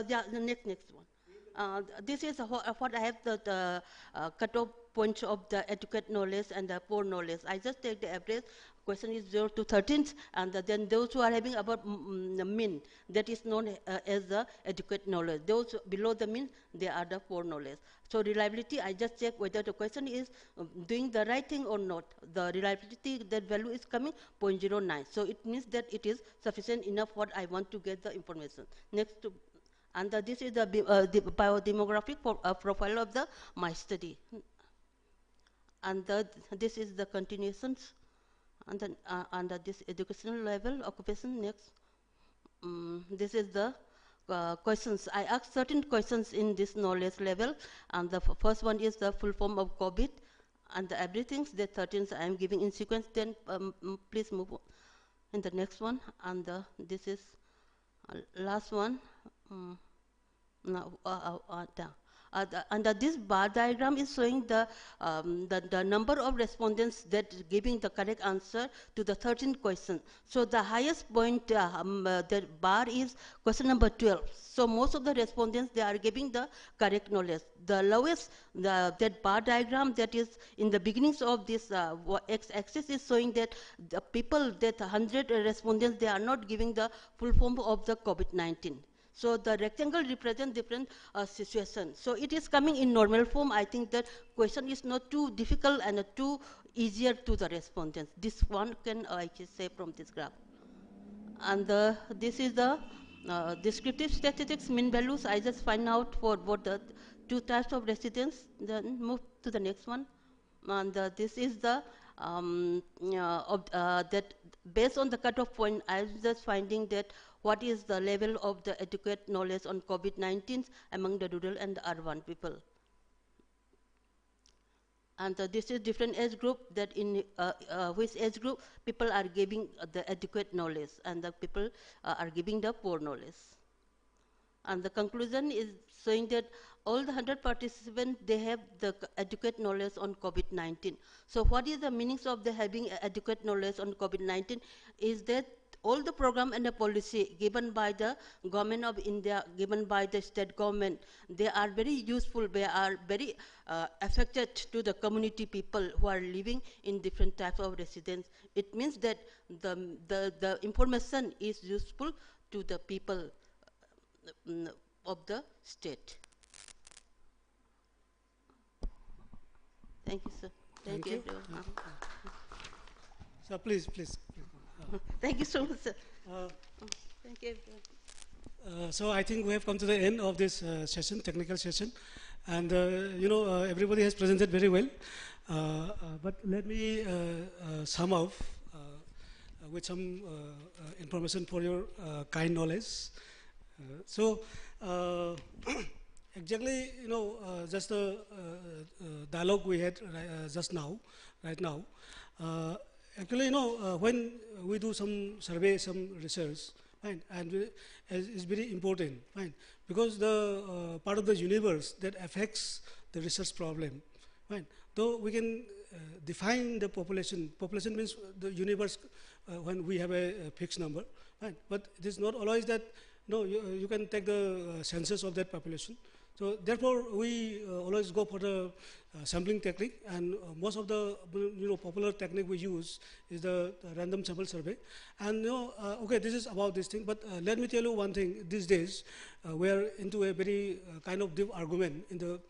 The next one. This is what I have the cutoff points of the adequate knowledge and the poor knowledge. I just take the average. Question is 0 to 13, and then those who are having about mean, that is known as the adequate knowledge. Those below the mean, they are the poor knowledge. So reliability, I just check whether the question is doing the right thing or not. The reliability, that value is coming 0.09. So it means that it is sufficient enough what I want to get the information. Next to, and this is the biodemographic profile of my study. And this is the continuations. And then under this educational level, occupation, next. This is the questions. I asked certain questions in this knowledge level, and the first one is the full form of COVID, and the everything, the 13 I am giving in sequence. Then please move on in the next one, and this is last one. Under this bar diagram is showing the number of respondents that giving the correct answer to the 13 questions. So the highest point the bar is question number 12. So most of the respondents, they are giving the correct knowledge. The lowest, that bar diagram that is in the beginnings of this x-axis is showing that the people, that 100 respondents, they are not giving the full form of the COVID-19. So the rectangle represents different situations. So it is coming in normal form. I think that question is not too difficult and too easier to the respondents. This one can I can say from this graph. And this is the descriptive statistics mean values. I just find out for both the two types of residents. Then move to the next one. And this is the that based on the cutoff point, I'm just finding that what is the level of the adequate knowledge on COVID-19 among the rural and the urban people. And this is different age group, that in which age group people are giving the adequate knowledge and the people are giving the poor knowledge. And the conclusion is showing that all the 100 participants, they have the adequate knowledge on COVID-19. So what is the meanings of the having adequate knowledge on COVID-19 is that all the program and the policy given by the government of India, given by the state government, they are very useful, they are very affected to the community people who are living in different types of residence. It means that the information is useful to the people of the state. Thank you, sir. Thank you, everyone. So please. Thank you so much, sir. Thank you, everyone. So I think we have come to the end of this session, technical session, and everybody has presented very well. But let me sum up with some information for your kind knowledge. So exactly, just the dialogue we had right now. Actually, when we do some survey, some research, right, and it's very important, right, because the part of the universe that affects the research problem Right? Though we can define the population. Population means the universe when we have a fixed number. Right? But it is not always that, no, you can take the census of that population. So therefore, we always go for the sampling technique, and most of the popular technique we use is the random sample survey. And okay, this is about this thing. But let me tell you one thing. These days, we are into a very kind of deep argument in the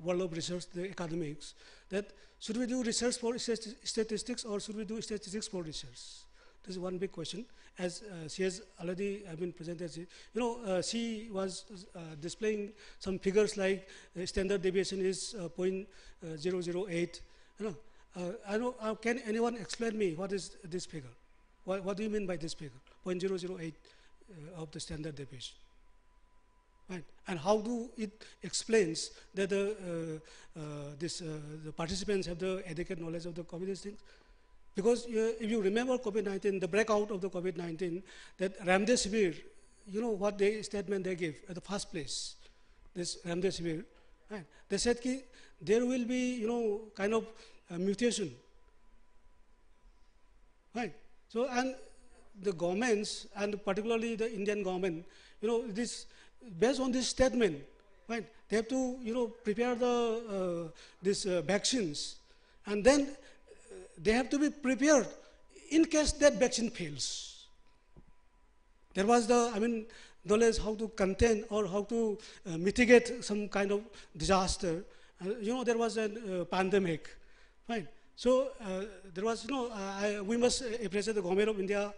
world of research, the academics, that should we do research for statistics or should we do statistics for research? This is one big question. As she has already been presented, she was displaying some figures like standard deviation is 0.008. Can anyone explain me what is this figure? What do you mean by this figure? 0.008 of the standard deviation. Right. And how do it explains that the participants have the adequate knowledge of the COVID things? Because if you remember COVID-19, the breakout of the COVID-19, that remdesivir, you know what statement they gave at the first place, this remdesivir, right? They said that there will be, kind of mutation, right? So, and the governments, and particularly the Indian government, this based on this statement, right? They have to, prepare the vaccines, and then they have to be prepared in case that vaccine fails. There was knowledge how to contain or how to mitigate some kind of disaster. There was a pandemic, right? So there was, we must appreciate the government of India,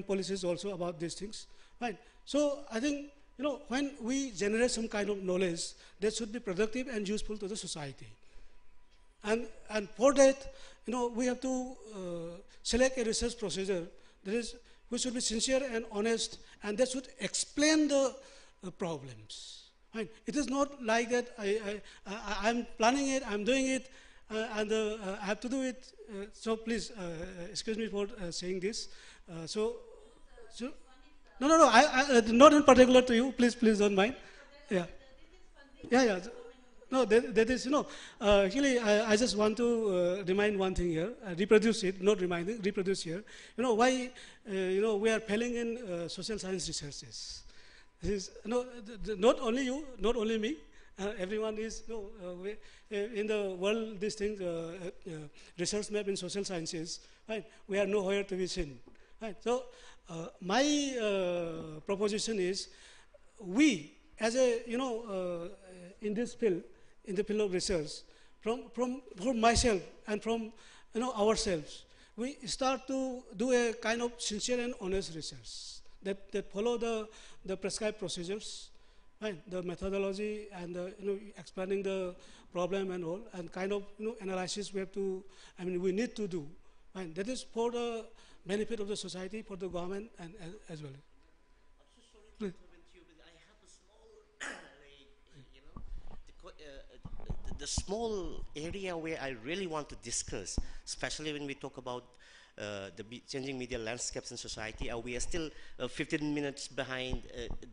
policies also about these things, right? So I think, when we generate some kind of knowledge, that should be productive and useful to the society. And for that, we have to select a research procedure that is, we should be sincere and honest, and that should explain the problems. Right? It is not like that I'm planning it, I'm doing it, and I have to do it. So please, excuse me for saying this. No, I not in particular to you. Please don't mind. Yeah. No, that is, actually, I just want to remind one thing here, reproduce it, not reminding, reproduce here. Why, we are failing in social science researches. This is, not only you, not only me, everyone is, in the world, these things, research map in social sciences, right? We are nowhere to be seen, right? So, my proposition is, we, as a, in this field, in the field of research, from myself and from ourselves, we start to do a kind of sincere and honest research that follow the prescribed procedures, right? The methodology and explaining the problem and all, and kind of analysis we have to, we need to do, right? That is for the benefit of the society, for the government, and as well. Please. The small area where I really want to discuss, especially when we talk about the changing media landscapes in society, we are still 15 minutes behind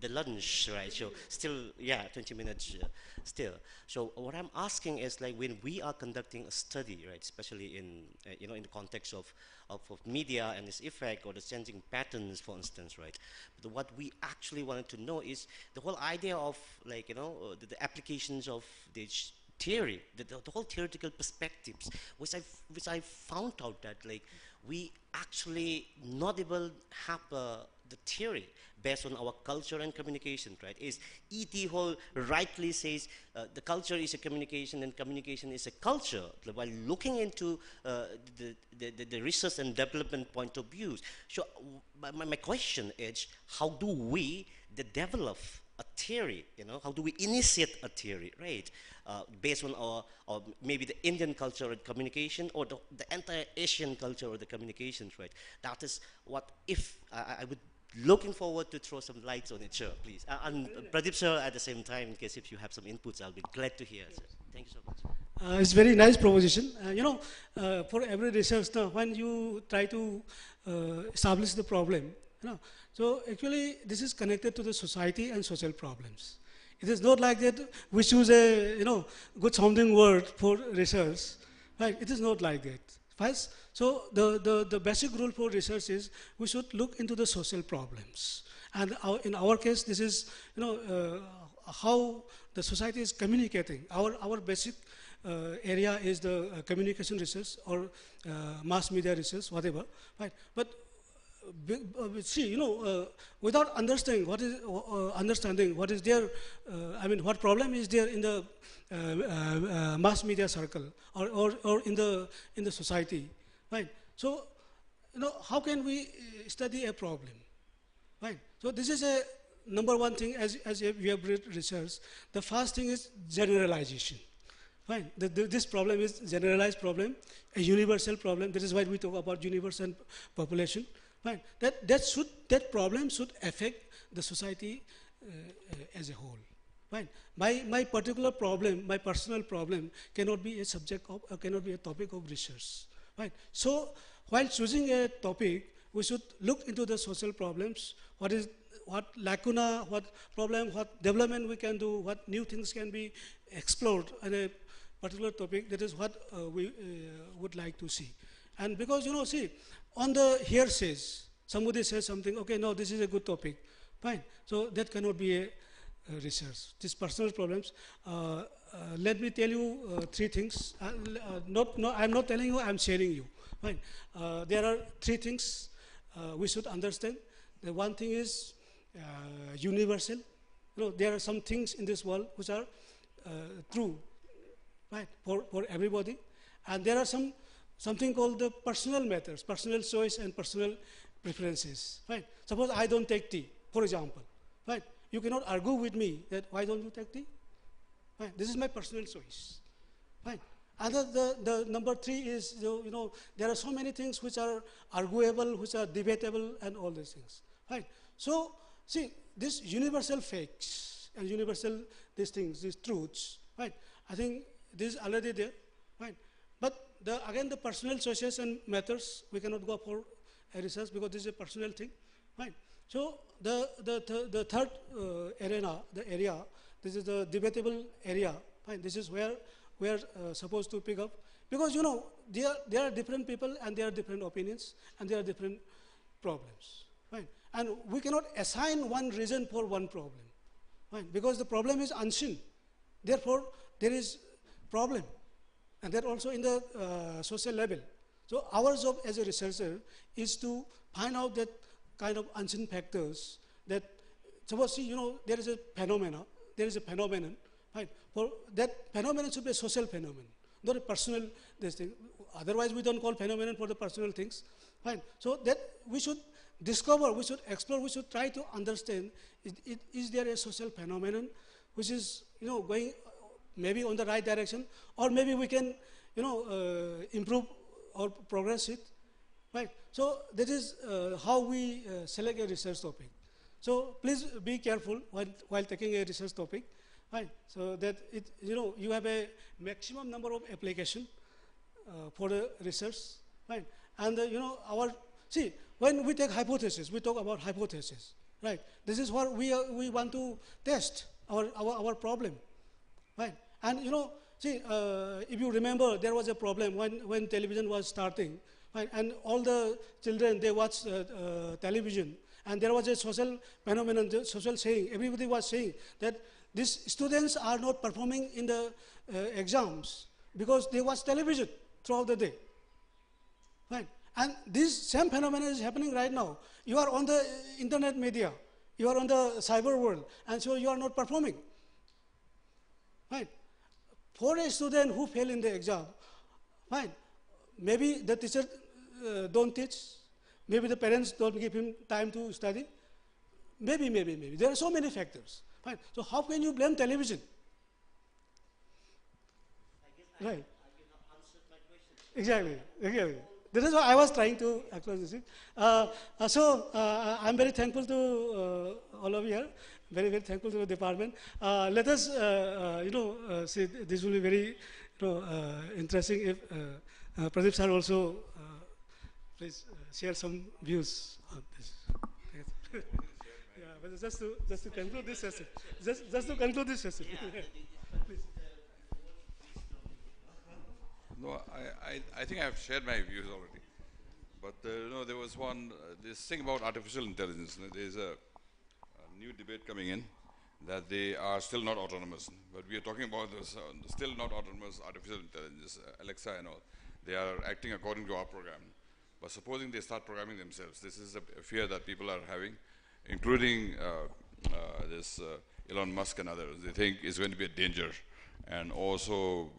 the lunch, right? So still, 20 minutes still. So what I'm asking is, like, when we are conducting a study, right, especially in in the context of media and its effect or the changing patterns, for instance, right? But what we actually wanted to know is the whole idea of, like, the applications of this theory, the whole theoretical perspectives, which I found out that, like, we actually not able have the theory based on our culture and communication, right? Is E.T. Hall rightly says the culture is a communication and communication is a culture. While looking into the research and development point of views, so my question is, how do we develop a theory, how do we initiate a theory, right? Based on our maybe the Indian culture and communication, or the entire Asian culture or the communications, right? That is what, if I would looking forward to throw some lights on it, sir, please. And Pradeep, sir, at the same time, in case if you have some inputs, I'll be glad to hear, sir. Thank you so much. It's very nice proposition. For every research, when you try to establish the problem, so actually this is connected to the society and social problems. It is not like that we choose a good sounding word for research, right? It is not like that. First, so the basic rule for research is we should look into the social problems, and in our case, this is how the society is communicating. Our basic area is the communication research or mass media research, whatever, right? But see, without understanding what is there, I mean, what problem is there in the mass media circle or in the society, right? So, how can we study a problem, right? So this is a number one thing as we have read research. The first thing is generalization. Fine. This problem is generalized problem, a universal problem. That is why we talk about universe and population. Fine. That problem should affect the society as a whole. Fine. My particular problem, my personal problem, cannot be a subject of, cannot be a topic of research. Right. So while choosing a topic, we should look into the social problems. What lacuna, what problem, what development we can do, what new things can be explored in a particular topic. That is what we would like to see. And because, see, on the hearsays, somebody says something, okay, no, this is a good topic, fine. So that cannot be a research. These personal problems. Let me tell you three things. I'm not telling you, I'm sharing you. Fine. There are three things we should understand. The one thing is universal. There are some things in this world which are true, right, for everybody. And there are something called the personal matters, personal choice and personal preferences, right? Suppose I don't take tea, for example, right? You cannot argue with me that why don't you take tea? Right? This is my personal choice, right? And the number three is, there are so many things which are arguable, which are debatable, and all these things, right? So, see, these universal facts and universal these things, these truths, right? I think this is already there, right? But again, the personal choices and matters, we cannot go for a research because this is a personal thing, right? So the third area, this is the debatable area, right? This is where we are supposed to pick up, because there are different people and there are different opinions and there are different problems, right? And we cannot assign one reason for one problem, right? Because the problem is unseen, therefore there is problem, and that also in the social level. So our job as a researcher is to find out that kind of unseen factors that, suppose, see, there is a phenomenon, right? For that phenomenon should be a social phenomenon, not a personal this thing. Otherwise, we don't call phenomenon for the personal things, right? So that we should discover, we should explore, we should try to understand, is there a social phenomenon which is, going maybe on the right direction, or maybe we can, improve or progress it, right? So that is how we select a research topic. So please be careful while taking a research topic, right? So that you have a maximum number of application for the research, right? And see, when we take hypothesis, we talk about hypothesis, right? This is what we want to test our problem, right? And see, if you remember, there was a problem when television was starting, right? And all the children, they watched television, and there was a social phenomenon, social saying. Everybody was saying that these students are not performing in the exams because they watch television throughout the day, right? And this same phenomenon is happening right now. You are on the internet media, you are on the cyber world, and so you are not performing, right? For a student who fail in the exam, fine, maybe the teacher don't teach, maybe the parents don't give him time to study, maybe. There are so many factors, fine. So how can you blame television? Right. Exactly. That is what I was trying to acknowledge it. I'm very thankful to all of you here. Very, very thankful to the department. Let us, see, this will be very, interesting if Pradeep sir also please share some views on this. Yeah, Just to conclude this session. Just to conclude this session. Please. No, I think I've shared my views already. But there was this thing about artificial intelligence. There's a new debate coming in that they are still not autonomous. But we are talking about this still not autonomous artificial intelligence, Alexa and all. They are acting according to our program. But supposing they start programming themselves, this is a fear that people are having, including this Elon Musk and others. They think it's going to be a danger. And also,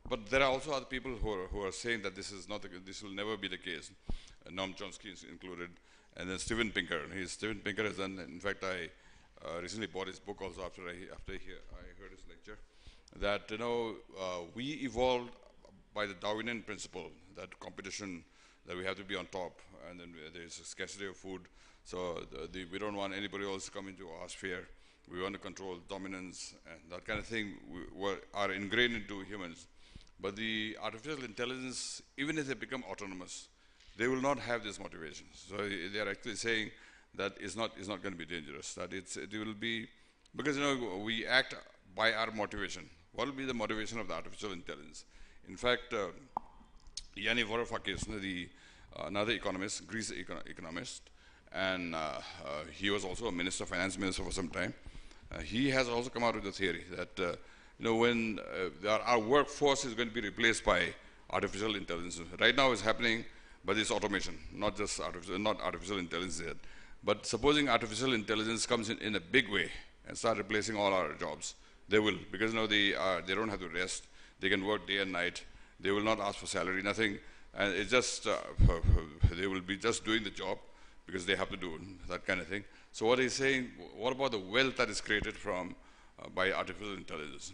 but there are also other people who are saying that this is not this will never be the case. Noam Chomsky is included, and then Steven Pinker. Steven Pinker has done. In fact, I recently bought his book also after I heard his lecture. That we evolved by the Darwinian principle that competition, that we have to be on top, and then there's a scarcity of food. So we don't want anybody else to come into our sphere. We want to control dominance and that kind of thing are ingrained into humans. But the artificial intelligence, even if they become autonomous, they will not have this motivation. So they are actually saying that it's not going to be dangerous. That it will be, because we act by our motivation. What will be the motivation of the artificial intelligence? In fact, Yanni Varoufakis, another economist, Greece economist, and he was also a finance minister for some time. He has also come out with the theory that when our workforce is going to be replaced by artificial intelligence. Right now it's happening, but it's automation, not artificial intelligence yet. But supposing artificial intelligence comes in a big way and start replacing all our jobs, they will, because they don't have to rest. They can work day and night. They will not ask for salary, nothing, and it's just they will be just doing the job because they have to do that kind of thing. So what he's saying, what about the wealth that is created by artificial intelligence?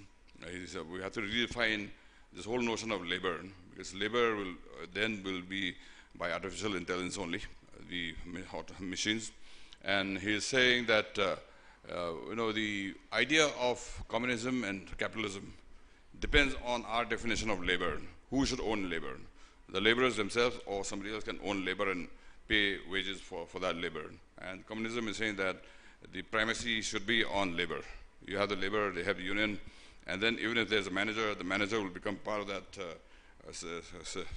He said we have to redefine this whole notion of labor, because labor will be by artificial intelligence only, the machines. And he's saying that the idea of communism and capitalism depends on our definition of labor. Who should own labor? The laborers themselves, or somebody else can own labor and pay wages for that labor. And communism is saying that the primacy should be on labor. You have the labor, they have the union, and then even if there's a manager, the manager will become part of that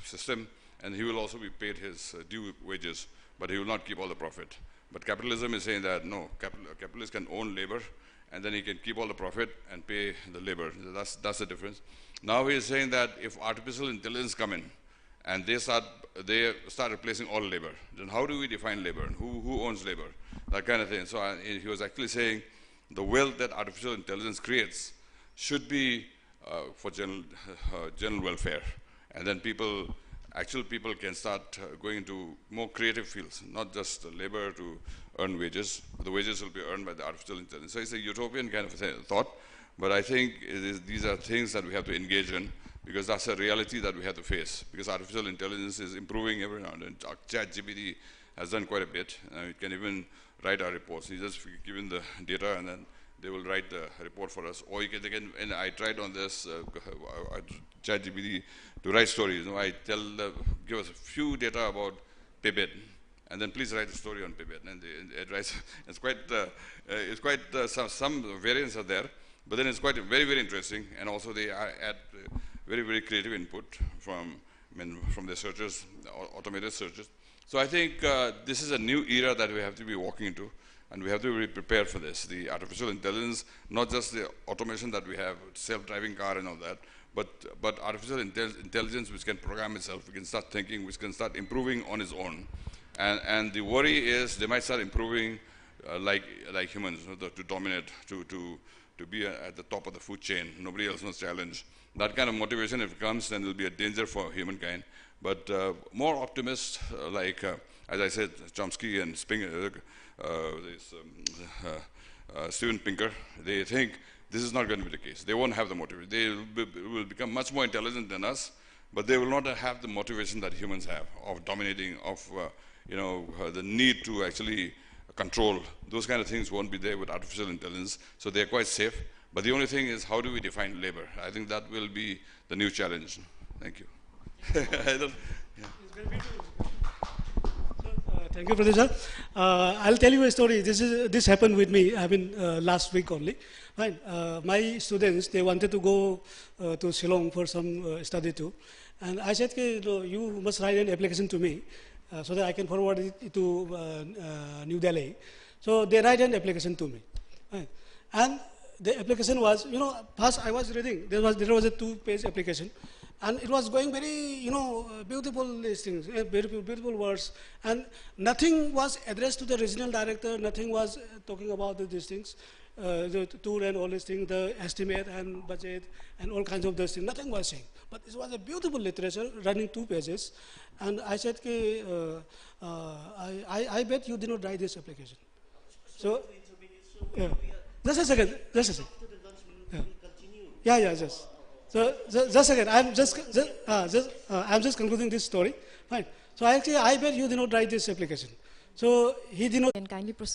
system, and he will also be paid his due wages, but he will not keep all the profit. But capitalism is saying that no, capitalists can own labor, and then he can keep all the profit and pay the labor. That's the difference. Now he is saying that if artificial intelligence come in, and they start replacing all labor, then how do we define labor? Who owns labor? That kind of thing. So he was actually saying the wealth that artificial intelligence creates should be for general welfare. And then actual people can start going into more creative fields, not just labor to earn wages. The wages will be earned by the artificial intelligence. So it's a utopian kind of thought, but I think these are things that we have to engage in, because that's a reality that we have to face, because artificial intelligence is improving every now and then. ChatGPT has done quite a bit. It can even write our reports. You just give in the data and then they will write the report for us. Or and I tried on this ChatGPT to write stories. I give us a few data about Pivot, and then please write a story on Pivot. And it writes. It's quite some variants are there, but then it's quite very, very interesting. And also they add very, very creative input from the searchers, automated searches. So I think this is a new era that we have to be walking into, and we have to be prepared for this. The artificial intelligence, not just the automation that we have, self-driving car and all that, but artificial intelligence which can program itself, we can start thinking, which can start improving on its own. And the worry is they might start improving like humans, to dominate, to be at the top of the food chain. Nobody else must challenge. That kind of motivation, if it comes, then it will be a danger for humankind. But more optimists, as I said, Chomsky and Steven Pinker, they think this is not going to be the case. They won't have the motivation. They will become much more intelligent than us, but they will not have the motivation that humans have of dominating, of the need to actually control. Those kind of things won't be there with artificial intelligence, so they're quite safe. But the only thing is, how do we define labor? I think that will be the new challenge. Thank you. Thank you, Professor. I'll tell you a story. This happened with me. I mean, last week only. Fine. My students, they wanted to go to Shillong for some study too, and I said, okay, you must write an application to me so that I can forward it to New Delhi. So they write an application to me, right? And the application was, first I was reading. There was a 2-page application. And it was going very, beautiful these things, beautiful words. And nothing was addressed to the regional director, nothing was talking about these things, the tour and all these things, the estimate and budget and all kinds of those things, nothing was saying. But it was a beautiful literature running 2 pages. And I said, I bet you did not write this application. So, yeah. Just a second. Yeah, just. So just again, I'm just concluding this story. Fine. So actually, I bet you did not write this application. So he did not. Can kindly proceed.